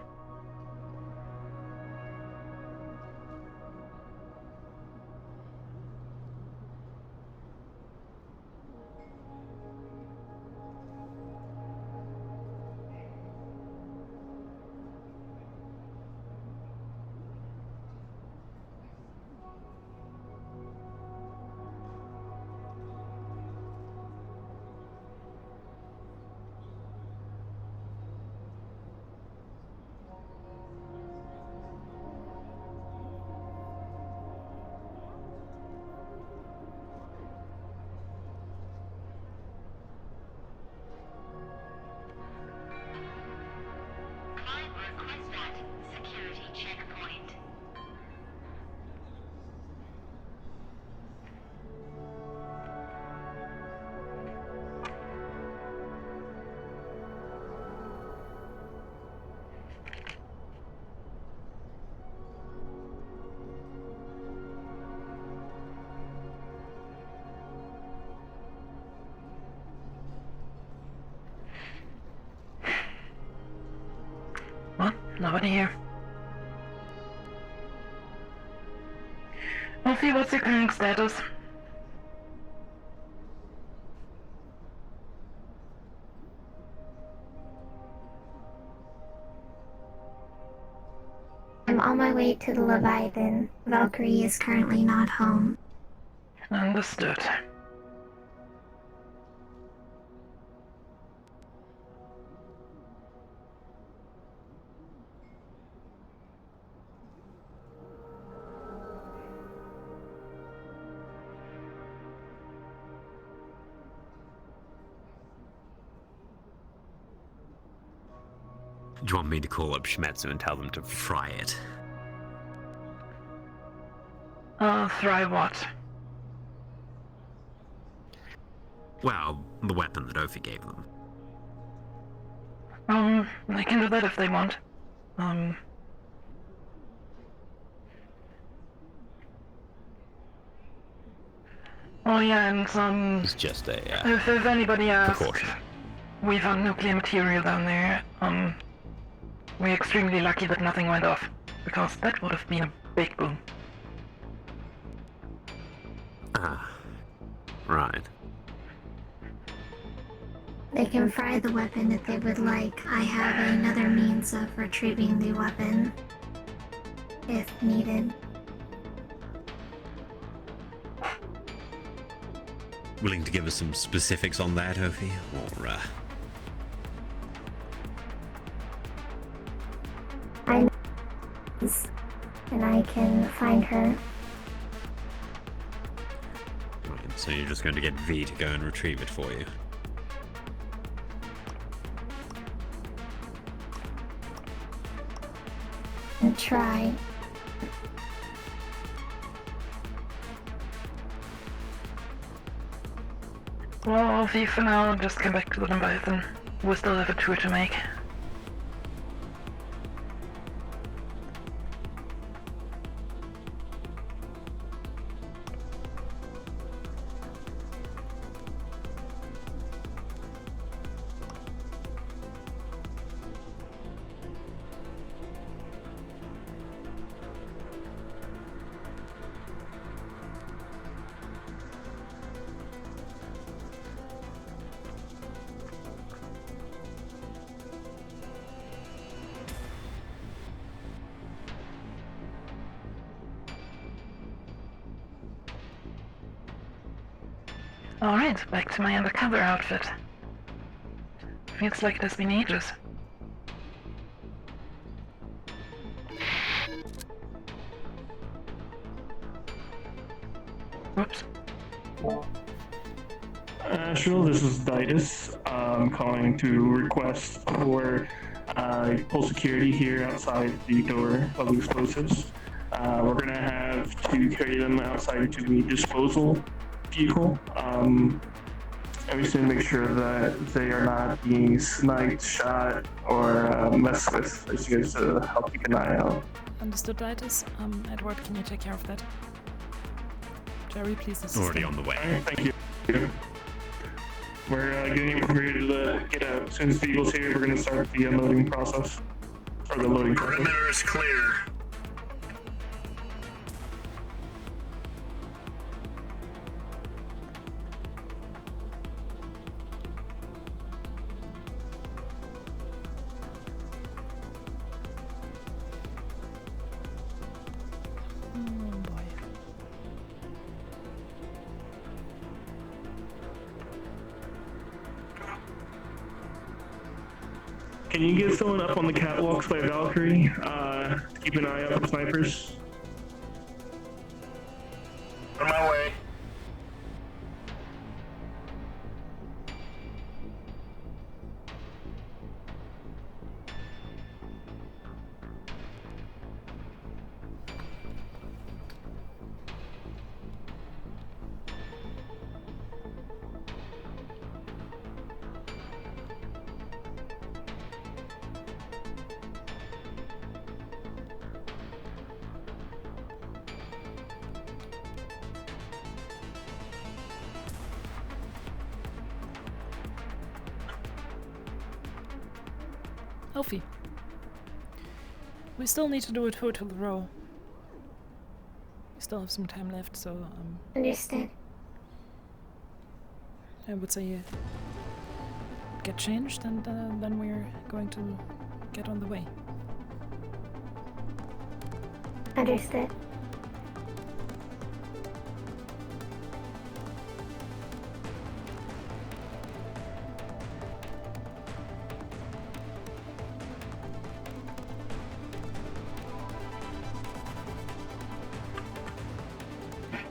What? Nobody here. Wolfie, what's your current status? I'm on my way to the Leviathan. Valkyrie is currently not home. Understood. Do you want me to call up Shmetsu and tell them to fry it? Fry what? Well, the weapon that Ophi gave them. They can do that if they want. Oh yeah, and It's just a if anybody asks, precaution. we found nuclear material down there. We're extremely lucky that nothing went off, because that would have been a big boom. Ah, right. They can fry the weapon if they would like. I have another means of retrieving the weapon, if needed. Willing to give us some specifics on that, Ophi? Or, I know, and I can find her. Right, so you're just going to get V to go and retrieve it for you? And try. Well, V for now, just come back to the Leviathan. We still have a tour to make. Alright, back to my undercover outfit. Feels like it has been ages. Whoops. Asheville, this is Ditus. I'm calling to request for full security here outside the door of the explosives. We're gonna have to carry them outside to the disposal vehicle. And we should make sure that they are not being sniped, shot, or messed with. I just you guys to help keep an eye out. Understood, Ditus. Edward, can you take care of that? Jerry, please assist. Already on the way. Alright, thank you. We're getting ready to get out. As soon as the vehicle's here, we're going to start the unloading process. Or the loading process. Perimeter is clear. Can you get someone up on the catwalks by Valkyrie? Keep an eye out for snipers. On my way. Elfie. We still need to do a tour to the row. We still have some time left, so Understood. I would say get changed and then we're going to get on the way. Understood.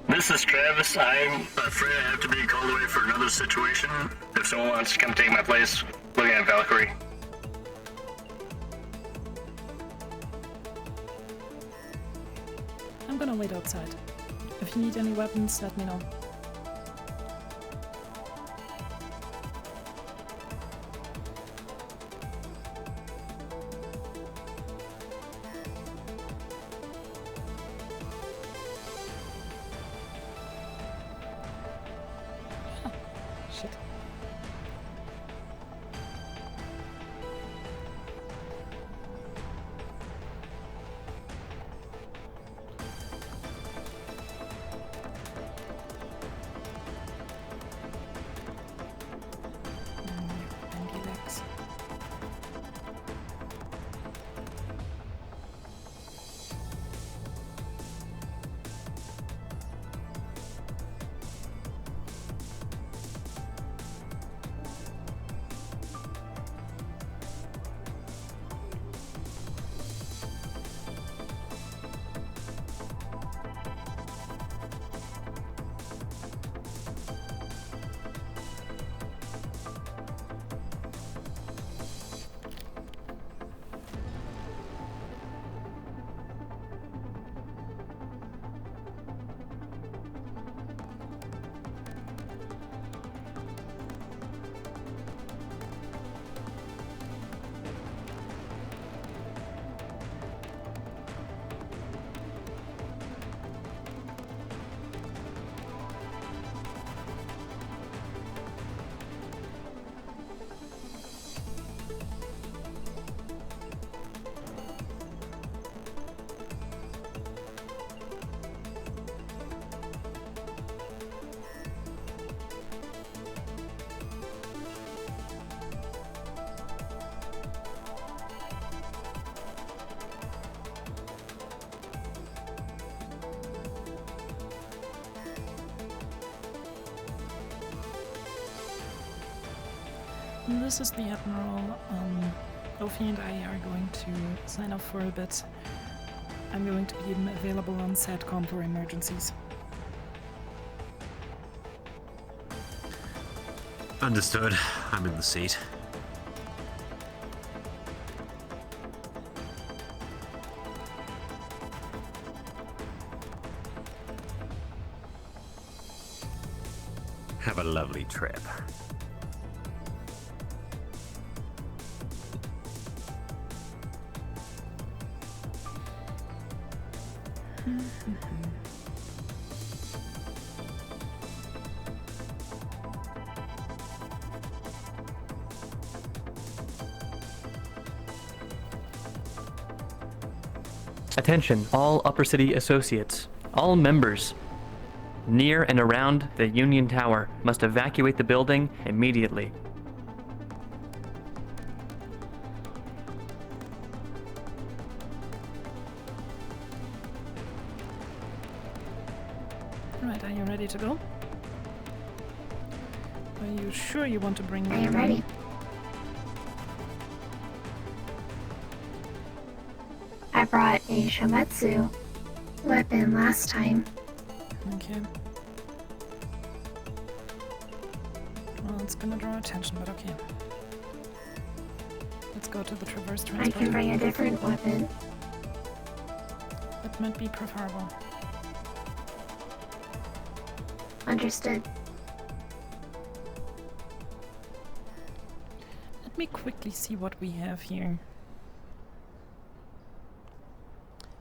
This is Travis. I'm afraid I have to be called away for another situation. If someone wants to come take my place, looking at Valkyrie. I'm gonna wait outside. If you need any weapons, let me know. Shit. Bendy legs. This is the Admiral. Ophi and I are going to sign off for a bit. I'm going to be available on SATCOM for emergencies. Understood. I'm in the seat. Have a lovely trip. Attention, all Upper City associates. All members near and around the Union Tower must evacuate the building immediately. Right, are you ready to go? Are you sure you want to bring me? I am ready. I brought a Shometsu weapon last time. Okay. Well, it's gonna draw attention, but okay. Let's go to the Traverse I Transport. can bring a different weapon. That might be preferable. Understood. Let me quickly see what we have here.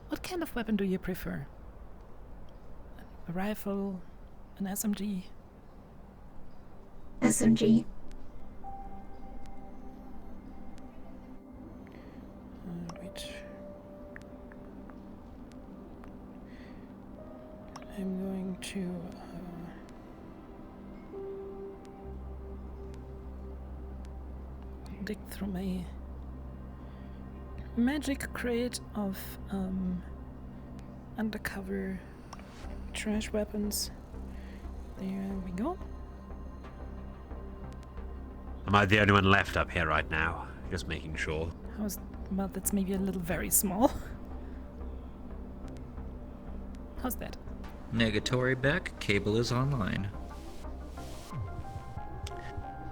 What kind of weapon do you prefer? A rifle? An SMG? SMG. Wait. I'm going to dig through my magic crate of undercover trash weapons. There we go. Am I the only one left up here right now? Just making sure. Well, that's maybe a little very small. How's that? Negatory back. Cable is online.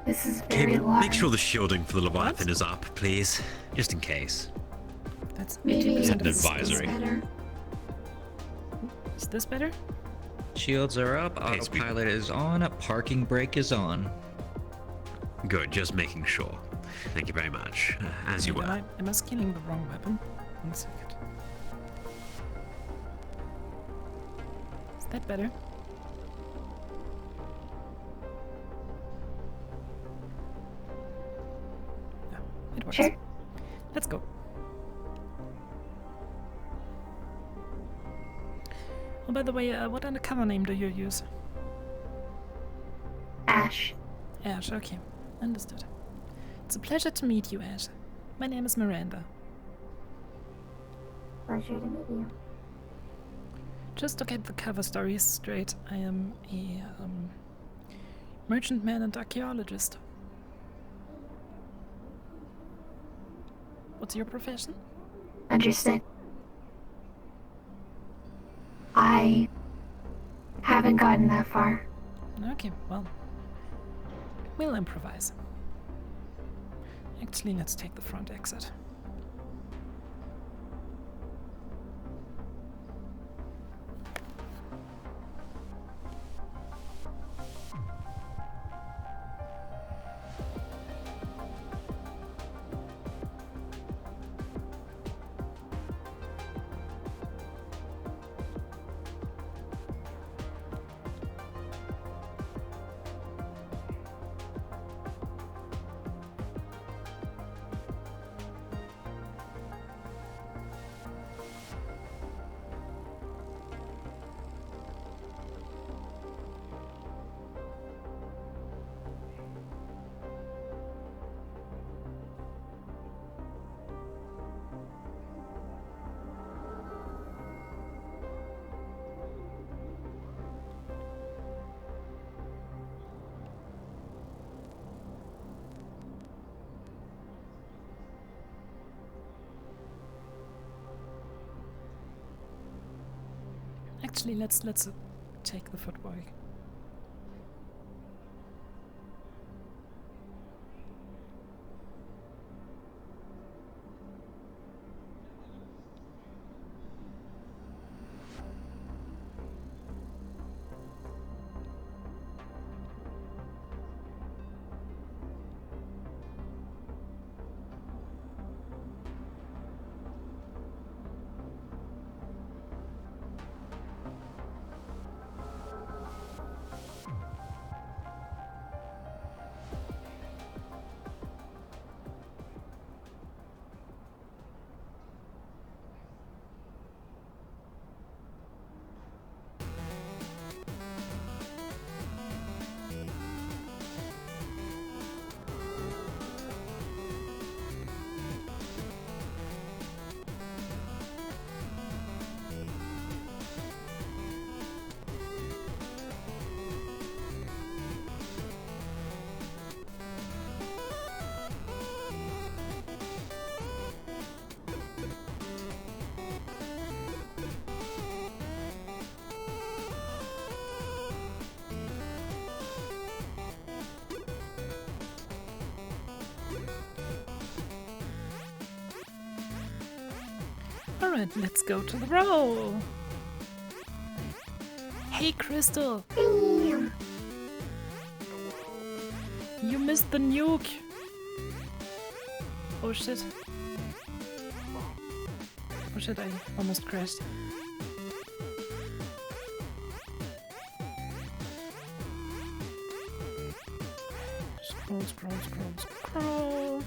This is very Cable, large. make sure the shielding for the Leviathan is up, please. Just in case. That's Maybe 80% an advisory. better. Is this better? Shields are up. Autopilot is on. Parking brake is on. Good, just making sure. Thank you very much. As you Wait, were. am I scanning the wrong weapon? 1 second. Is that better? No, it works. Sure. Let's go. Oh, by the way, what undercover name do you use? Ash. Ash, okay. Understood. It's a pleasure to meet you, Ash. My name is Miranda. Pleasure to meet you. Just to get the cover story straight, I am a merchantman and archaeologist. What's your profession? Understood. I haven't gotten that far. Okay, well, we'll improvise. Actually, let's take the front exit. Actually, let's take the footwork. Alright, let's go to the roll. Hey, Crystal. You missed the nuke. Oh shit. Oh shit, I almost crashed. Scroll, scroll, scroll, scroll.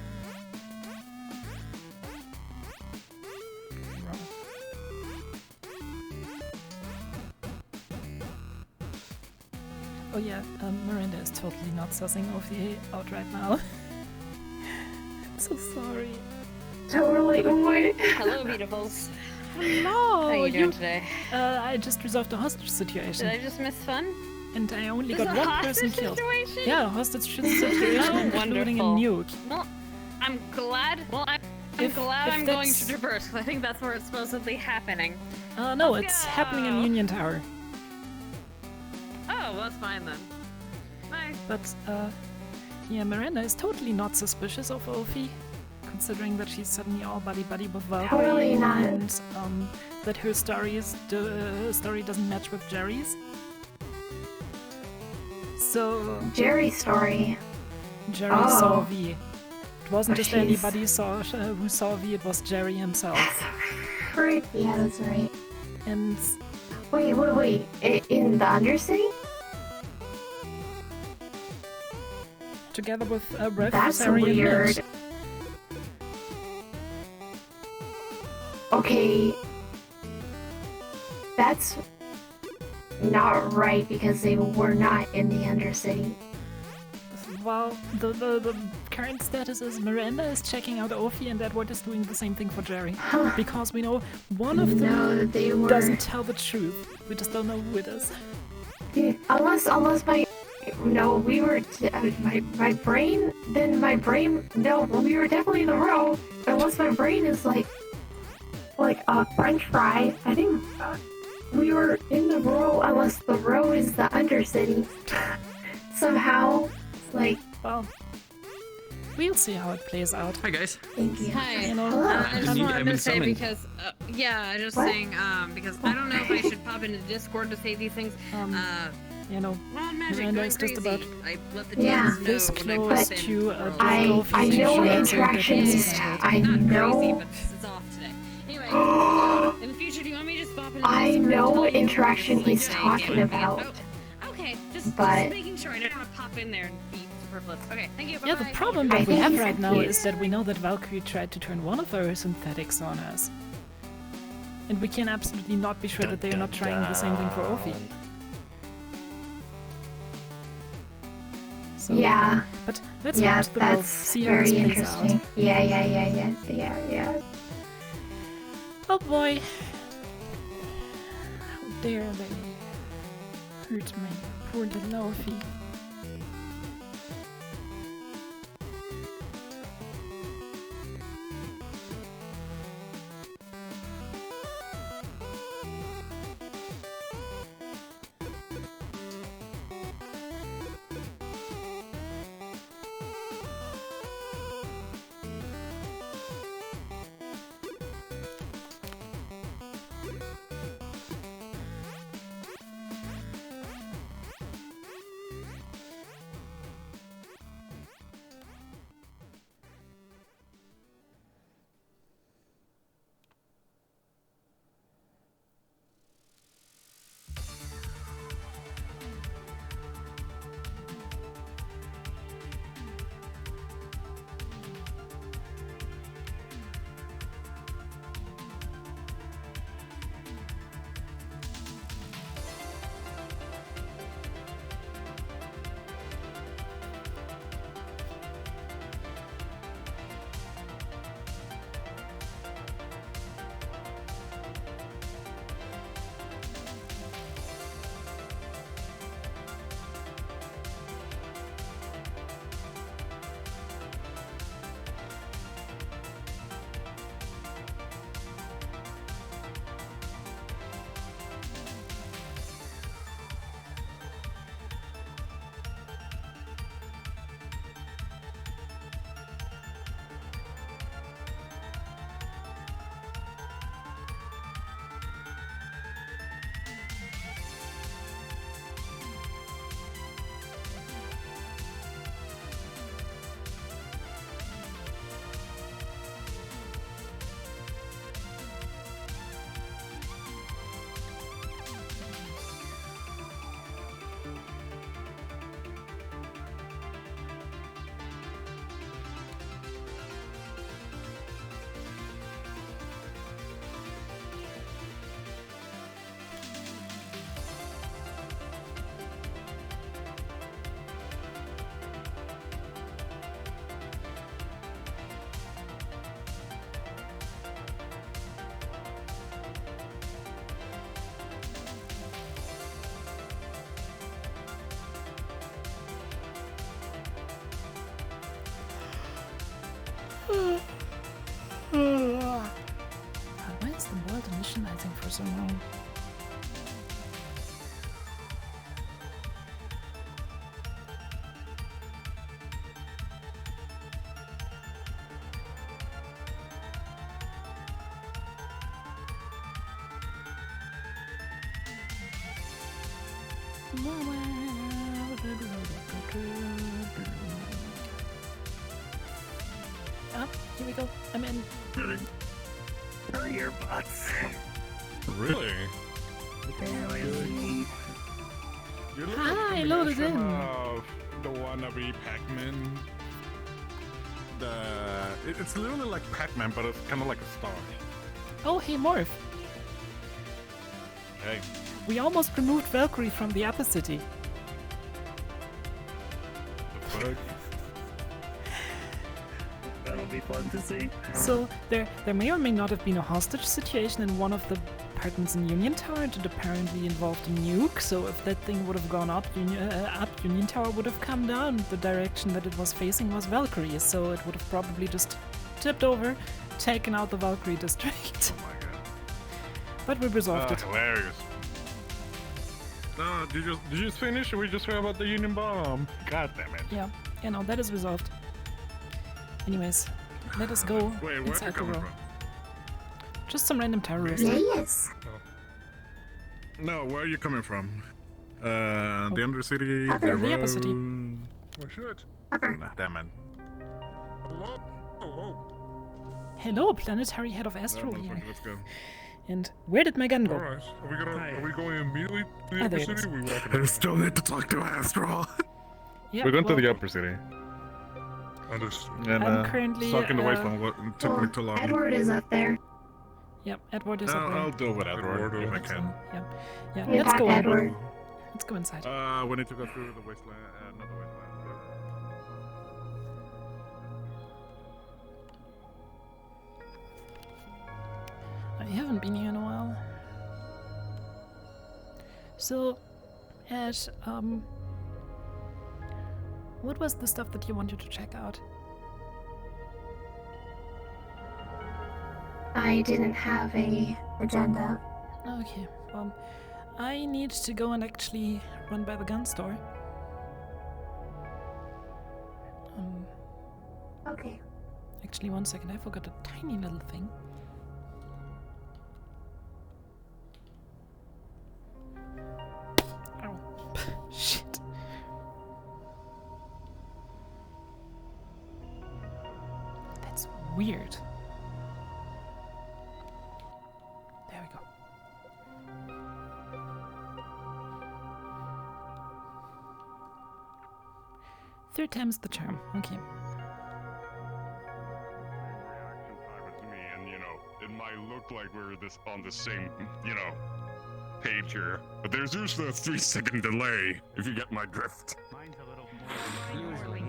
Oh yeah, Miranda is totally not sussing OVA out right now. I'm so sorry. Totally. Hello, beautifuls. Hello. How are you doing today? I just resolved the hostage situation. Did I just miss fun? And I only This got is a one person hostage killed. situation? Yeah, hostage situation, including a wonderful. nuke. Well, I'm glad. Well, I'm glad I'm going to Traverse, 'cause I think that's where it's supposedly happening. No, it's happening in Union Tower. Oh, well, that's fine then. Nice. But, yeah, Miranda is totally not suspicious of Ophi, considering that she's suddenly all buddy-buddy with Valkyrie. Totally not. And, that her story doesn't match with Jerry's. So... Jerry's story. Jerry saw V. It wasn't Oh, just jeez. anybody who saw V, it was Jerry himself. Right. Yeah, that's right. And... Wait. In the Undercity? Together with Rev That's Sari and weird. Mitch. Okay. That's not right because they were not in the Undercity. Well, the current status is Miranda is checking out Ophi and Edward is doing the same thing for Jerry. Because we know one of them doesn't tell the truth. We just don't know who it is. Unless no, we were my brain. No, we were definitely in the row. Unless my brain is like a French fry. I think we were in the row. Unless the row is the Undercity. Somehow, well, we'll see how it plays out. Hi guys. Thank you. Hi. You know, I just wanted I've to been say summoned. because, I just What? saying, because I don't know if I should pop into Discord to say these things. You know, Ron Magic Miranda going is just crazy. about I let the Yeah. demons know this when I close pop in to a for- I know interactions. I Not know. crazy, but it's off today. Anyway, in the future, do you want me to just pop into I Discord know and what tell you interaction what he's I'm doing? talking about. Oh, okay, just But- making sure. I don't want to pop in there and be superfluous. Okay, thank you. Yeah, the bye-bye. problem that we have right now is that we know that Valkyrie tried to turn one of her synthetics on us. And we can absolutely not be sure that they are not trying the same thing for Ophi. So, Yeah. But let's Yeah, watch the road, that's see how very this plays interesting. out. Yeah. Oh boy. How dare they hurt my poor little Ophi. somehow. Oh, here we go. I'm in. Hurry your butts. Really? Hi, loaded in. The wannabe Pac-Man. It's literally like Pac-Man, but it's kind of like a star. Oh, hey, Morph. Hey. We almost removed Valkyrie from the Upper City. The fuck? That'll be fun to see. So there may or may not have been a hostage situation in one of the apartments in Union Tower that apparently involved a nuke. So if that thing would have gone up, Union Tower would have come down. The direction that it was facing was Valkyrie, so it would have probably just tipped over, taken out the Valkyrie district. Oh my god. But we resolved it. Hilarious. No, did you just finish? We just heard about the Union bomb. God damn it. Yeah, no, that is resolved. Anyways, let us go Wait, where are you inside the coming row. from? Just some random terrorists. Yes. No, where are you coming from? The Undercity, The the Upper City. Oh shit. Nah, damn it. Hello, planetary head of Astro here. Let's go. And where did my gun go? Alright, are we going immediately to the Ah, Upper there it City? is. We walking I still need to talk to Astral. Yeah, We're going to well, the Upper City. And I'm currently, stuck in the wasteland. It took me too long. Edward is up there. Yep, Edward is up there. I'll deal with Edward if I can. Yep. Yeah, Hey, let's back, go, Edward. Let's go inside. We need to go through the wasteland, another wasteland. I haven't been here in a while. So, Ash, what was the stuff that you wanted to check out? I didn't have a agenda. Okay, I need to go and actually run by the gun store. Okay. Actually, one second, I forgot a tiny little thing. Ow. Shit. That's weird. There we go. Third time's the charm. Okay. And it might look like we're on the same, page here, but there's usually a 3-second delay, if you get my drift. Mine's a little more. Usually.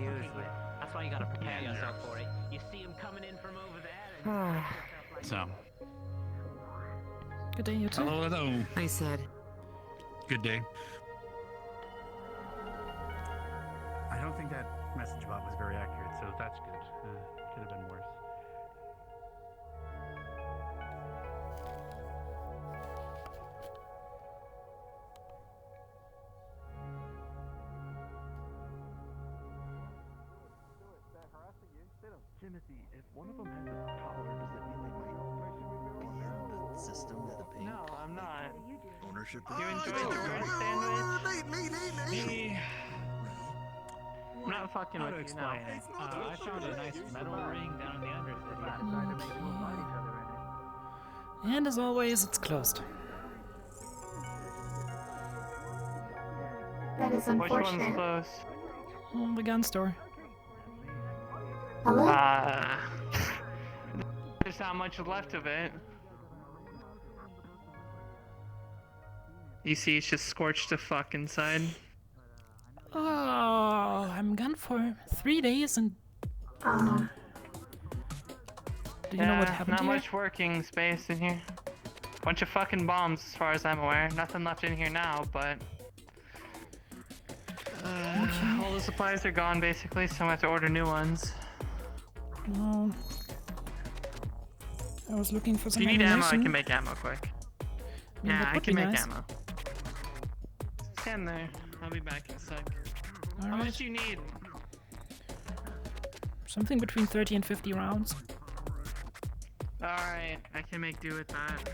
That's why you gotta prepare yourself for it. You see him coming in from over there. And So. Good day, you two. Hello. I said. Good day. I don't think that message bot was very accurate, so that's good. Could have been worse. Timothy, if one of them has a collar, does that mean they might? The system that the pink. No, I'm not. Ownership. You enjoyed your bread sandwich? Me. I'm not fucking How to with you explain now. it? I found a nice metal ring down in the Undercity. And as always, it's closed. That is Which one's unfortunate. close? The gun store. Hello? There's not much left of it. You see, it's just scorched to fuck inside. Oh, I'm gone for 3 days and... Do you know what happened Not here? much working space in here. Bunch of fucking bombs, as far as I'm aware. Nothing left in here now, but... all the supplies are gone, basically, so I'm gonna have to order new ones. I was looking for If some you need ammo, I ammunition. can make ammo quick. mean, Yeah, that I would can be make nice. ammo. Stand there. I'll be back in a sec. How Alright. much you need? Something between 30 and 50 rounds. Alright, I can make do with that.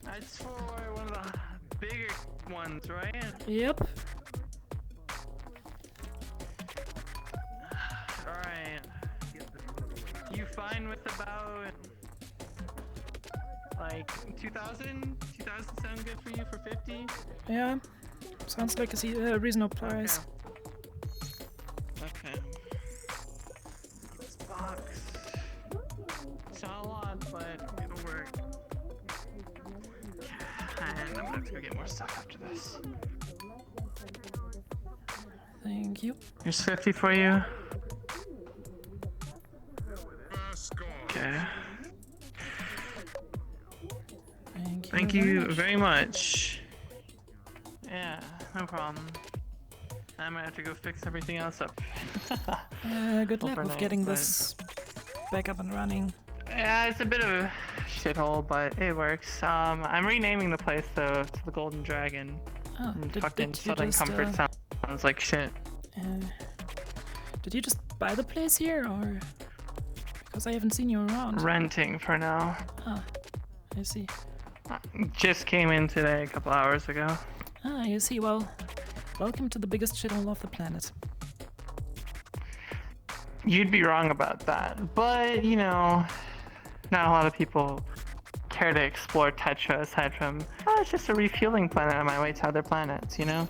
That's for one of the bigger ones, right? Yep. Alright. You fine with about like 2,000? 2,000 sound good for you for 50? Yeah. Sounds like a reasonable price. Okay. This box. It's not a lot, but it'll work. And I'm gonna have to go get more stuff after this. Thank you. Here's 50 for you. Okay. Thank you very much. Yeah, no problem. I'm gonna have to go fix everything else up. Good luck with Overnight, getting but- this back up and running. Yeah, it's a bit of a shithole, but it works. I'm renaming the place though to the Golden Dragon. Oh, And did fucking you Southern just, Comfort sounds like shit. Did you just buy the place here, or because I haven't seen you around? Renting for now. Ah, I see. Just came in today a couple hours ago. Ah, you see. Well, welcome to the biggest shithole of the planet. You'd be wrong about that, but you know, not a lot of people care to explore Tetra aside from, oh, it's just a refueling planet on my way to other planets, you know?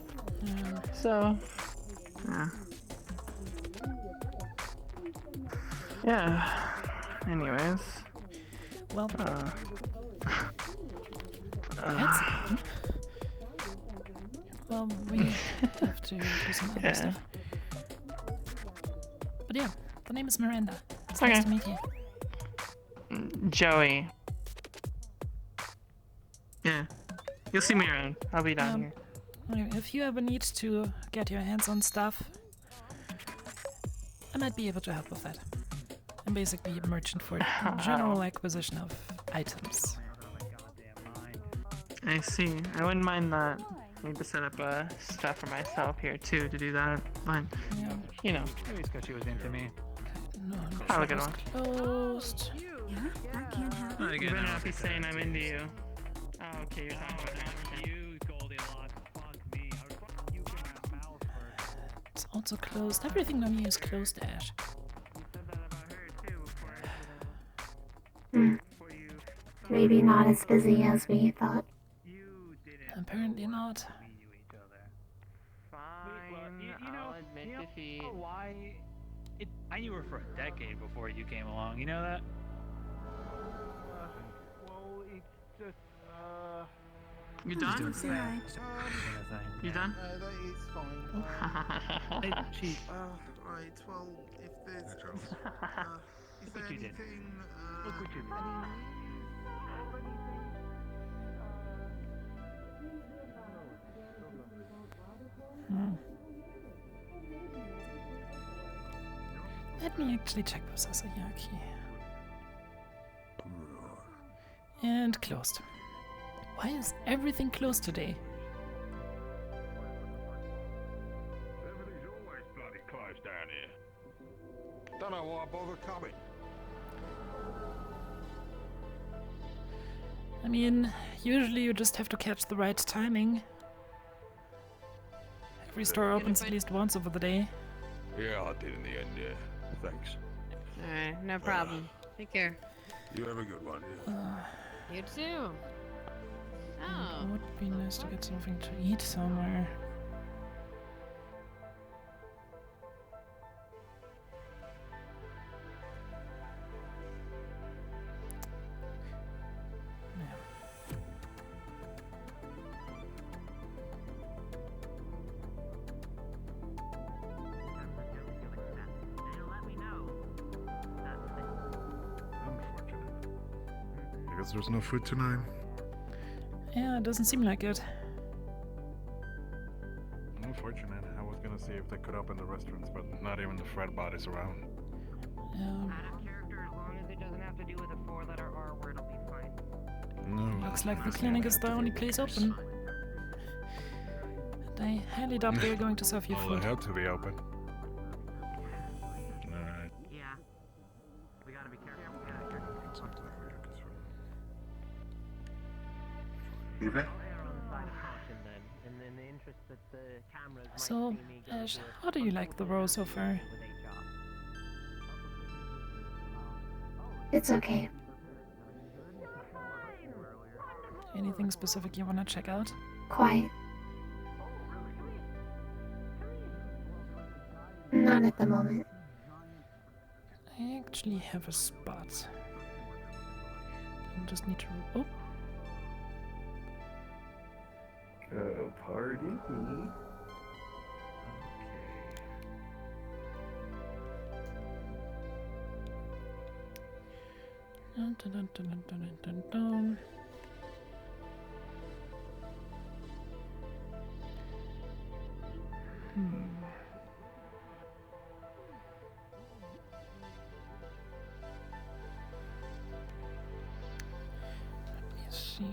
So, yeah. Yeah. Anyways. Well, uh, well, we have to do some other Yeah. stuff. But yeah, the name is Miranda. It's Okay. nice to meet you. Joey. Yeah. You'll see me around. I'll be down here. Anyway, if you ever need to get your hands on stuff, I might be able to help with that. I'm basically a merchant for general acquisition of items. I see. I wouldn't mind that. I need to set up stuff for myself here too to do that, but you know. Maybe it's because she was into me. No, I'll look at one. Closed. You better not be saying I'm into you. Oh, okay, you're talking about that. You, Goldilocks. Fuck me. I would fuck you in my mouth first. It's also closed. Everything on here is closed, Ash. Maybe not as busy as we thought. Apparently not. You know why? I knew her for a decade before you came along. You know that? Well, it's just You done? Just doing Hi. You done? That is fine. Hey, she. Right, well, if there's... is Look there what you did. anything... Look what you did. Let me actually check with Sasayaki. And closed. Why is everything closed today? Everything's always bloody closed down here. Don't know why I bother coming. I mean, usually you just have to catch the right timing. Every store opens at least once over the day. Yeah, I did in the end, yeah. Thanks. Alright, no problem. Take care. You have a good one, yeah. You too. Oh. It would be nice to get something to eat somewhere. I guess there's no food tonight. Yeah, it doesn't seem like it. Unfortunate. I was gonna see if they could open the restaurants, but not even the frat bodies around. Yeah. have to do with a 4-letter R word, I'll be fine. No. Looks like the clinic is the only place open. And I highly doubt they're going to serve you Well, food. I hope to be open. Alright. Yeah. We gotta be careful. Evening. So, Ash, how do you like the role so far? It's okay. Anything specific you wanna check out? Quiet. Not at the moment. I actually have a spot. I'll just need to. Oh, Pardon me. dun, dun, dun, dun, dun, dun, dun. Let me see.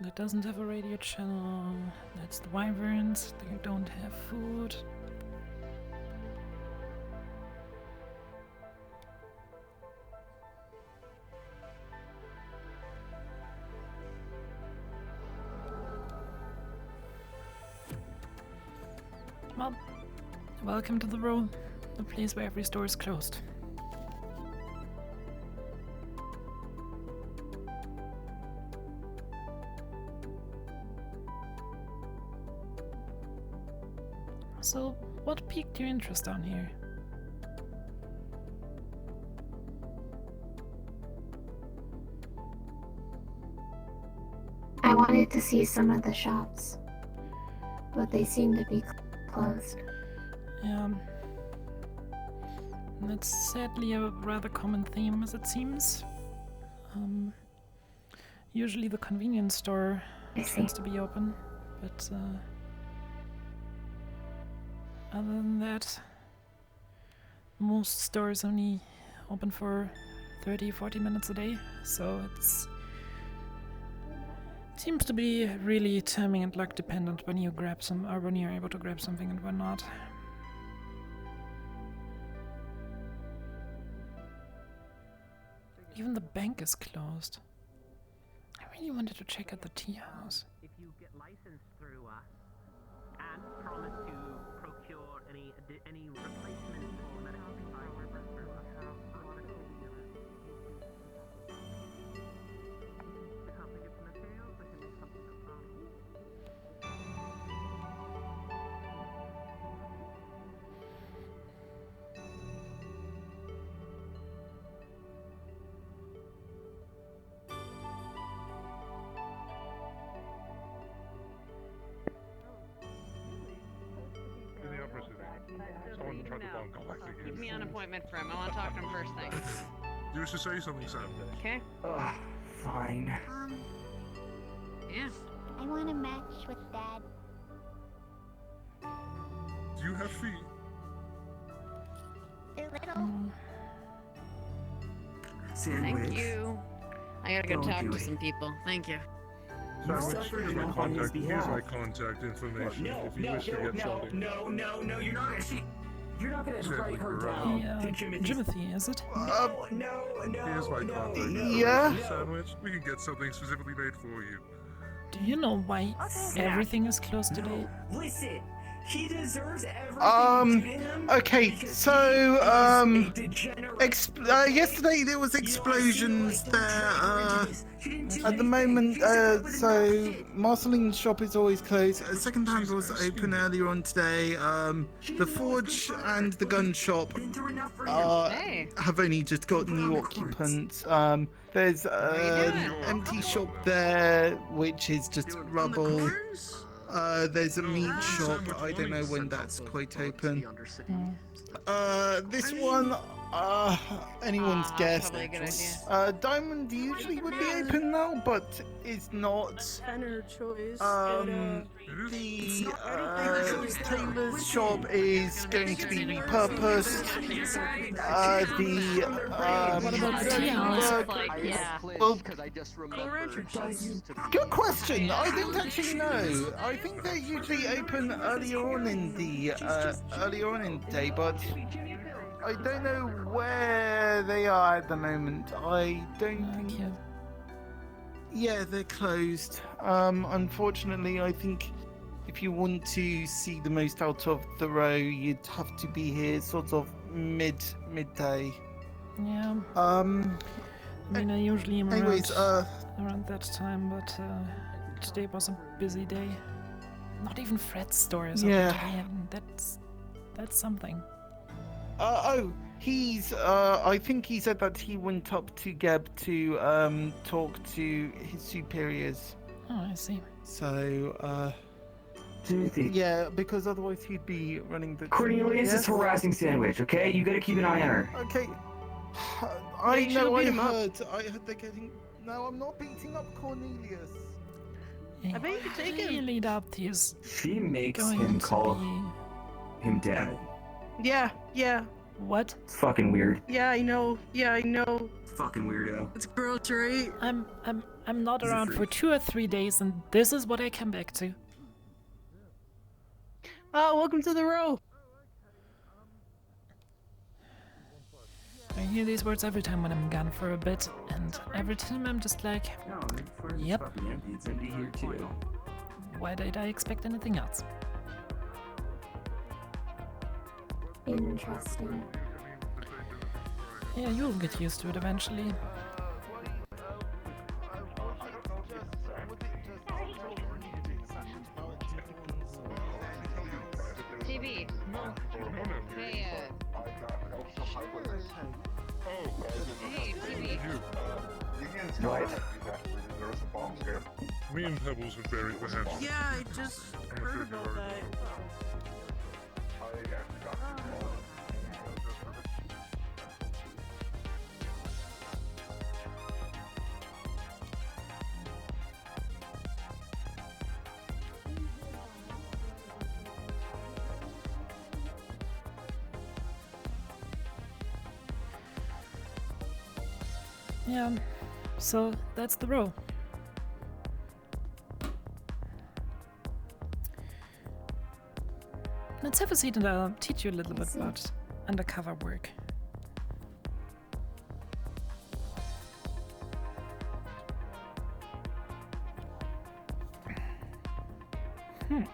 That doesn't have a radio channel. That's the Wyverns. They don't have food. Well, welcome to the row, the place where every store is closed. So, what piqued your interest down here? I wanted to see some of the shops, but they seem to be closed. Yeah. That's sadly a rather common theme, as it seems. Usually the convenience store tends to be open, but other than that, most stores only open for 30-40 minutes a day, so seems to be really timing and luck dependent when you grab some, or when you're able to grab something and when not. Even the bank is closed. I really wanted to check out the tea house. If you get licensed through us and promise to procure any replacement for medical supplies through us. Someone tried to bomb collecting Keep me on appointment for him. I want to talk to him first thing. You should say something, Sam. Okay? Fine. Yeah. I want to match with Dad. Do you have feet? They're little. Thank you. I gotta go Don't talk do to it. some people. Thank you. Sandwich, here's my contact. Here's my contact information if you wish to get something. No, you're not gonna see. You're not gonna write her down to Jimothy, is it? No. Here's my contact. Yeah? Sandwich, we can get something specifically made for you. Do you know why everything is closed today? Listen, he deserves everything. Okay, so, yesterday there was explosions there, at the moment, so Marceline's shop is always closed. Second hand was open earlier on today. The forge and the gun shop have only just got new occupants. There's an empty shop there, which is just rubble. There's a meat shop. I don't know when that's quite open. This one, anyone's guess. Probably a good idea. Diamond usually would be open now, but it's not. Choice. The tailor's shop is going to be repurposed. What about the tea house? Well, good question. I don't actually know. I think they're usually open earlier on in the day, but I don't know where they are at the moment. I don't think. Yeah, they're closed. Unfortunately, I think if you want to see the most out of the row, you'd have to be here sort of midday. Yeah. I mean, I usually am around that time, but today was a busy day. Not even Fred's store is open today, and that's something. I think he said that he went up to Geb to talk to his superiors. Oh, I see. So, yeah, because otherwise he'd be running the... Cornelius is harassing Sandwich, okay? You gotta keep an eye on her. Okay. I know, I heard they're getting... No, I'm not beating up Cornelius. I bet you take him. Really doubt he's... She makes him call him dad. Yeah. What? It's fucking weird. Yeah, I know. Fucking weirdo. It's gross, right? I'm not around for 2 or 3 days, and this is what I come back to. Oh, welcome to the row. I hear these words every time when I'm gone for a bit, and every time I'm just like, yep. It's empty here too. Why did I expect anything else? Interesting. Yeah, you'll get used to it eventually. TB. Hey, Hey, TB. Right. There was a bomb scare. Me and Pebbles are very perhaps. Yeah, I just heard about that. Yeah, so that's the row. Let's have a seat and I'll teach you a little bit about undercover work. You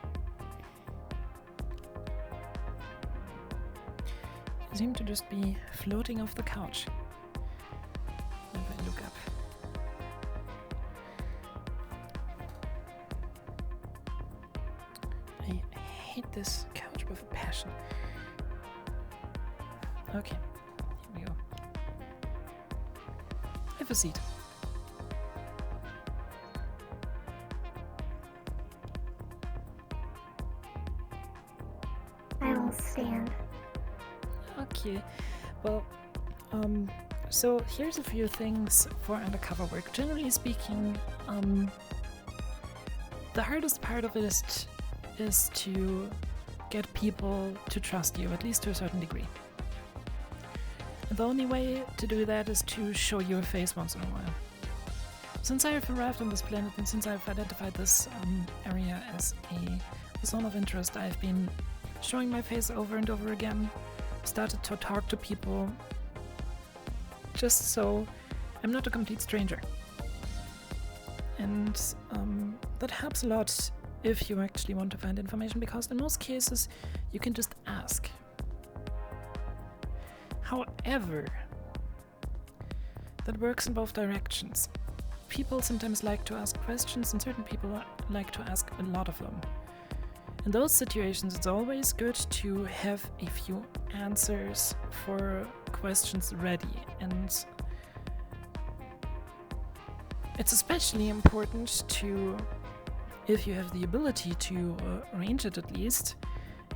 seem to just be floating off the couch. If I look up. I hate this couch with a passion. Okay, here we go. Have a seat. I will stand. Okay, well, so here's a few things for undercover work. Generally speaking, the hardest part of it is to get people to trust you, at least to a certain degree. And the only way to do that is to show your face once in a while. Since I've arrived on this planet and since I've identified this area as a zone of interest, I've been showing my face over and over again, started to talk to people, just so I'm not a complete stranger. And that helps a lot if you actually want to find information, because in most cases you can just ask. However, that works in both directions. People sometimes like to ask questions and certain people like to ask a lot of them. In those situations, it's always good to have a few answers for questions ready, and it's especially important to, if you have the ability to arrange it at least,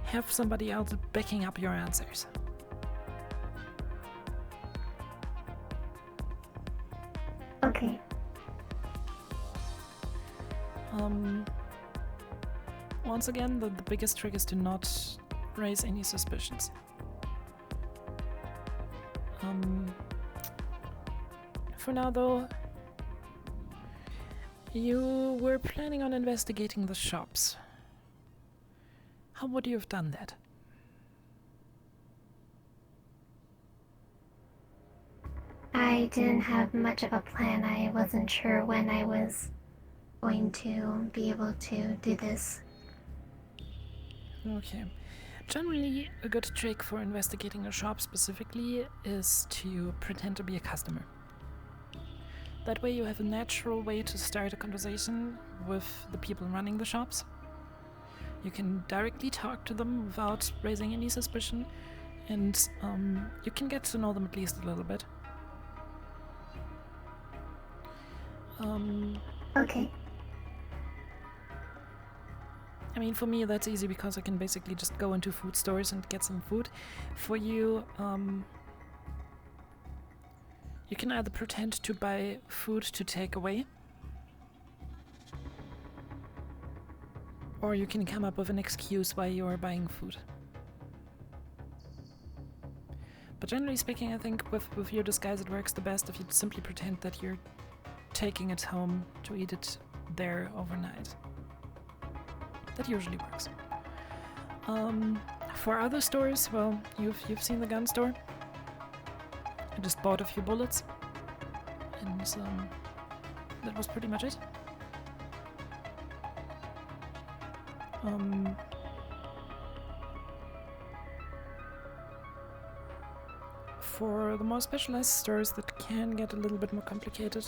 have somebody else backing up your answers. Okay. Once again, the biggest trick is to not raise any suspicions. For now, though, you were planning on investigating the shops. How would you have done that? I didn't have much of a plan. I wasn't sure when I was going to be able to do this. Okay. Generally, a good trick for investigating a shop specifically is to pretend to be a customer. That way you have a natural way to start a conversation with the people running the shops. You can directly talk to them without raising any suspicion, and you can get to know them at least a little bit. Okay. I mean, for me that's easy because I can basically just go into food stores and get some food. For you, you can either pretend to buy food to take away, or you can come up with an excuse why you are buying food. But generally speaking, I think with your disguise it works the best if you simply pretend that you're taking it home to eat it there overnight. That usually works. For other stores, well, you've seen the gun store. I just bought a few bullets, and that was pretty much it. For the more specialized stores that can get a little bit more complicated,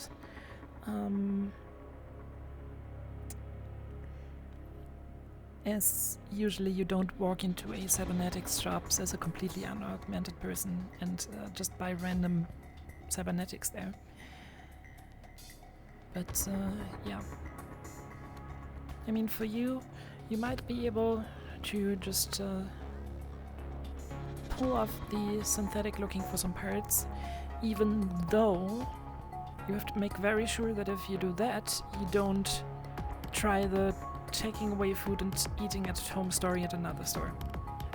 as usually you don't walk into a cybernetics shops as a completely unaugmented person and just buy random cybernetics there. But yeah. I mean, for you might be able to just pull off the synthetic looking for some parts, even though you have to make very sure that if you do that, you don't try the taking away food and eating at home story at another store.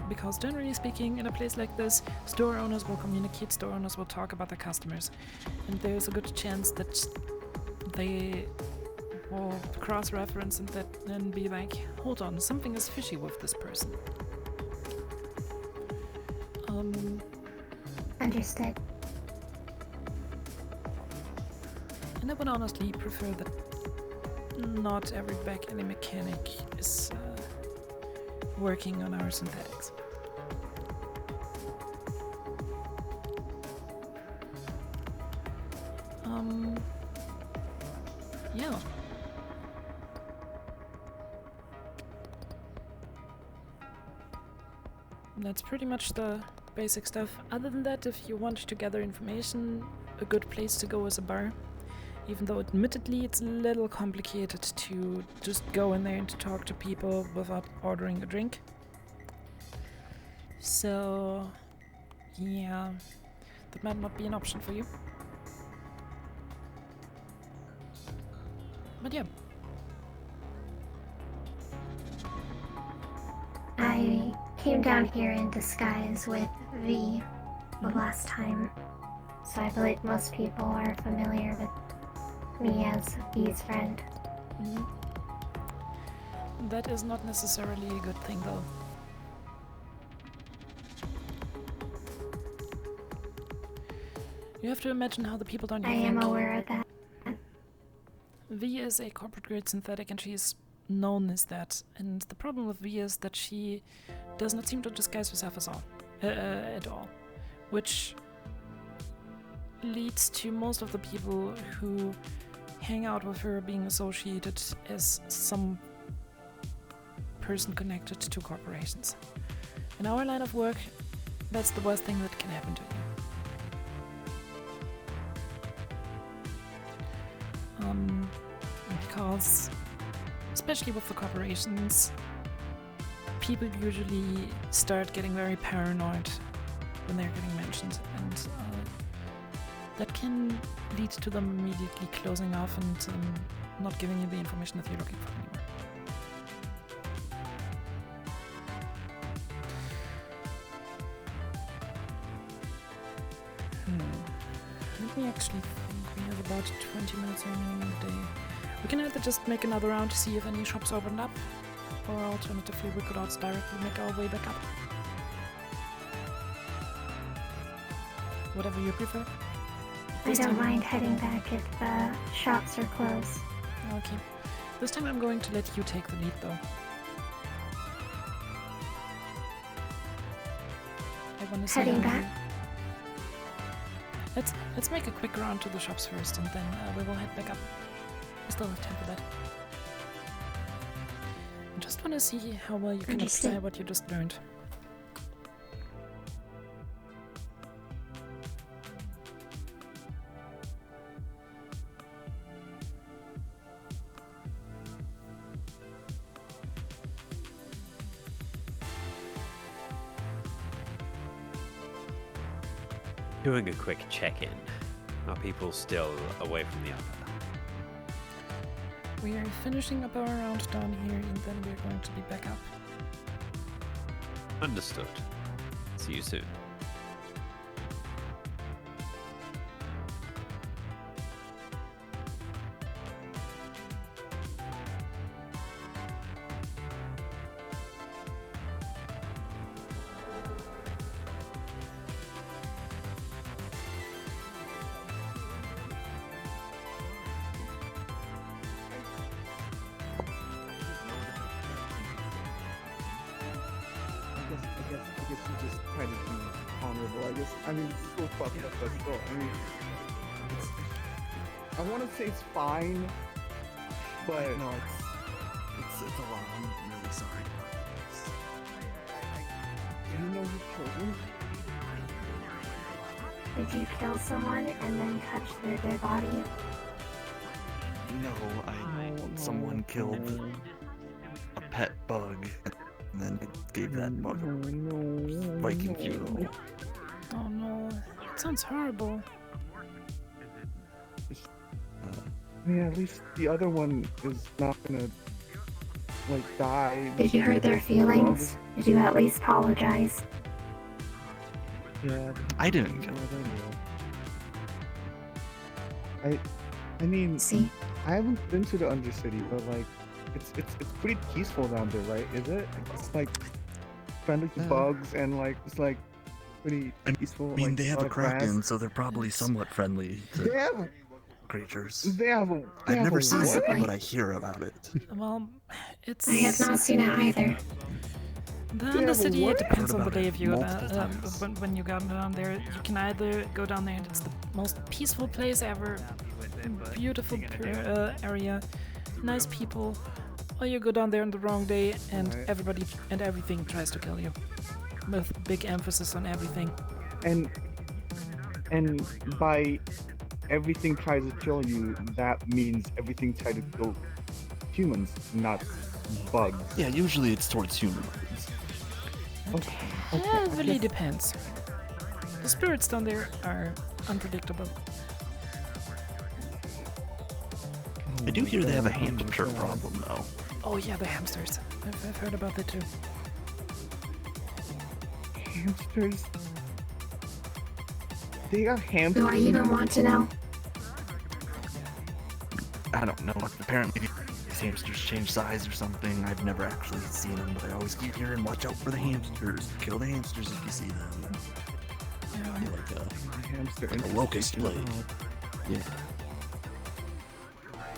Because generally speaking, in a place like this, store owners will communicate, store owners will talk about their customers, and there's a good chance that they will cross-reference and then be like, hold on, something is fishy with this person. Understood. And I would honestly prefer that not every back-end mechanic is working on our synthetics. Yeah. That's pretty much the basic stuff. Other than that, if you want to gather information, a good place to go is a bar. Even though admittedly it's a little complicated to just go in there and to talk to people without ordering a drink. So yeah, that might not be an option for you. But yeah. I came down here in disguise with V the last time, so I believe most people are familiar with me as V's friend. That is not necessarily a good thing, though. You have to imagine how the people down here I am aware of that. V is a corporate grade synthetic and she is known as that. And the problem with V is that she does not seem to disguise herself at all. Which leads to most of the people who hang out with her being associated as some person connected to corporations. In our line of work, that's the worst thing that can happen to you. Because especially with the corporations, people usually start getting very paranoid when they're getting mentioned, and that can lead to them immediately closing off and not giving you the information that you're looking for anymore. Let me actually think. We have about 20 minutes remaining in the day. We can either just make another round to see if any shops opened up, or alternatively we could also directly make our way back up. Whatever you prefer. I don't mind heading back if the shops are closed. Okay. This time I'm going to let you take the lead though. I want to see Heading how back? Let's make a quick round to the shops first, and then we will head back up. We still have time for that. I just want to see how well you can apply what you just learned. Doing a quick check-in. Are people still away from the other? We are finishing up our round down here, and then we're going to be back up. Understood. See you soon. I guess you just try to be honorable. I guess, I mean, it's so fucked up, but still, I mean, I want to say it's fine, but no, it's a lot. I'm really sorry about this. Do you know his children? Did you kill someone and then touch their dead body? No, someone killed a pet bug and then gave that bug a Viking funeral. Oh no, that sounds horrible. Yeah, at least the other one is not gonna, like, die. Did you hurt their feelings? Did you at least apologize? Yeah. I didn't kill I mean, I haven't been to the Undercity, but like, it's pretty peaceful down there, right? Is it? It's like friendly to bugs and like it's like pretty peaceful. I mean, like, they have lot a of grass. kraken, so they're probably somewhat friendly to They have creatures. They have a. I've never a seen what? it, but I hear about it. Well, it's... I have not seen it either. The Yeah, but Undercity, what? it depends Heard on the about day it if you multiple times. when you go down there. You can either go down there and it's the most peaceful place ever, beautiful area, nice people, or you go down there on the wrong day and everybody and everything tries to kill you, with big emphasis on everything. And by everything tries to kill you, that means everything tries to kill humans, not bugs. Yeah, usually it's towards humanoids. It really depends. The spirits down there are unpredictable. I do hear they have a hamster problem, though. Oh yeah, the hamsters. I've heard about that too. Hamsters? They got hamsters? Do I even want to know? I don't know. Apparently, these hamsters change size or something. I've never actually seen them, but I always keep hearing, watch out for the hamsters. Kill the hamsters if you see them. Like a locust plague. Yeah.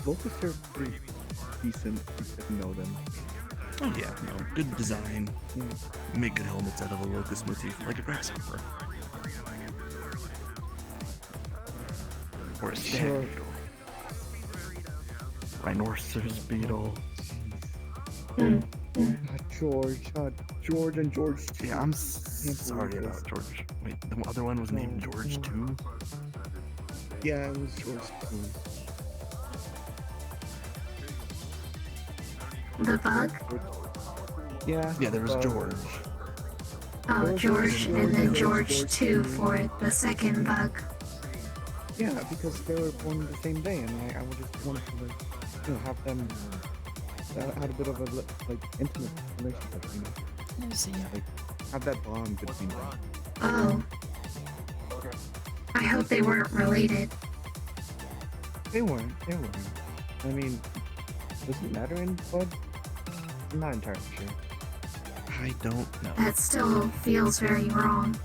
Locusts are pretty decent if you know them. Oh yeah, no, good design. Make good helmets out of a locust motif, like a grasshopper. Or a stag beetle. Rhinoceros beetle. George and George. Yeah, I'm sorry about George. Wait, the other one was named George too? Yeah, it was George too. The bug? Yeah. Yeah, there was George. Oh, George, and then George 2 for the second bug. Yeah, because they were born the same day, and I would just wanted to, like, you know, have them had a bit of a like intimate relationship, you know. Let me see. Like, have that bond between them. Oh. I hope they weren't related. They weren't. They weren't. I mean, does it matter in blood? I'm not entirely sure. I don't know. That still feels very wrong.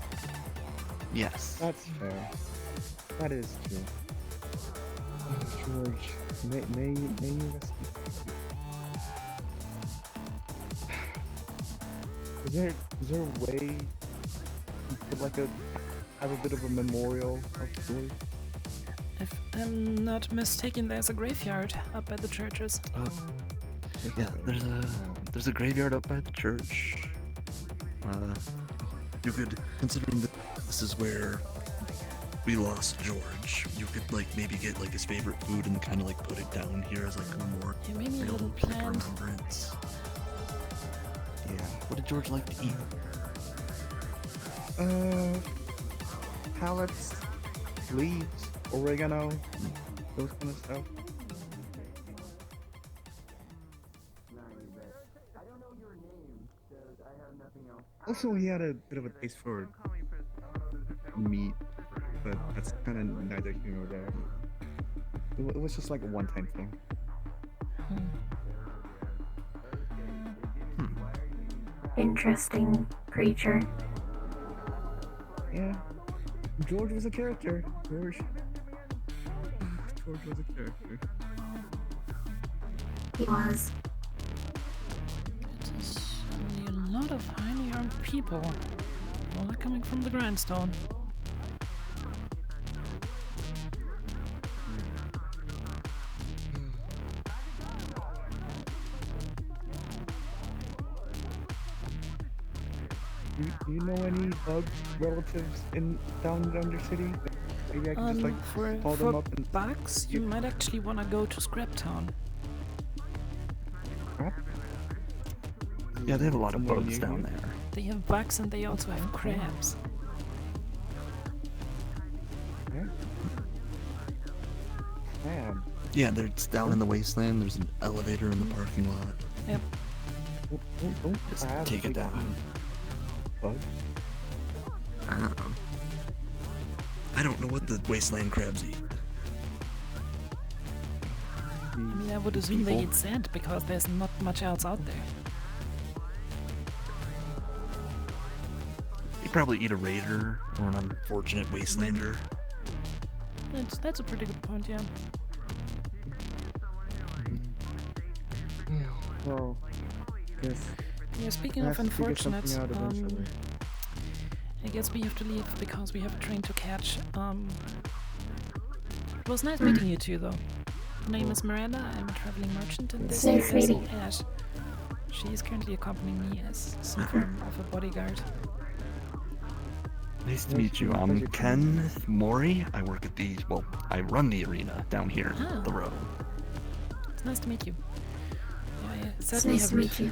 Yes. That's fair. That is true. Oh, George, may you rest in peace. Is there a way you could like have a bit of a memorial of George? If I'm not mistaken, there's a graveyard up by the churches. Yeah, there's a graveyard up by the church. You could, considering that this is where we lost George, you could like maybe get like his favorite food and kind of like put it down here as like a memorial. Yeah, maybe a little like, plant. remembrance. Yeah. What did George like to eat? Pallets, leaves, oregano, those kind of stuff. Also, he had a bit of a taste for meat, but that's kind of neither here nor there. It was just like a one-time thing. Interesting creature. Yeah. George was a character. George was a character. He was. It is only a lot of highly armed people. All are coming from the grindstone. Do you know any bug relatives down in Undercity? Maybe I can just like call them up and bugs, you might actually want to go to Scraptown. Yeah, they have a lot of bugs down there. They have bugs and they also have crabs. Yeah, it's down in the wasteland. There's an elevator in the parking lot. Yep. Just take it down. Bug? I don't know what the wasteland crabs eat. I mean, I would assume they eat sand because there's not much else out there. They probably eat a raider or an unfortunate wastelander. That's a pretty good point, yeah. Well, yes. Yeah, speaking of unfortunate, I guess we have to leave because we have a train to catch. It was nice meeting you two, though. My name is Miranda. I'm a traveling merchant, and this is vessel Ash. She is currently accompanying me as some form of a bodyguard. Nice to meet you. I'm Ken Mori. I work at I run the arena down here at the row. It's nice to meet you. Yeah, It's nice to meet you.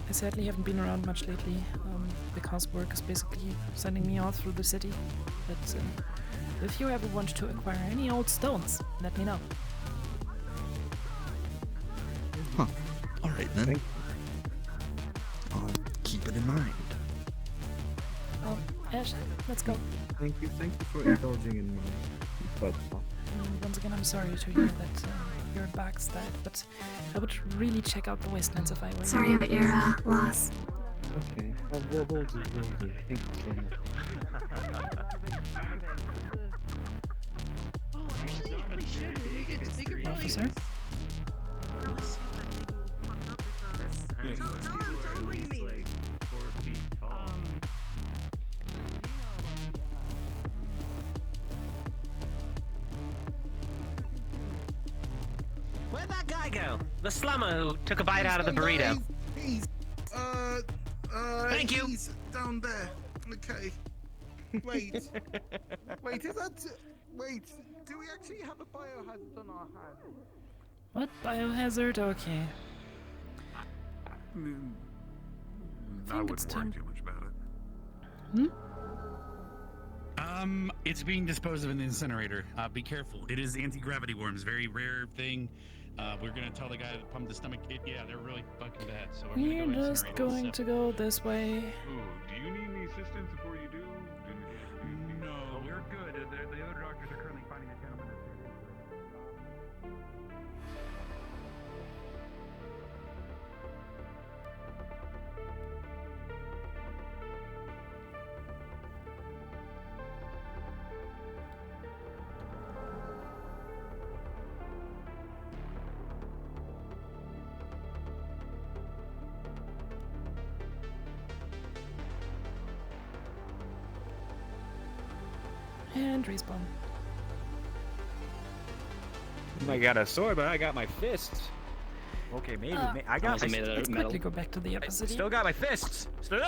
I sadly haven't been around much lately, because work is basically sending me all through the city. But if you ever want to acquire any old stones, let me know. Huh. Alright then. I'll keep it in mind. Oh, Ash, let's go. Thank you for indulging in my butt talk. Once again, I'm sorry to hear that your back's dead, but I would really check out the wastelands if I were you. Sorry about your loss. Okay, we'll do. Thank you so much. Officer? Where'd that guy go? The slummer who took a bite out of the burrito. Thank you. He's down there. Okay. Wait. Is that? Wait. Do we actually have a biohazard on our hands? What? Biohazard? Okay. I wouldn't worry too much about it. It's being disposed of in the incinerator. Be careful. It is anti-gravity worms, very rare thing. We're gonna tell the guy that pumped the stomach. Yeah, they're really fucking bad. So I'm We're gonna go just incinerate going it. to go this way. Ooh, do you need any assistance before you do? No, We're good. The other doctors are currently finding a gentleman And respawn. I got a sword, but I got my fists. Okay, maybe. I got my Let's quickly go back to the I episode. still got my fists. Still.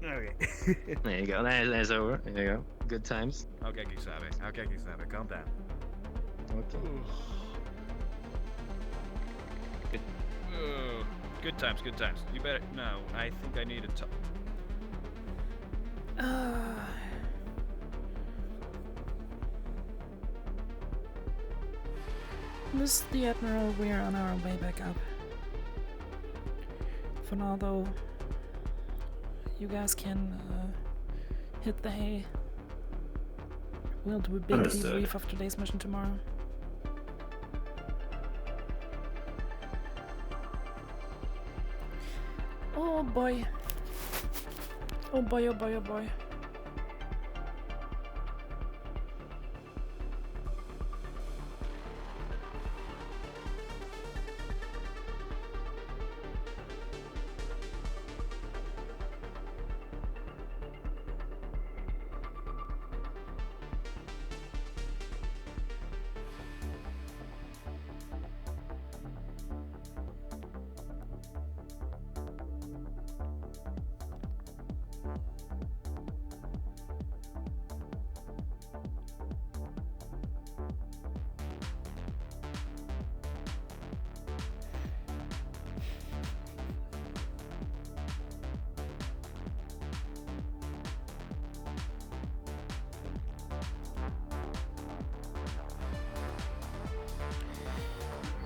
Okay. There you go. That's over. There you go. Good times. Okay, Kisabe. Okay, Kisabe. Calm down. Okay. Good times. Good times. You better. No, I think I need a. This is the Admiral. We're on our way back up. For now, though, you guys can hit the hay. We'll do a big Understood. debrief of today's mission tomorrow. Oh boy. Oh boy, oh boy, oh boy.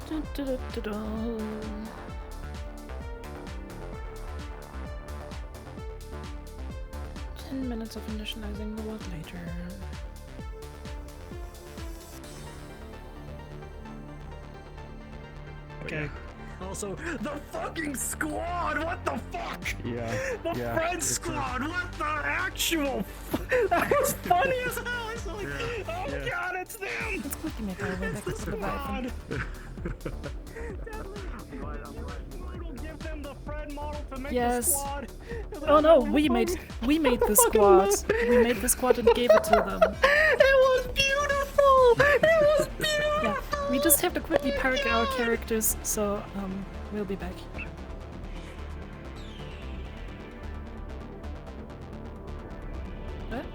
Dun-dun-dun-dun-dun. 10 minutes of initializing the world later. Okay. Also, the fucking squad! What the fuck? Yeah. The yeah, Fred it's squad! What the actual? That was funny as hell! It's like, oh yeah. god, it's them! Let's quickly make our way back to the Squad! Vibe. Give them the Fred model to make the Yes. squad. Oh no, we made the squad. We made the squad and gave it to them. It was beautiful! It was beautiful! Yeah, we just have to quickly park our characters, so we'll be back. What?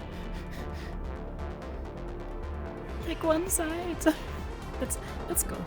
Pick one side. Let's go.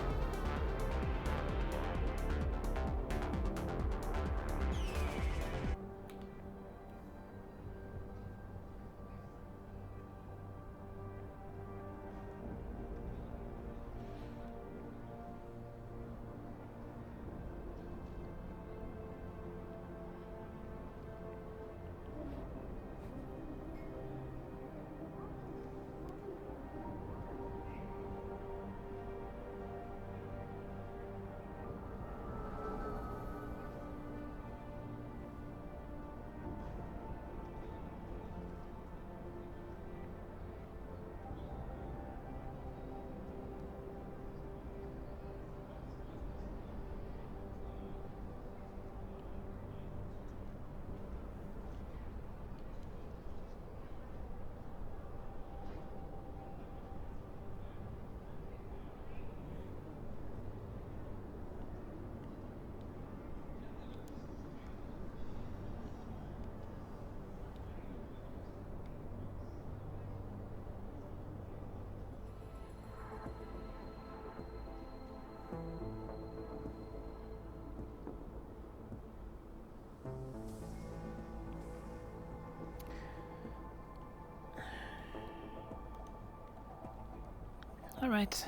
Alright,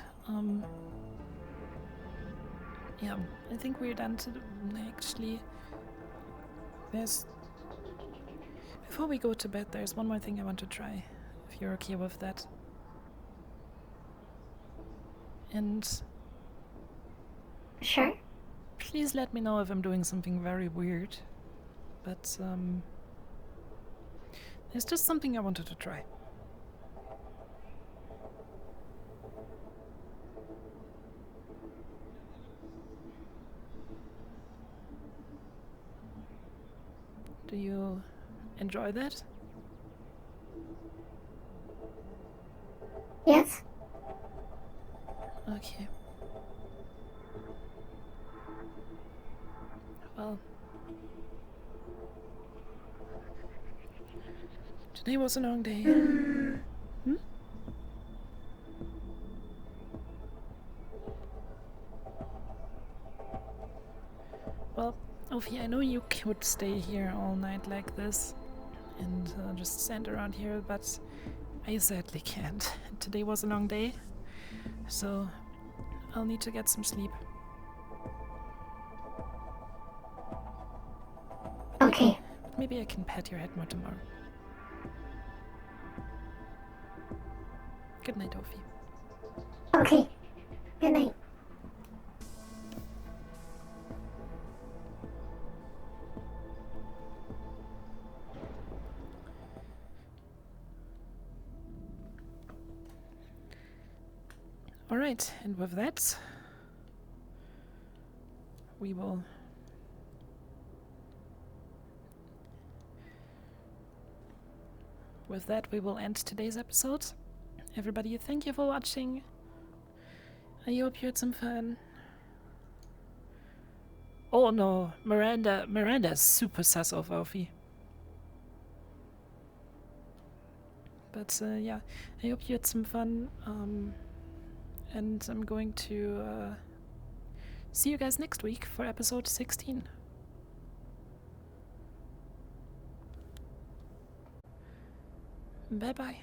yeah, I think we're done to actually, before we go to bed, there's one more thing I want to try, if you're okay with that. And... Sure. Please let me know if I'm doing something very weird, but, there's just something I wanted to try. Do you enjoy that? Yes. Okay. Well, today was a long day. Hmm? Well, Ophi, I know you could stay here all night like this and just stand around here, but I sadly can't. Today was a long day, so I'll need to get some sleep. Okay. Maybe I can pat your head more tomorrow. Good night, Ophi. Okay. Good night. Alright, and with that, we will end today's episode. Everybody, thank you for watching. I hope you had some fun. Oh no, Miranda is super sus of Alfie. But yeah, I hope you had some fun. And I'm going to see you guys next week for episode 16. Bye bye.